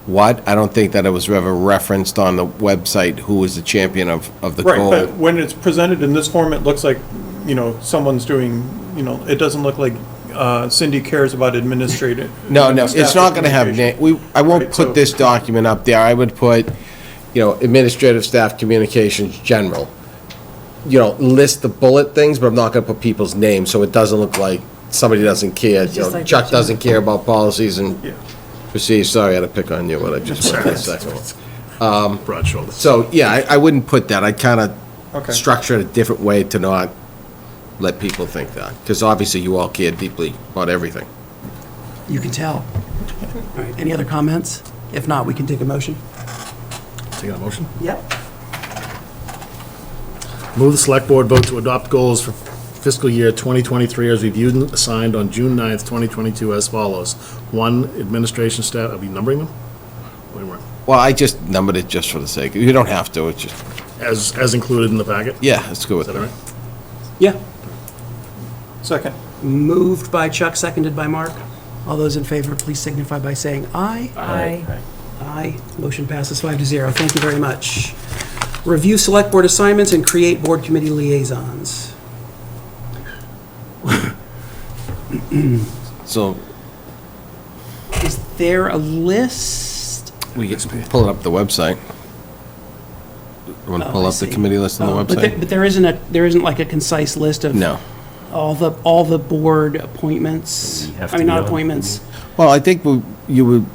what. I don't think that it was ever referenced on the website who was the champion of the Right, goal. but when it's presented in this form, it looks like, someone's doing, it doesn't look like Cindy cares about administrative. No, it's staff not gonna have, communication. I won't Right, so- put this document up there, I would put, administrative staff communications general. List the bullet things, but I'm not gonna put people's names, so it doesn't look like somebody doesn't care. Just like Chuck that, doesn't care about policies and Yeah. procedures, sorry, I had to pick on you, but I just put that second one. Broad shoulders. So, yeah, I wouldn't put that, I'd kinda Okay. structure it a different way to not let people think that, because obviously you all care deeply about everything. You can tell. All right, any other comments? If not, we can take a motion. Taking a motion? Yep. Move the select board vote to adopt goals for fiscal year 2023 as reviewed and assigned on June 9th, 2022 as follows. 1, administration staff, are we numbering them? Wait a minute. Well, I just numbered it just for the sake, you don't have to, it's just, As included in the packet? yeah, let's go with Is that all that. right? Yeah. Second. Moved by Chuck, seconded by Mark. All those in favor, please signify by saying aye. Aye. Aye. Motion passes 5-0. Thank you very much. Review Select Board assignments and create Board Committee liaisons. So, Is there a list? we get, pull it up the website. You want to Oh, pull I up the see. committee list on the Oh, website? But there isn't like a concise list of No. all the board appointments. We have I mean, to not be on. appointments. Well, I think you would,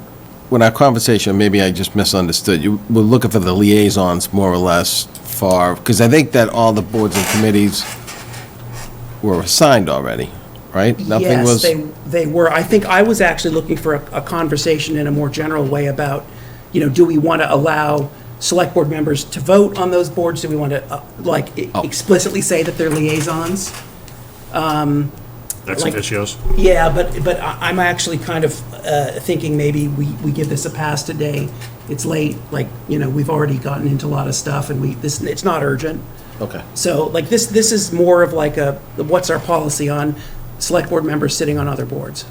when our conversation, maybe I just misunderstood, you were looking for the liaisons more or less for, because I think that all the boards and committees were assigned already, right? Nothing was. Yes, they were. I think I was actually looking for a conversation in a more general way about, do we want to allow select board members to vote on those boards? Do we want to, explicitly say that they're liaisons? Ex officios. Yeah, but I'm actually kind of thinking maybe we give this a pass today. It's late, we've already gotten into a lot of stuff, and it's not urgent. Okay. So, this is more of what's our policy on select board members sitting on other boards?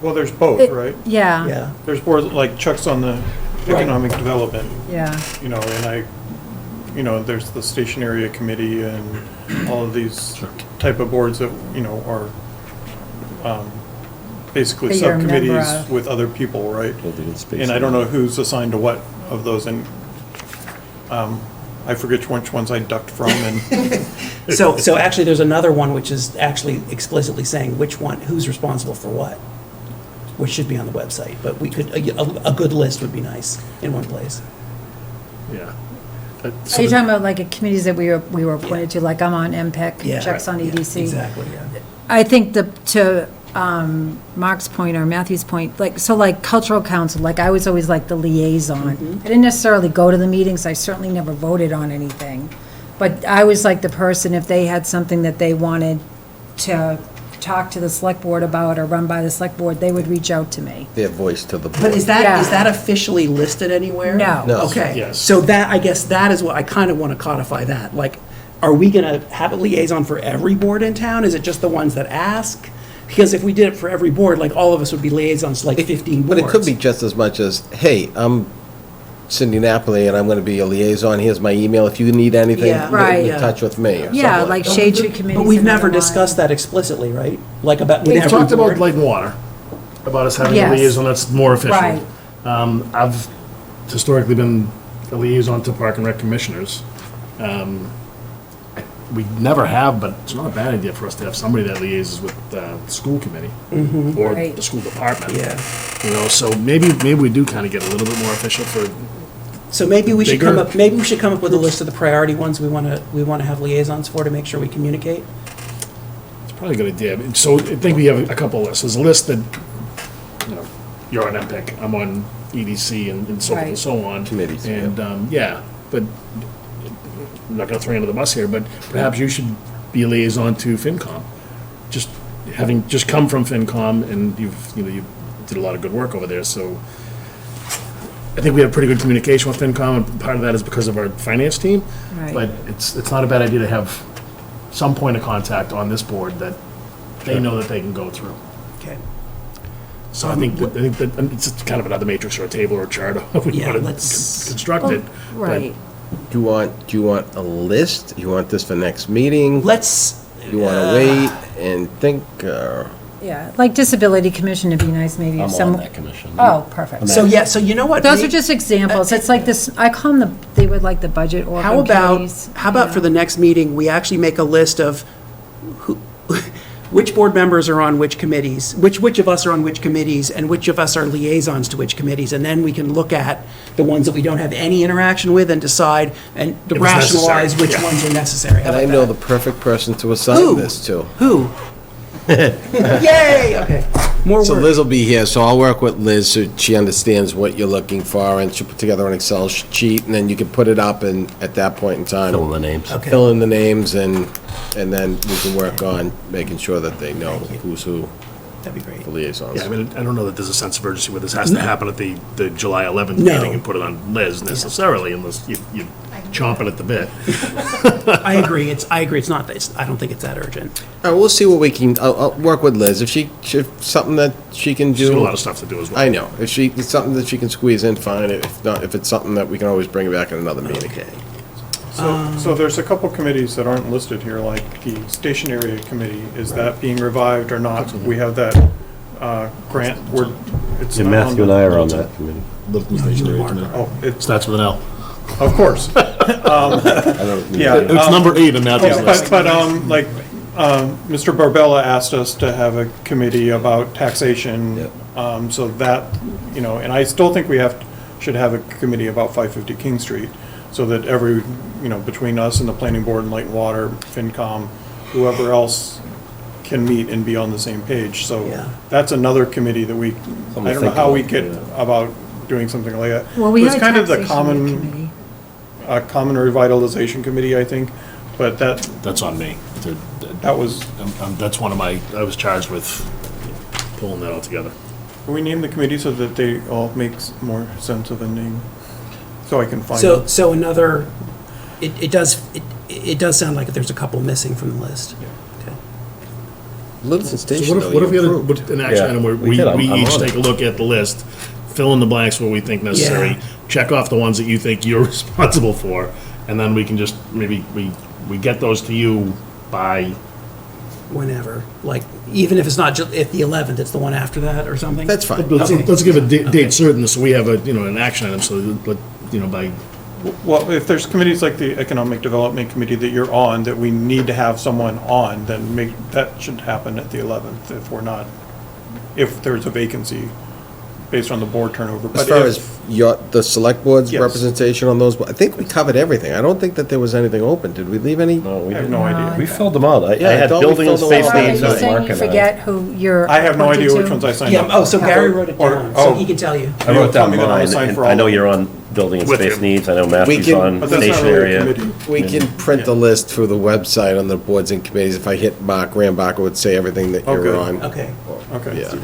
Well, there's both, right? Yeah. Yeah. There's boards, like Chuck's on the economic development, Yeah. and there's the station area committee and all of these type of boards that, are basically That you're a member subcommittees of. with other people, right? Building and space. And I don't know who's assigned to what of those, and I forget which ones I ducked from, and So actually, there's another one which is actually explicitly saying who's responsible for what, which should be on the website, but we could, a good list would be nice in one place. Yeah. Are you talking about committees that we were appointed to, like I'm on MPEC, Yeah. Chuck's on Yeah, EDC? Exactly, yeah. I think to Mark's point or Matthew's point, cultural council, I was always the liaison. I didn't necessarily go to the meetings, I certainly never voted on anything. But I was the person, if they had something that they wanted to talk to the select board about or run by the select board, they would reach out to me. Their voice to the board. But is Yeah. that officially listed anywhere? No. No. Okay. Yes. So I guess that is what I kind of want to codify that. Are we going to have a liaison for every board in town? Is it just the ones that ask? Because if we did it for every board, all of us would be liaisons to 15 boards. But it could be just as much as, hey, I'm Cindy Napoli, and I'm going to be a liaison. Here's my email. If you need anything, Yeah. get Right. in touch with me. Or Yeah, something like that. shade tree committees. But we've and never other discussed that explicitly, right? About with We've every talked about board? light and water, about us having a Yes. liaison that's more official. Right. I've historically been a liaison to Park and Rec commissioners. We never have, but it's not a bad idea for us to have somebody that liaises with the school committee or Right. the school department. Yeah. So maybe we do kind of get a little bit more official for. So maybe we should Bigger maybe we should come up with a list of the priority ones we want to have liaisons for to make sure we communicate. It's probably a good idea. So I think we have a couple of lists. There's a list that, you're on MPEC, I'm on EDC and so forth and Right. so on. Committees, And, but I'm not gonna throw you under the bus here, but perhaps you should be a liaison to FinCom. Just having come from FinCom and you did a lot of good work over there, so I think we have pretty good communication with FinCom, and part of that is because of our finance team. Right. But it's not a bad idea to have some point of contact on this board that they know that they can go through. Okay. So I think that it's kind of another matrix or a table or a chart, however you Yeah, want to let's- construct it. but- Right. Do you want a list? You want this for next meeting? Let's. You want to wait and think? Yeah, disability commission, it'd be nice maybe if I'm some. on that commission. Oh, perfect. So you know what? Those are just examples. It's this, I call them they would the budget or How about committees. for the next meeting, we actually make a list of which board members are on which committees, which of us are on which committees, and which of us are liaisons to which committees, and then we can look at the ones that we don't have any interaction with and decide and If it's rationalize necessary, which yeah. ones are necessary. How And I about know that? the perfect person to assign Who? this to. Who? Yay! Okay. More So work. Liz will be here, so I'll work with Liz so she understands what you're looking for, and she'll put together an Excel sheet, and then you can put it up, and at that point in time. Fill in the names. Okay. Fill in the names, and then we can work on making sure that they know who's who, That'd be great. the liaisons. Yeah, I mean, I don't know that there's a sense of urgency where this has to happen at the July 11th No. meeting and put it on Liz necessarily, unless you chomping at the bit. I agree. It's not. I don't think it's that urgent. All right, we'll see what we can, I'll work with Liz. If something that she can She's got a do, lot of stuff to do as well. I know. If it's something that she can squeeze in, fine. If not, if it's something that we can always bring it back in another meeting. Okay. So there's a couple committees that aren't listed here, like the station area committee. Is that being revived or not? We have that grant. It's Yeah, not Matthew and the- I are on that committee. Littleton Station Area Committee. Oh, it Starts with an L. of course. I don't. Yeah. It's number 8 in Matthew's Yeah, list. but, Mr. Barbella asked us to have a committee about taxation. Yep. So that, and I still think should have a committee about 550 King Street, so that between us and the planning board and Light and Water, FinCom, whoever else can meet and be on the same page. So Yeah. that's another committee that I don't know how we get about doing something like that. Well, we It's have a kind of the taxation committee. common revitalization committee, I think, but That's on me. that was, That's one of I was charged with pulling that all together. we named the committee so that they all makes more sense of a name, so I can find them. So another, it does sound like there's a couple missing from the list. Okay. Littleton So Station, though, what if we you had approved. an action Yeah, item where we we did. I'm each on take it. a look at the list, fill in the blanks where we think necessary, Yeah. check off the ones that you think you're responsible for, and then we can just, maybe we get those to you by, Whenever, like, even if it's not if the 11th, it's the one after that or something? That's fine. Okay. let's give a date Okay. certain, so we have an action item, so that, by, Well, if there's committees like the Economic Development Committee that you're on, that we need to have someone on, then that should happen at the 11th if there's a vacancy based on the board turnover. As But far if- as the select board's Yes. representation on those, I think we covered everything. I don't think that there was anything open. Did we leave any? No, we I have didn't. no idea. We filled them out. I Yeah, I had thought we building and filled them space out. Are needs you with saying Mark you and I. forget who you're I have no appointed idea to? which ones I signed Yeah, up. oh, so Gary wrote it Or- down, so he can tell you. I You wrote tell down me that I'll mine, sign and for I all know of them. you're on building and With space you. needs. I know Matthew's can- on But that's not station really a area. committee. We can print the list through the website on the boards and committees. If I hit Mark Rambacher, it would say everything that Oh, you're good. on. Okay, Okay. Yeah,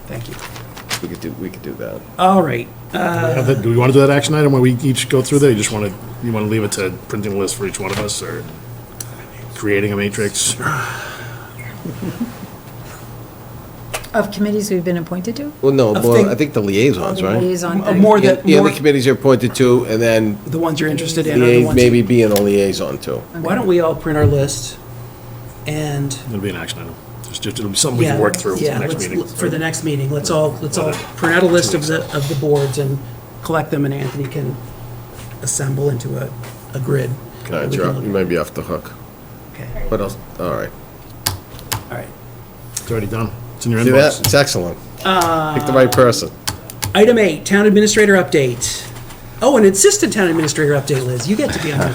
thank you. we could do that. All right, do we want to do that action item where we each go through there? You want to leave it to printing a list for each one of us, or creating a matrix? Of committees we've been appointed to? Well, no, I more, think- I think the liaisons, right? Liaison thing. more Yeah, that, the more, committees you're appointed to, and then the ones you're interested in are the ones. maybe being a liaison too. Why don't we all print our list and, It'll be an action item. It'll be something we yeah. can work through for Yeah, the next let's- meeting. for the next meeting, let's all print out a list of the boards and collect them, and Anthony can assemble into a grid. Can I that we interrupt? look You at. might be off the hook. Okay, What else? All right. all right. It's already done. It's in your See that? inbox. It's excellent. Pick the right person. Item 8, Town Administrator Update. Oh, an Assistant Town Administrator Update, Liz. You get to be on the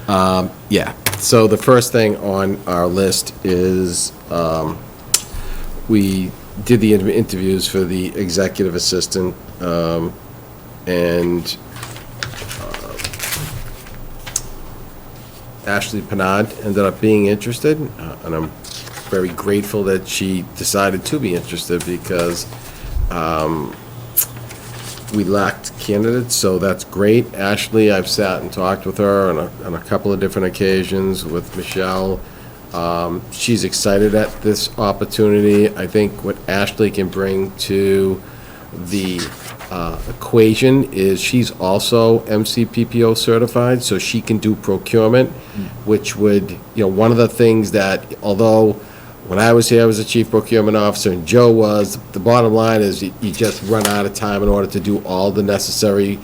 agenda. Yeah, so the first thing on our list is, we did the interviews for the executive assistant, and Ashley Panad ended up being interested, and I'm very grateful that she decided to be interested, because we lacked candidates, so that's great. Ashley, I've sat and talked with her on a couple of different occasions, with Michelle. She's excited at this opportunity. I think what Ashley can bring to the equation is she's also MCPPO certified, so she can do procurement, which would, one of the things that, although when I was here, I was the chief procurement officer, and Joe was, the bottom line is you just run out of time in order to do all the necessary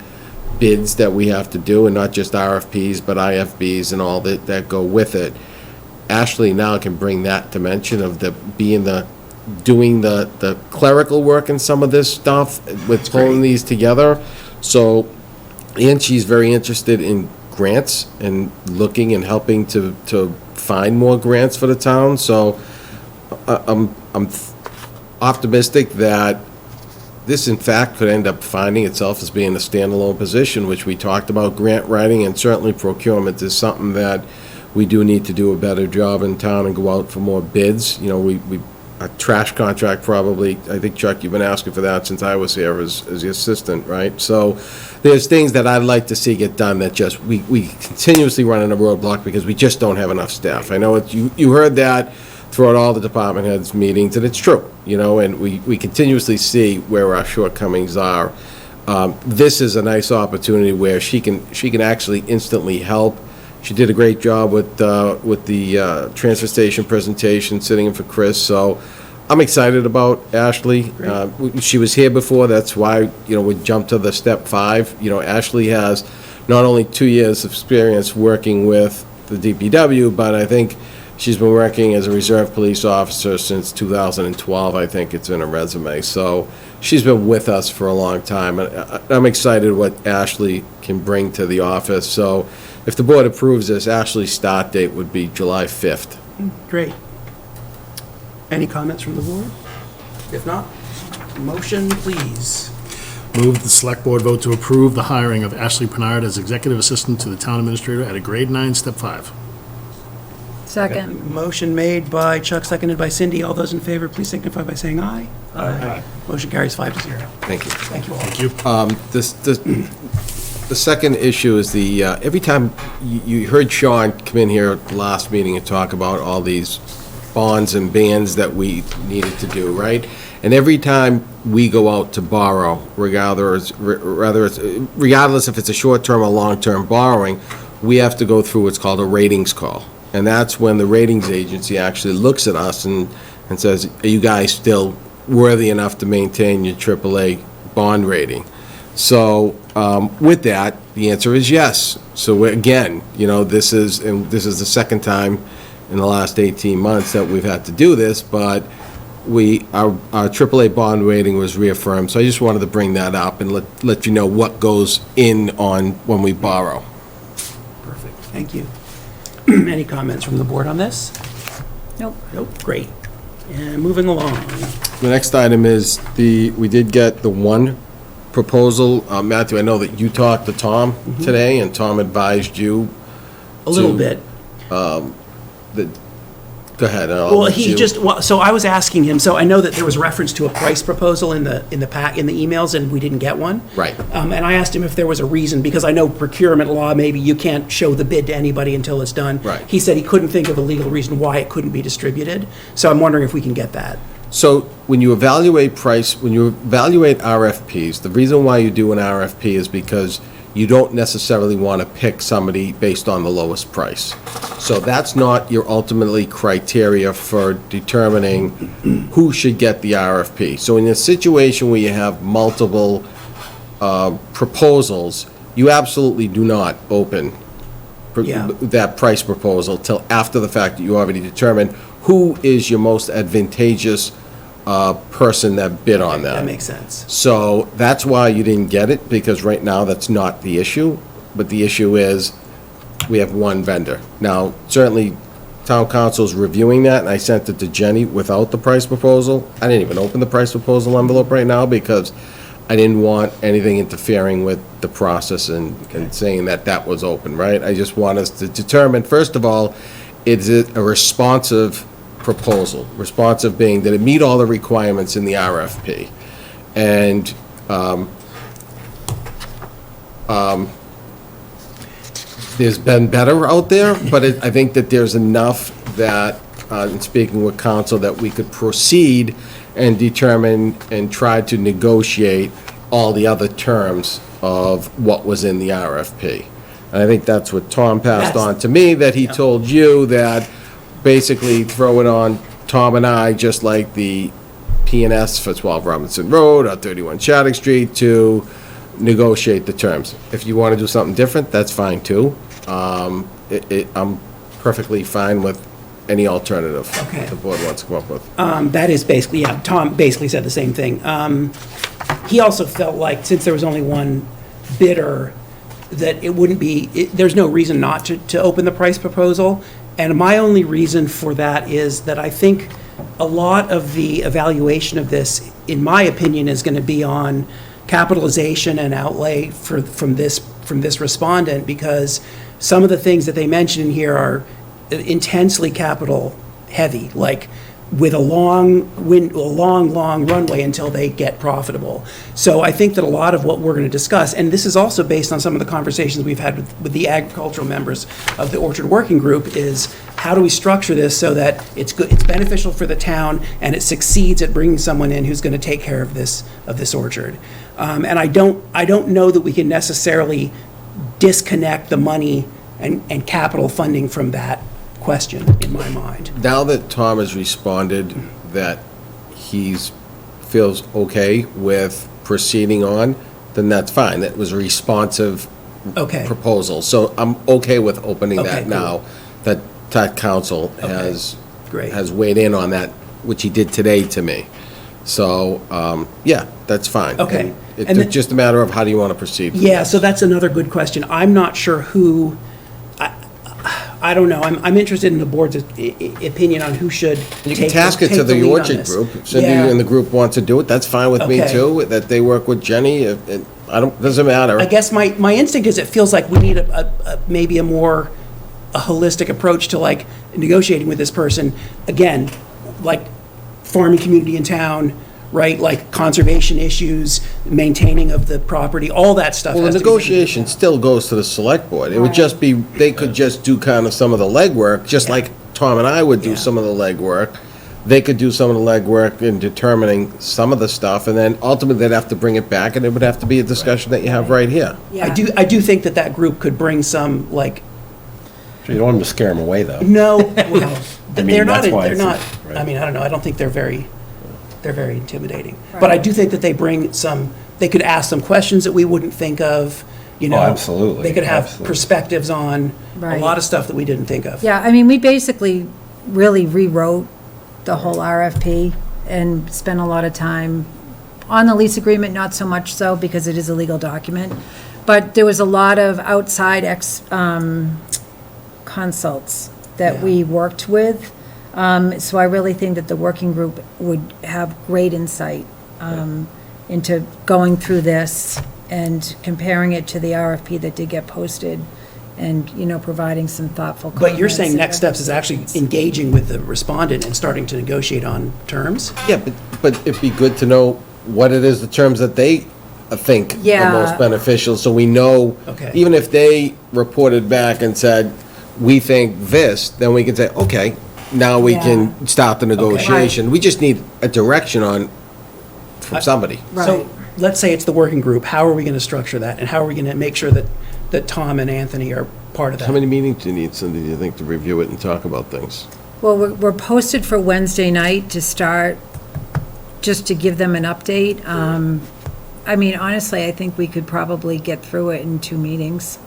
bids that we have to do, and not just RFPs, but IFBs and all that go with it. Ashley now can bring that dimension of doing the clerical work and some of this stuff with pulling these together. So, and she's very interested in grants and looking and helping to find more grants for the town. So I'm optimistic that this, in fact, could end up finding itself as being a standalone position, which we talked about grant writing, and certainly procurement is something that we do need to do a better job in town and go out for more bids. A trash contract probably, I think, Chuck, you've been asking for that since I was here as the assistant, right? So there's things that I'd like to see get done that just, we continuously run in a roadblock because we just don't have enough staff. I know you heard that throughout all the department heads meetings, and it's true, and we continuously see where our shortcomings are. This is a nice opportunity where she can actually instantly help. She did a great job with the transfer station presentation, sitting in for Chris, so I'm excited about Ashley. She was here before, that's why, we jumped to the step 5. Ashley has not only 2 years of experience working with the DPW, but I think she's been working as a reserve police officer since 2012, I think it's in her resume. So she's been with us for a long time. And I'm excited what Ashley can bring to the office. So if the board approves this, Ashley's start date would be July 5th. Great. Any comments from the board? If not, motion, please. Move the select board vote to approve the hiring of Ashley Pennard as executive assistant to the town administrator at a grade 9, step 5. Second. Motion made by Chuck, seconded by Cindy. All those in favor, please signify by saying aye. Aye. Motion carries 5-0. Thank you. Thank you all. Thank you. The second issue is every time you heard Sean come in here last meeting and talk about all these bonds and bans that we needed to do, right? And every time we go out to borrow, regardless if it's a short-term or long-term borrowing, we have to go through what's called a ratings call. And that's when the ratings agency actually looks at us and says, are you guys still worthy enough to maintain your AAA bond rating? So with that, the answer is yes. So again, this is the second time in the last 18 months that we've had to do this, but our AAA bond rating was reaffirmed. So I just wanted to bring that up and let you know what goes in on when we borrow. Perfect. Thank you. Any comments from the board on this? Nope. Nope. Great. And moving along. The next item is we did get the one proposal. Matthew, I know that you talked to Tom today, and Tom advised you A little bit. Go ahead. So I was asking him, so I know that there was reference to a price proposal in the emails, and we didn't get one. Right. And I asked him if there was a reason, because I know procurement law, maybe you can't show the bid to anybody until it's done. Right. He said he couldn't think of a legal reason why it couldn't be distributed. So I'm wondering if we can get that. So when you evaluate RFPs, the reason why you do an RFP is because you don't necessarily want to pick somebody based on the lowest price. So that's not your ultimately criteria for determining who should get the RFP. So in a situation where you have multiple proposals, you absolutely do not open that price proposal till after the fact that you already determined who is your most advantageous person that bid on that. That makes sense. So that's why you didn't get it, because right now that's not the issue. But the issue is we have one vendor. Now, certainly, town council's reviewing that, and I sent it to Jenny without the price proposal. I didn't even open the price proposal envelope right now because I didn't want anything interfering with the process and saying that was open, right? I just want us to determine, first of all, is it a responsive proposal? Responsive being, did it meet all the requirements in the RFP? And there's been better out there, but I think that there's enough that, in speaking with council, that we could proceed and determine and try to negotiate all the other terms of what was in the RFP. And I think that's what Tom passed on to me, that he told you that basically throw it on Tom and I, just like the P&S for 12 Robinson Road or 31 Shattuck Street, to negotiate the terms. If you want to do something different, that's fine too. I'm perfectly fine with any alternative the board wants to come up with. That is basically, Tom basically said the same thing. He also felt like, since there was only one bidder, that it wouldn't be, there's no reason not to open the price proposal. And my only reason for that is that I think a lot of the evaluation of this, in my opinion, is going to be on capitalization and outlay from this respondent, because some of the things that they mention in here are intensely capital heavy, like with a long runway until they get profitable. So I think that a lot of what we're going to discuss, and this is also based on some of the conversations we've had with the agricultural members of the Orchard Working Group, is how do we structure this so that it's good, it's beneficial for the town, and it succeeds at bringing someone in who's going to take care of this orchard. And I don't know that we can necessarily disconnect the money and capital funding from that question, in my mind. Now that Tom has responded that he feels okay with proceeding on, then that's fine. That was a responsive proposal. So I'm okay with opening that now. that council has, Great. has weighed in on that, which he did today to me. So, yeah, that's fine. Okay. And And It's then- just a matter of how do you want to proceed? with Yeah, this. so that's another good question. I'm not sure who, I don't know. I'm interested in the board's opinion on who should You take can task it take to the lead on Orchard this. group. If Cindy Yeah. and the group wants to do it, that's fine with me Okay. too, that they work with Jenny. Doesn't matter. I guess my instinct is it feels like we need maybe a more a holistic approach to like negotiating with this person. Again, like farming community in town, right? Like conservation issues, maintaining of the property, all that stuff. Well, has the to be- negotiation still goes to the select board. It would just be, they could just do kind of some of the legwork, just like Tom and I would do Yeah. some of the legwork. They could do some of the legwork in determining some of the stuff, and then ultimately they'd have to bring it back, and it would have to be a discussion that you have right here. I do think that group could bring some like You don't want them to scare them away, though. no, well, mean, they're not. that's why They're it's- not. right. I mean, I don't know. I don't think they're very intimidating. But I do think that they bring some. They could ask some questions that we wouldn't think of. You know, absolutely, They could have absolutely. perspectives on Right. a lot of stuff that we didn't think of. Yeah, I mean, we basically really rewrote the whole RFP and spent a lot of time on the lease agreement, not so much so because it is a legal document. But there was a lot of outside consults that we worked with. So I really think that the working group would have great insight into going through this and comparing it to the RFP that did get posted and, you know, providing some thoughtful comments. But you're saying and next steps is actually engaging with the respondent and starting to negotiate on terms? Yeah, but it'd be good to know what it is, the terms that they think are Yeah. most beneficial, so we know, Okay. even if they reported back and said, we think this, then we can say, okay, now we can start the negotiation. We just need a direction from somebody. So let's say it's the working group. How are we going to structure that? And how are we going to make sure that Tom and Anthony are part of that? How many meetings do you need, Cindy, do you think, to review it and talk about things? Well, we're posted for Wednesday night to start, just to give them an update. I mean, honestly, I think we could probably get through it in 2 meetings.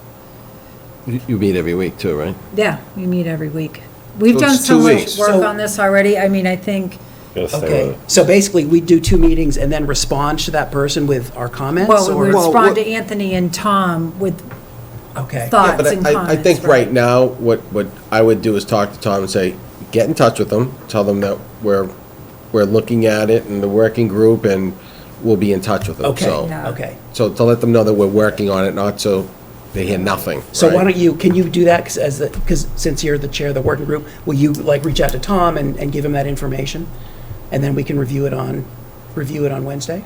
You meet every week too, right? Yeah, we meet every week. We've So done it's so 2 much weeks. work So- on this already. I mean, I think, Gotta stay with Okay, it. so basically, we do 2 meetings and then respond to that person with our comments? well, or- we respond to Anthony and Tom with Okay. thoughts But and I comments. think right now, what I would do is talk to Tom and say, get in touch with them, tell them that we're looking at it in the working group, and we'll be in touch with them, Okay, so. Yeah. okay. So to let them know that we're working on it, not so they hear nothing, So why right? don't can you do that, because since you're the chair of the working group, will you like reach out to Tom and give him that information? And then we can review it on Wednesday?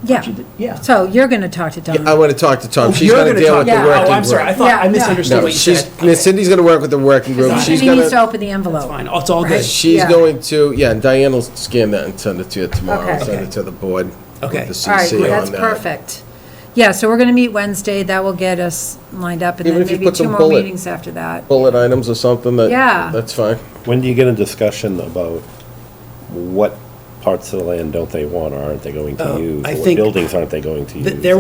Yeah. Yeah. So you're going to talk to Tom. I want to talk to Tom, she's You're gonna gonna deal talk- with the Yeah. working group. Oh, I'm sorry, I thought, I Yeah, misunderstood No, what you said. Miss Cindy's gonna work with the working group, she's He needs to gonna, open the envelope. Fine, it's all good. Right. she's Yeah. going to, yeah, and Diane will scan that and send it to you tomorrow, Okay. send it to the board. Okay. With the All right, CC on that's that. perfect. Yeah, so we're going to meet Wednesday. That will get us lined up, and Even then if you maybe put 2 some more bullet- meetings after that. Bullet items or something Yeah. that's fine. When do you get a discussion about what parts of the land don't they want or aren't they going to use? I Or what think buildings aren't they going to use? There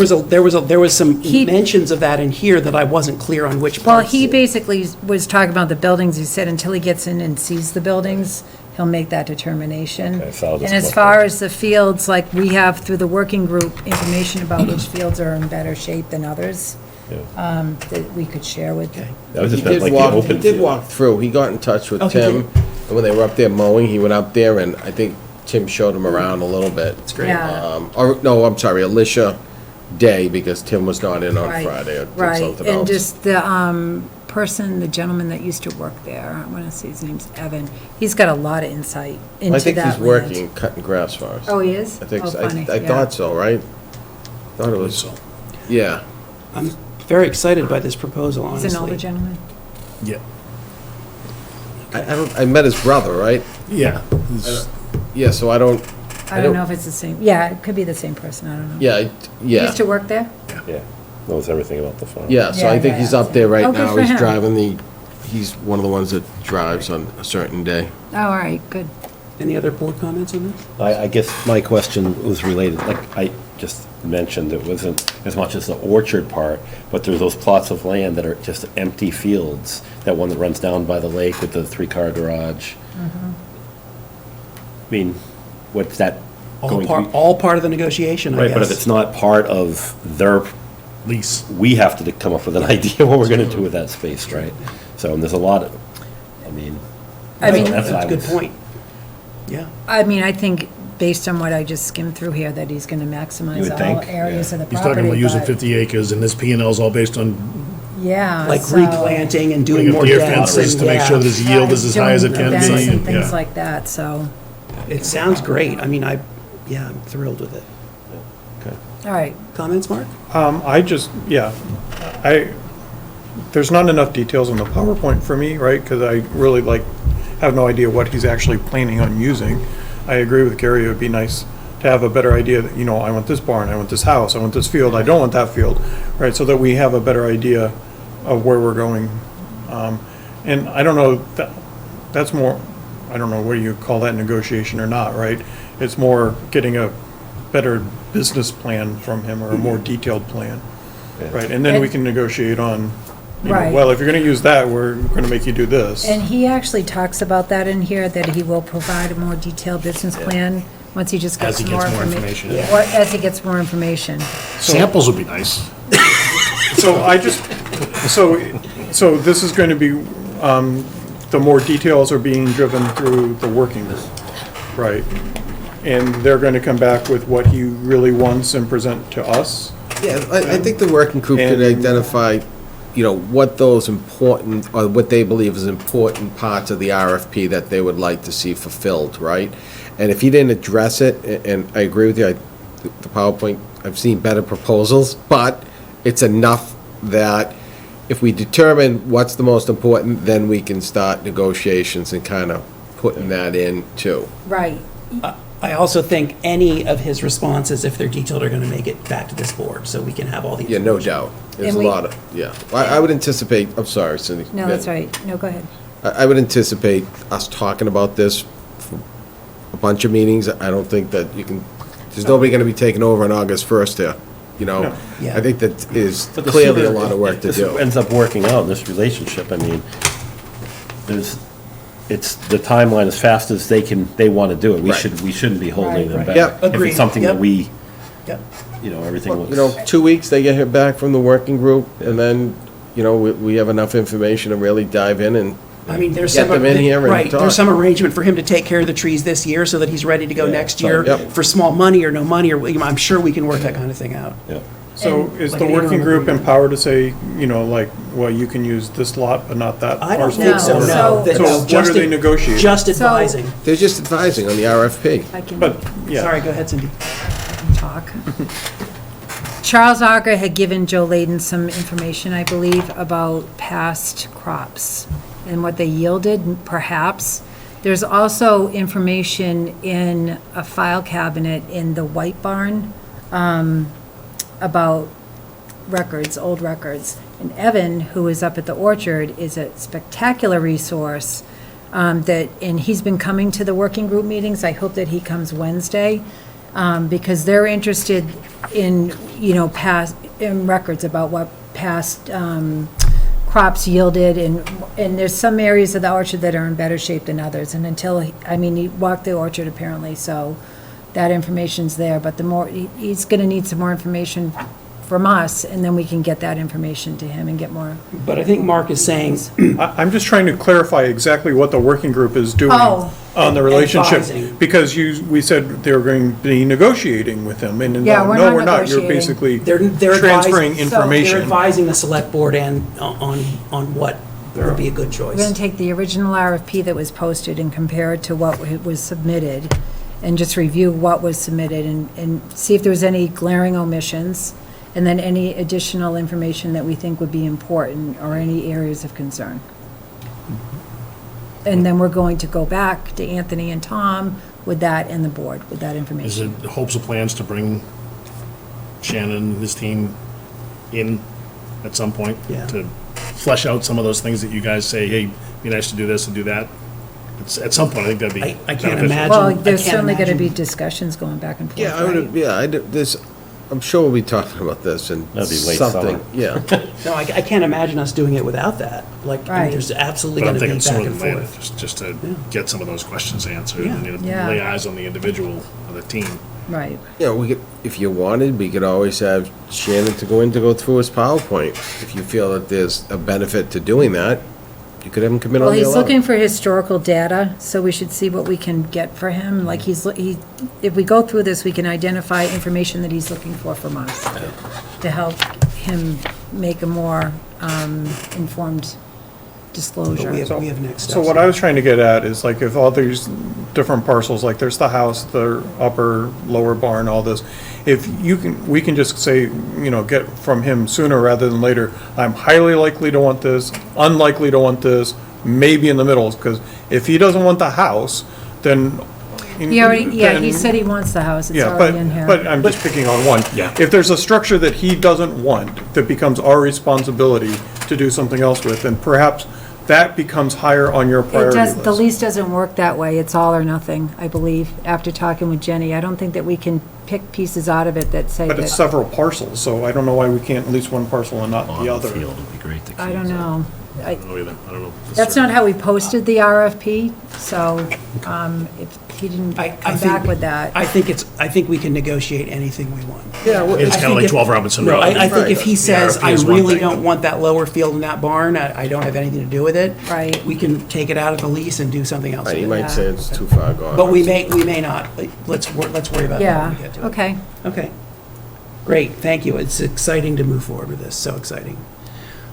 was some He- mentions of that in here that I wasn't clear on which Well, parts. he basically was talking about the buildings. He said until he gets in and sees the buildings, he'll make that determination. Okay, so I'll just And as look far at as the fields, like, we have through the working group information about which fields are in better shape than others, that we could share with. That was He just meant did like the walk, he open did field. walk through, he got in touch with Oh, he Tim, and when they were up there mowing, he went up there, and I think Tim showed him around a little bit. That's great. Yeah. Or, no, I'm sorry, Alicia Day, because Tim was not in on Right. Friday, or did Right, something and else. just the the gentleman that used to work there, I want to say his name's Evan, he's got a lot of insight into that I think he's land. working, cutting grass for us. Oh, he is? I think, Oh, so. funny, I yeah. thought so, right? Thought it was, yeah. I'm very excited by this proposal, honestly. He's an older gentleman. Yeah. I met his brother, right? Yeah. Yeah, so I don't, I don't know if it's the same, yeah, it could be the same person, I don't know. yeah, He yeah. used to work there? Yeah, knows everything about the farm. Yeah, so I Yeah, think yeah, he's yeah. up there right Oh, good now, for he's him. driving he's one of the ones that drives on a certain day. Oh, all right, good. Any other board comments on this? I guess my question was related, like, mentioned, it wasn't as much as the orchard part, but there's those plots of land that are just empty fields. That one that runs down by the lake with the 3-car garage. I mean, what's that going to be? All part of the negotiation, I Right, but if guess. it's not part of their Lease. we have to come up with an idea what we're gonna do with that space, right? So, and there's a lot of, I mean. That's what I a good was- point. Yeah. I mean, I think, based on what I just skimmed through here, that he's gonna You maximize would all think, areas of the He's property. talking about using but- 50 acres, and this P and L's all based on Yeah. Like so- replanting and doing putting more up deer depths. fences to make yeah. sure that his yield is as high as it Doing can events be. and things yeah. like that, so, It sounds great. I mean, I'm thrilled with it. all right. Comments, Mark? There's not enough details in the PowerPoint for me, right? Because I really have no idea what he's actually planning on using. I agree with Gary, it would be nice to have a better idea that, I want this barn, I want this house, I want this field, I don't want that field, right? So that we have a better idea of where we're going. And I don't know, that's more, I don't know whether you call that negotiation or not, right? It's more getting a better business plan from him or a more detailed plan, right? And then we can negotiate on, Right. well, if you're gonna use that, we're gonna make you do this. And he actually talks about that in here, that he will provide a more detailed business plan once he just As gets he more gets more information. information. Or as he gets more information. Samples would be nice. So this is going to be, the more details are being driven through the working group, right? And they're going to come back with what he really wants and present to us. Yeah, I think the working group can And- identify, what those important, or what they believe is important parts of the RFP that they would like to see fulfilled, right? And if he didn't address it, and I agree with you, the PowerPoint, I've seen better proposals, but it's enough that if we determine what's the most important, then we can start negotiations and kind of putting that in too. Right. I also think any of his responses, if they're detailed, are going to make it back to this board, so we can have all the. Yeah, no doubt. There's And a we- lot of, yeah. I would anticipate, I'm sorry, Cindy. No, that's right. No, go ahead. I would anticipate us talking about this for a bunch of meetings. I don't think that you can, there's nobody going to be taking over on August 1st here, Yeah. I think that is But the clearly a sooner lot of work to this do. ends up working out in this relationship, I mean, it's the timeline as fast as they want to do it. Right. We shouldn't be holding them Right. back. Yep. If Agreed. it's something that Yep. we, Yep. everything looks. 2 weeks, they get back from the working group, and then, we have enough information to really dive in and I mean, there's get some. them in here and Right, talk. there's some arrangement for him to take care of the trees this year so that he's ready to go next year Yep. for small money or no money, or, I'm sure we can work that kind of thing out. Yeah. So is Like the an working interim group agreement. empowered to say, well, you can use this lot, but not that I don't parcel? think so, No. no. So- That's So what just are they ad- negotiating? Just So- advising. They're just advising on the RFP. I can But, yeah. Sorry, go ahead, Cindy. talk. Charles Auger had given Joe Layden some information, I believe, about past crops and what they yielded, perhaps. There's also information in a file cabinet in the White Barn about records, old records. And Evan, who is up at the orchard, is a spectacular resource and he's been coming to the working group meetings. I hope that he comes Wednesday, because they're interested in, in records about what past crops yielded, and there's some areas of the orchard that are in better shape than others, and he walked the orchard apparently, so that information's there, but he's gonna need some more information from us, and then we can get that information to him and get more. But I think Mark is saying, I'm just trying to clarify exactly what the working group is doing Oh. on the relationship. Advising. Because we said they were going to be negotiating with him, and Yeah, we're no, not we're not. You're negotiating. basically they're transferring advising- They're information. advising the select board and on what would be a good We're gonna choice. take the original RFP that was posted and compare it to what was submitted, and just review what was submitted and see if there was any glaring omissions, and then any additional information that we think would be important or any areas of concern. And then we're going to go back to Anthony and Tom with that and the board, with that Is information. it hopes or plans to bring Shannon and his team in at some point? Yeah. To flesh out some of those things that you guys say, hey, be nice to do this and do that? At some point, I think that'd be I can't beneficial. imagine. Well, I there's can't certainly gonna be imagine. discussions going back and forth, Yeah, right? I'm sure we'll be talking about this and That'd be late something, summer. yeah. No, I can't imagine us doing it without that. Like, I mean, Right. there's absolutely But I'm going to be thinking back sooner and than later, forth. just to get some of those questions answered, Yeah. and, you know, Yeah. lay eyes on the individual of the team. Right. You know, we could, if you wanted, we could always have Shannon to go through his PowerPoint. If you feel that there's a benefit to doing that, you could have him come in on Well, the he's 11th. looking for historical data, so we should see what we can get for him. Like, if we go through this, we can identify information that he's looking for from us to help him make a more informed disclosure. But we have next steps. So what I was trying to get at is like if all these different parcels, like there's the house, the upper, lower barn, all this, if you can, we can just say, you know, get from him sooner rather than later, I'm highly likely to want this, unlikely to want this, maybe in the middle, because if he doesn't want the house, then. He already, yeah, he then- said he wants the house, it's Yeah, already in here. but I'm just picking on one. Yeah. If there's a structure that he doesn't want, that becomes our responsibility to do something else with, then perhaps that becomes higher on your It priority does, the list. lease doesn't work that way, it's all or nothing, I believe, after talking with Jenny. I don't think that we can pick pieces out of it that say But it's that, several parcels, so I don't know why we can't lease one parcel and not the other. Field would be great to I don't know. I don't know either, I don't know. for That's certain. not how we posted the RFP, so if he didn't I come think- back with that. I think we can negotiate anything we want. Yeah, well, It's I kind of think like if- 12 Robinson No, Road. I think if he The says, RFP I is one really thing. don't want that lower field in that barn, I don't have anything to do with it. Right. We can take it out of the lease and do something else Right, with you it. might say it's too far gone. But we may not. Let's worry about that when Yeah, we get to it. okay. Okay. Great, thank you. It's exciting to move forward with this, so exciting.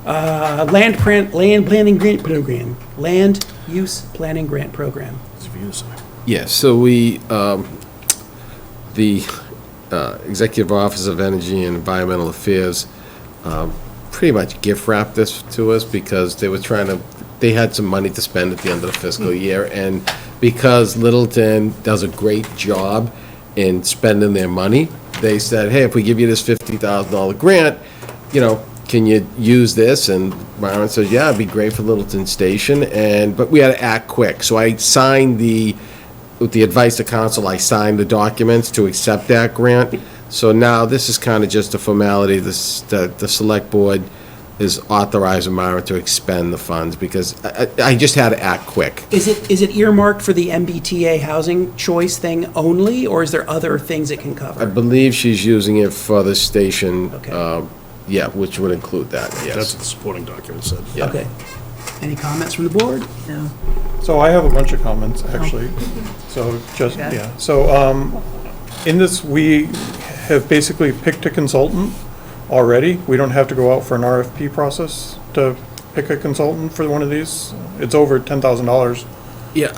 Land planning grant program, land use planning grant program. It's for you to say. Yeah, so the Executive Office of Energy and Environmental Affairs pretty much gift wrapped this to us because they had some money to spend at the end of the fiscal year, and because Littleton does a great job in spending their money, they said, hey, if we give you this $50,000 grant, you know, can you use this? And Myron says, yeah, it'd be great for Littleton Station, but we had to act quick. So I signed with the advice of council, I signed the documents to accept that grant. So now this is kind of just a formality, the select board is authorizing Myron to expend the funds because I just had to act quick. Is it earmarked for the MBTA housing choice thing only, or is there other things it can I cover? believe she's using it for the station, Okay. yeah, which would include that, That's yes. what the supporting document said. Yeah. Okay. Any comments from the board? No. So I have a bunch of comments, actually. So just, Okay. yeah. So in this, we have basically picked a consultant already. We don't have to go out for an RFP process to pick a consultant for one of these. It's over $10,000. Yeah,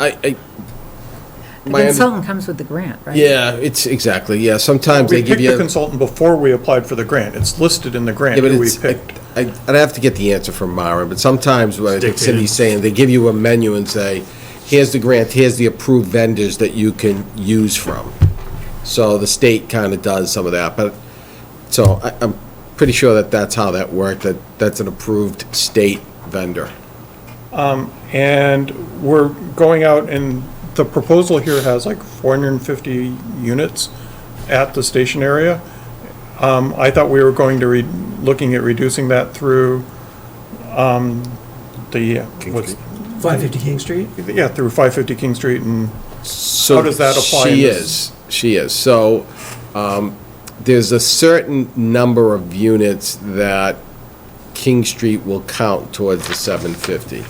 The my under- consultant comes with the grant, right? yeah, it's exactly, yeah, sometimes they We give picked the you. consultant before we applied for the grant. It's listed in the grant Yeah, but that we it's, picked. I'd have to get the answer from Myron, but sometimes what I think Dictated. Cindy's saying, they give you a menu and say, here's the grant, here's the approved vendors that you can use from. So the state kind of does some of that, but, so I'm pretty sure that that's how that worked, that's an approved state vendor. And we're going out, and the proposal here has like 450 units at the station area. I thought we were going to looking at reducing that through what's, 550 King Street? yeah, through 550 King Street, and So How does that apply in She this? is. So, there's a certain number of units that King Street will count towards the 750.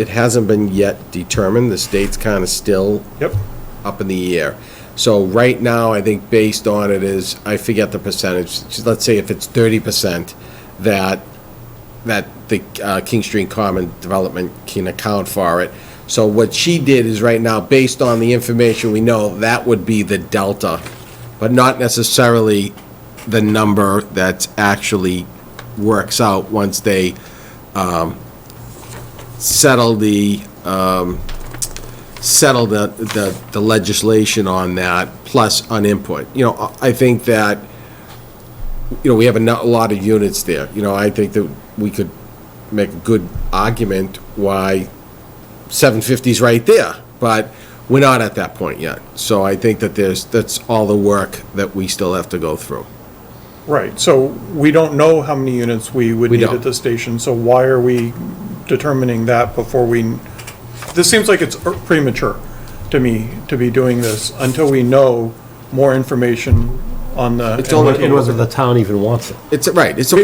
It hasn't been yet determined, the state's kind of still yep, up in the air. So right now, I think based on it is, I forget the percentage, let's say if it's 30%, that the King Street Common Development can account for it. So what she did is right now, based on the information we know, that would be the delta, but not necessarily the number that actually works out once they settle the legislation on that, plus on input. You know, I think that, you know, we have a lot of units there. You know, I think that we could make a good argument why 750's right there, but we're not at that point yet. So I think that that's all the work that we still have to go through. Right, so we don't know how many units we would We need don't. at the station, so why are we determining that before we, this seems like it's premature to me, to be doing this until we know more information on the. It's only whether the town even wants it. It's, right, it's a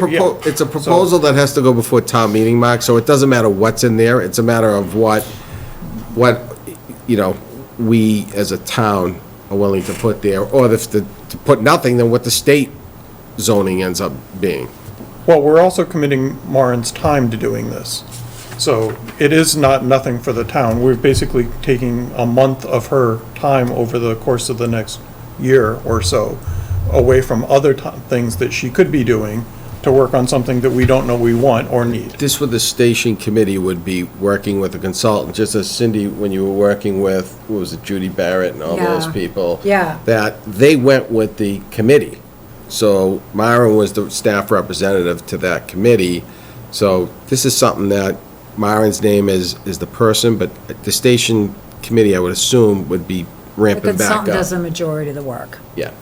it's a proposal that has to go before town meeting, Mark, so it doesn't matter what's in there, it's a matter of what, you know, we as a town are willing to put there, or if to put nothing, then what the state zoning ends up being. Well, we're also committing Marin's time to doing this. So it is not nothing for the town. We're basically taking a month of her time over the course of the next year or so away from other things that she could be doing to work on something that we don't know we want or need. This would, the station committee would be working with a consultant, just as Cindy, when you were working with, what was it, Judy Barrett and all those Yeah. people? Yeah. That they went with the committee. So Myron was the staff representative to that committee. So this is something that Myron's name is the person, but the station committee, I would assume, would be The ramping back consultant does up. the majority of the work. Yeah.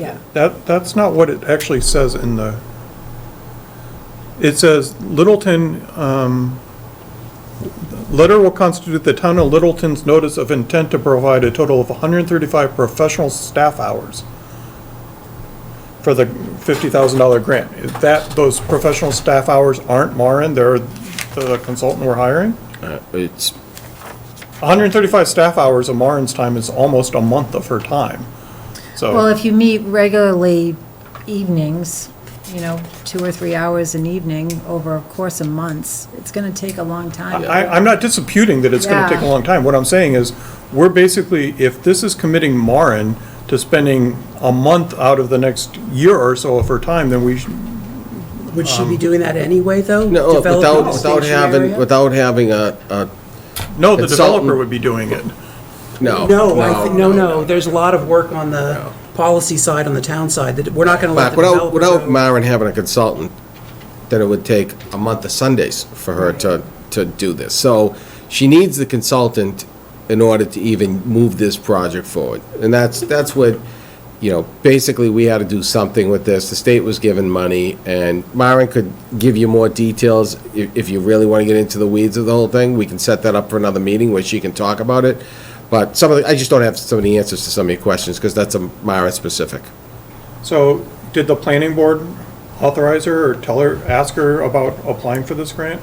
Yeah. That's not what it actually says in the, it says Littleton, letter will constitute the town of Littleton's notice of intent to provide a total of 135 professional staff hours for the $50,000 grant. Is that, those professional staff hours aren't Marin, they're the consultant we're hiring? It's, 135 staff hours of Marin's time is almost a month of her time. So. Well, if you meet regularly evenings, 2 or 3 hours an evening over a course of months, it's going to take a long time. I'm not disputing that it's gonna take a Yeah. long time. What I'm saying is, we're basically, if this is committing Marin to spending a month out of the next year or so of her time, then we, Would she be doing that anyway, though? no, Developing the without station having, area? without having a no, the Consultant. developer would be doing it. no. No, there's a lot of work on the policy side, on the town side, that we're not gonna let But the developer without go. Myron having a consultant, then it would take a month of Sundays for her to do this. So she needs the consultant in order to even move this project forward. And that's what, basically, we had to do something with this. The state was given money, and Myron could give you more details if you really want to get into the weeds of the whole thing. We can set that up for another meeting where she can talk about it. But I just don't have some of the answers to some of your questions, because that's a Myron specific. So, did the planning board authorize her or ask her about applying for this grant?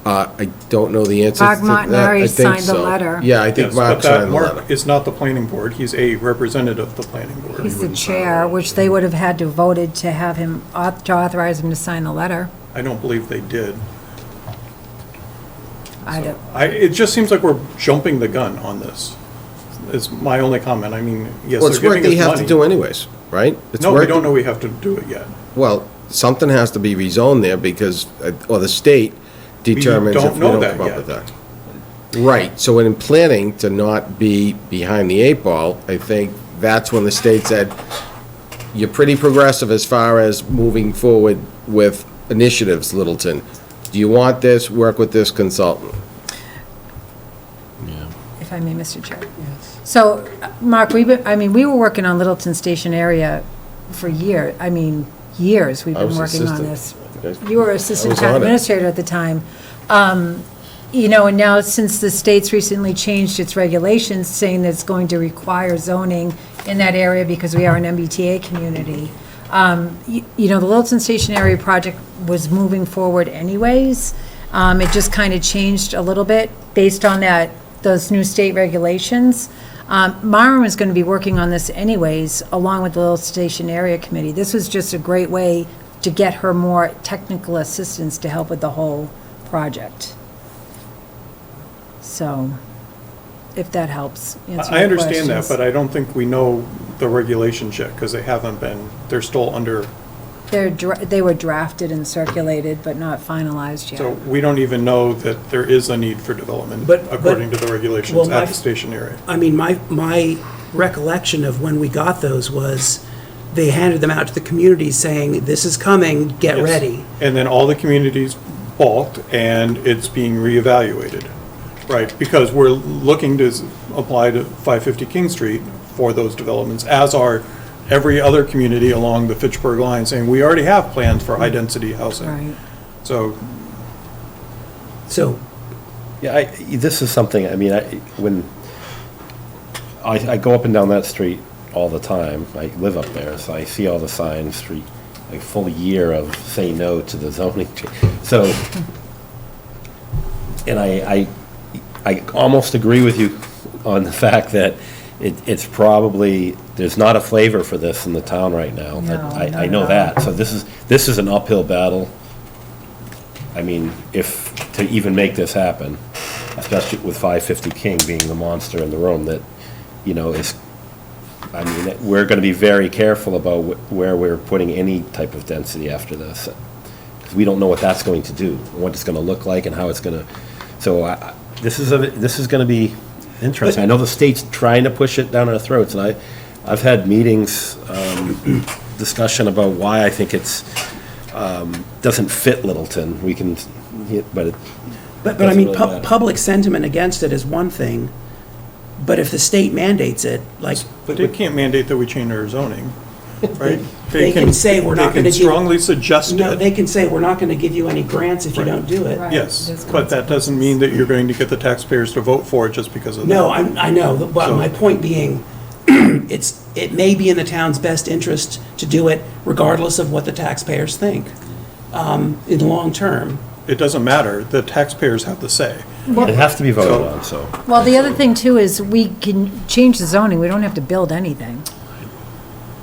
I don't know the answer Mark to that. Montanari I think signed the so. letter. Yeah, I think Yes, Mark but that signed the letter. Mark is not the planning board, he's a representative of the planning board. He's the chair, which they would have had to voted to have him, to authorize him to sign the letter. I don't believe they did. I don't, It just seems like we're jumping the gun on this, is my only comment. I mean, yes, Well, they're it's work giving that you us have to money. do anyways, right? It's No, we work don't that- know we have to do it yet. Well, something has to be rezoned there because, or the state determines if don't we know don't that come up yet. with that. Right, so in planning to not be behind the 8 ball, I think that's when the state said, you're pretty progressive as far as moving forward with initiatives, Littleton. Do you want this? Work with this consultant. if I may, Mr. Chair. So, Mark, we were working on Littleton Station area for years. Years we've I been was working on assistant. this. You were assistant I was town on it. administrator at the time. And now since the state's recently changed its regulations, saying that it's going to require zoning in that area because we are an MBTA community, the Littleton Station area project was moving forward anyways. It just kind of changed a little bit based on those new state regulations. Myron was going to be working on this anyways, along with the Littleton Station Area Committee. This was just a great way to get her more technical assistance to help with the whole project. So, if that helps answer I your understand that, questions. but I don't think we know the regulations yet, because they're still under, They were drafted and circulated, but not finalized yet. so we don't even know that there is a need for development But- according to the regulations well, at the station area. My recollection of when we got those was they handed them out to the community saying, this is coming, get Yes. ready. And then all the communities balked, and it's being reevaluated, right? Because we're looking to apply to 550 King Street for those developments, as are every other community along the Fitchburg line saying, we already have plans for high-density housing. Right. So, Yeah, this is something, I mean, when I go up and down that street all the time, I live up there, so I see all the signs for a full year of say no to the zoning change. So, and I almost agree with you on the fact that it's probably, there's not a flavor for this in the town right now. No, I not know at all. that, so this is an uphill battle. I mean, to even make this happen, especially with 550 King being the monster in the room that, I mean, we're gonna be very careful about where we're putting any type of density after this. 'Cause we don't know what that's going to do, what it's gonna look like and how it's gonna, so this is gonna be interesting. I know the state's trying to push it down our throats, and I've had meetings, discussion about why I think it's, doesn't fit Littleton. We can, but it. But I doesn't mean, really matter. public sentiment against it is one thing, but if the state mandates it, like, but they can't mandate that we change our zoning, right? they can say we're not going to They give. can strongly suggest No, it. they can say we're not going to give you any grants if you don't do it. Right. Yes, There's but that doesn't mean that you're going to get the taxpayers to vote for it just because of that. No, I know, but So- my point being, it may be in the town's best interest to do it regardless of what the taxpayers think, in the long term. It doesn't matter. The taxpayers have the say. It has to be voted on, so. Well, the other thing too is we can change the zoning, we don't have to build anything.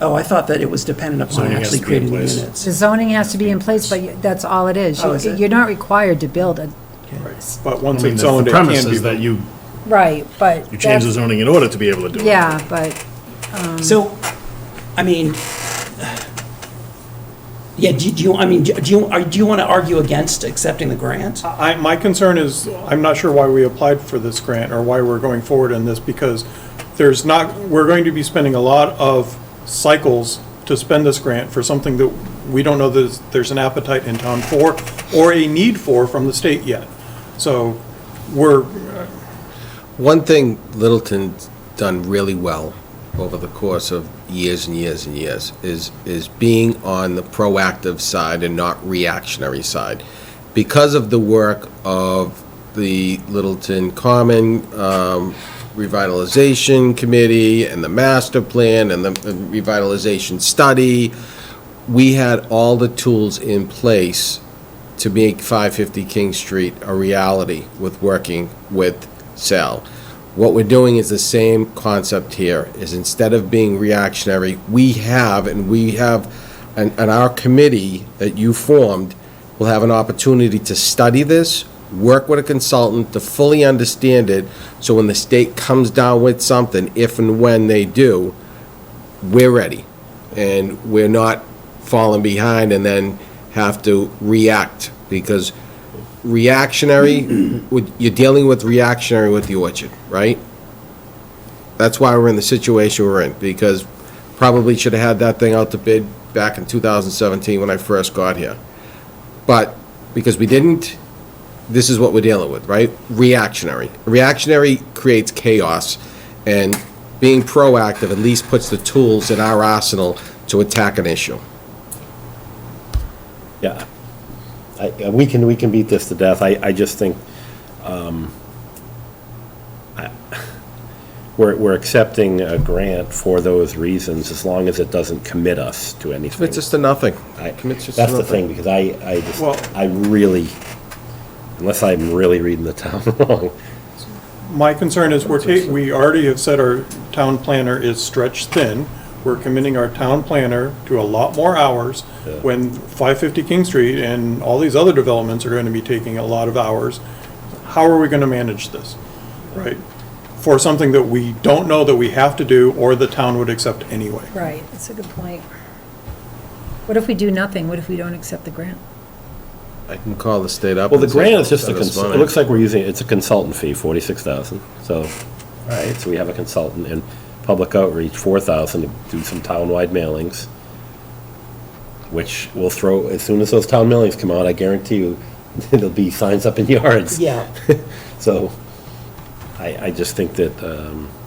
Oh, I thought that it was dependent upon Zoning has actually to be in creating the place. units. The zoning has to be in place, but that's all it is. Oh, is it? You're not required to build it. But I once mean, it's the zoned, it premise can be. is that you Right, but. change the that's- zoning in order to be able to do it. Yeah, but, So, I mean, yeah, do you want to argue against accepting the grant? My concern is, I'm not sure why we applied for this grant or why we're going forward in this, because we're going to be spending a lot of cycles to spend this grant for something that we don't know that there's an appetite in town for or a need for from the state yet. So One thing Littleton's done really well over the course of years and years and years is being on the proactive side and not reactionary side. Because of the work of the Littleton Common Revitalization Committee and the master plan and the revitalization study, we had all the tools in place to make 550 King Street a reality with working with Sal. What we're doing is the same concept here, is instead of being reactionary, we have, and our committee that you formed will have an opportunity to study this, work with a consultant to fully understand it, so when the state comes down with something, if and when they do, we're ready. And we're not falling behind and then have to react, because you're dealing with reactionary with the orchard, right? That's why we're in the situation we're in, because probably should have had that thing out to bid back in 2017 when I first got here. But because we didn't, this is what we're dealing with, right? Reactionary. Reactionary creates chaos, and being proactive at least puts the tools in our arsenal to attack an issue. Yeah. We can beat this to death. I just think, we're accepting a grant for those reasons as long as it doesn't commit us to anything. It's just a nothing. That's the thing, because Well- I really, unless I'm really reading the town wrong. my concern is we already have said our town planner is stretched thin. We're committing our town planner to a lot more hours when 550 King Street and all these other developments are going to be taking a lot of hours. How are we going to manage this, right? For something that we don't know that we have to do or the town would accept anyway. right, that's a good point. What if we do nothing? What if we don't accept the grant? I can call the state up. Well, the and say, grant is just "Send us it money." looks like we're using, it's a consultant fee, 46,000. So, all right, so we have a consultant, and public outreach, 4,000 to do some townwide mailings, which we'll throw, as soon as those town mailings come out, I guarantee you, there'll be signs up in yards. Yeah. So, I just think that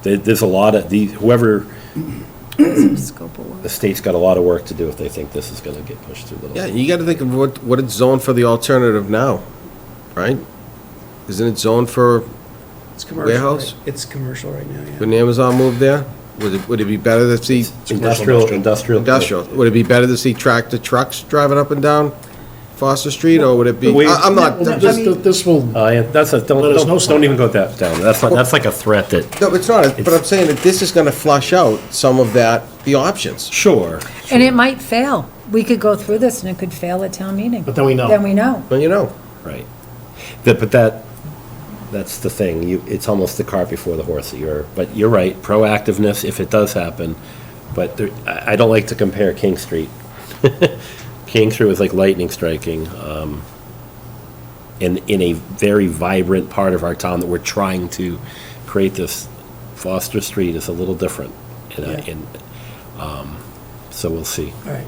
there's a lot of these, whoever Scope of work. The state's got a lot of work to do if they think this is gonna get pushed through Littleton. Yeah, you gotta think of what it's zoned for the alternative now, right? Isn't it zoned for, It's commercial. Warehouse? Right? It's commercial right now, yeah. when Amazon moved there? Would it be better to see Industrial. industrial? Would it be better to see tractor trucks driving up and down Foster Street, or would it be, We- I'm not, This will, Yeah, that's a, Let us know don't even go that down. That's like a threat that, no, it's not, but I'm saying that this is gonna flush out some of the options. sure. And it might fail. We could go through this and it could fail at town meeting. but then we know. Then we know. Well, you know, Right. That's the thing, it's almost the cart before the horse. But you're right, proactiveness if it does happen, but I don't like to compare King Street. King Street was like lightning striking, in a very vibrant part of our town that we're trying to create this. Foster Street is a little different, so we'll see. All right.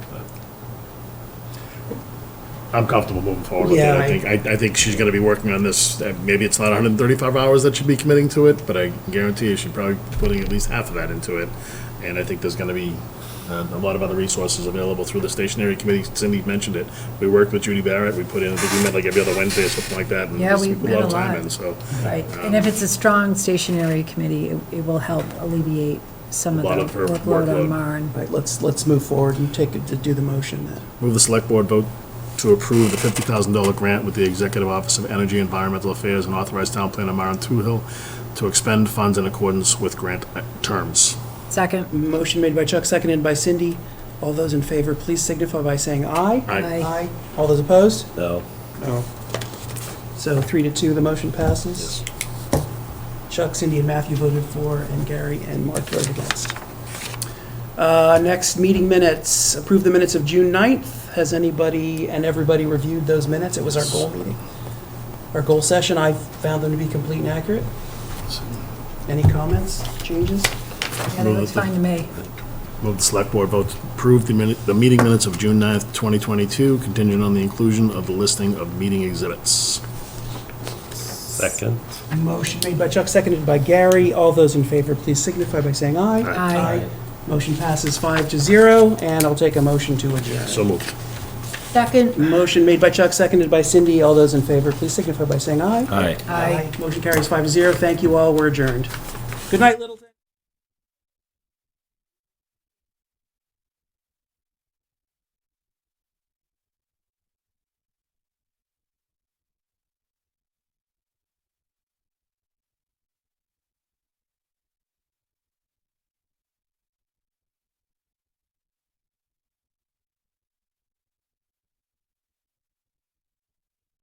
I'm comfortable moving forward with it. Yeah, I think she's gonna be working on this, maybe it's not 135 hours that she'd be committing to it, but I guarantee you she's probably putting at least half of that into it. And I think there's gonna be a lot of other resources available through the stationary committee. Cindy mentioned it. We worked with Judy Barrett, we put in, I think we met like every other Wednesday or something like that. And Yeah, just we put met a of time lot. in, so. Right. And if it's a strong stationary committee, it will help alleviate some of A lot the of her workload workload. on Maren. All right, let's move forward and do the motion then. Move the select board vote to approve the $50,000 grant with the Executive Office of Energy and Environmental Affairs and authorize town planner Myron Toohill to expend funds in accordance with grant terms. Second. Motion made by Chuck, seconded by Cindy. All those in favor, please signify by saying aye. Aye. Aye. All those opposed? No, No. So 3-2, the motion passes. Chuck, Cindy, and Matthew voted for, and Gary and Mark voted against. Next, meeting minutes. Approve the minutes of June 9th. Has anybody and everybody reviewed those minutes? It was our goal meeting. Our goal session, I found them to be complete and accurate. Any comments, changes? Yeah, that looks fine to me. Move the select board vote to approve the meeting minutes of June 9th, 2022, contingent on the inclusion of the listing of meeting exhibits. second. Motion made by Chuck, seconded by Gary. All those in favor, please signify by saying aye. Aye. Motion passes 5-0, and I'll take a motion to adjourn. So moved. Second. Motion made by Chuck, seconded by Cindy. All those in favor, please signify by saying aye. Aye. Aye. Motion carries 5-0. Thank you all. We're adjourned. Good night, Littleton.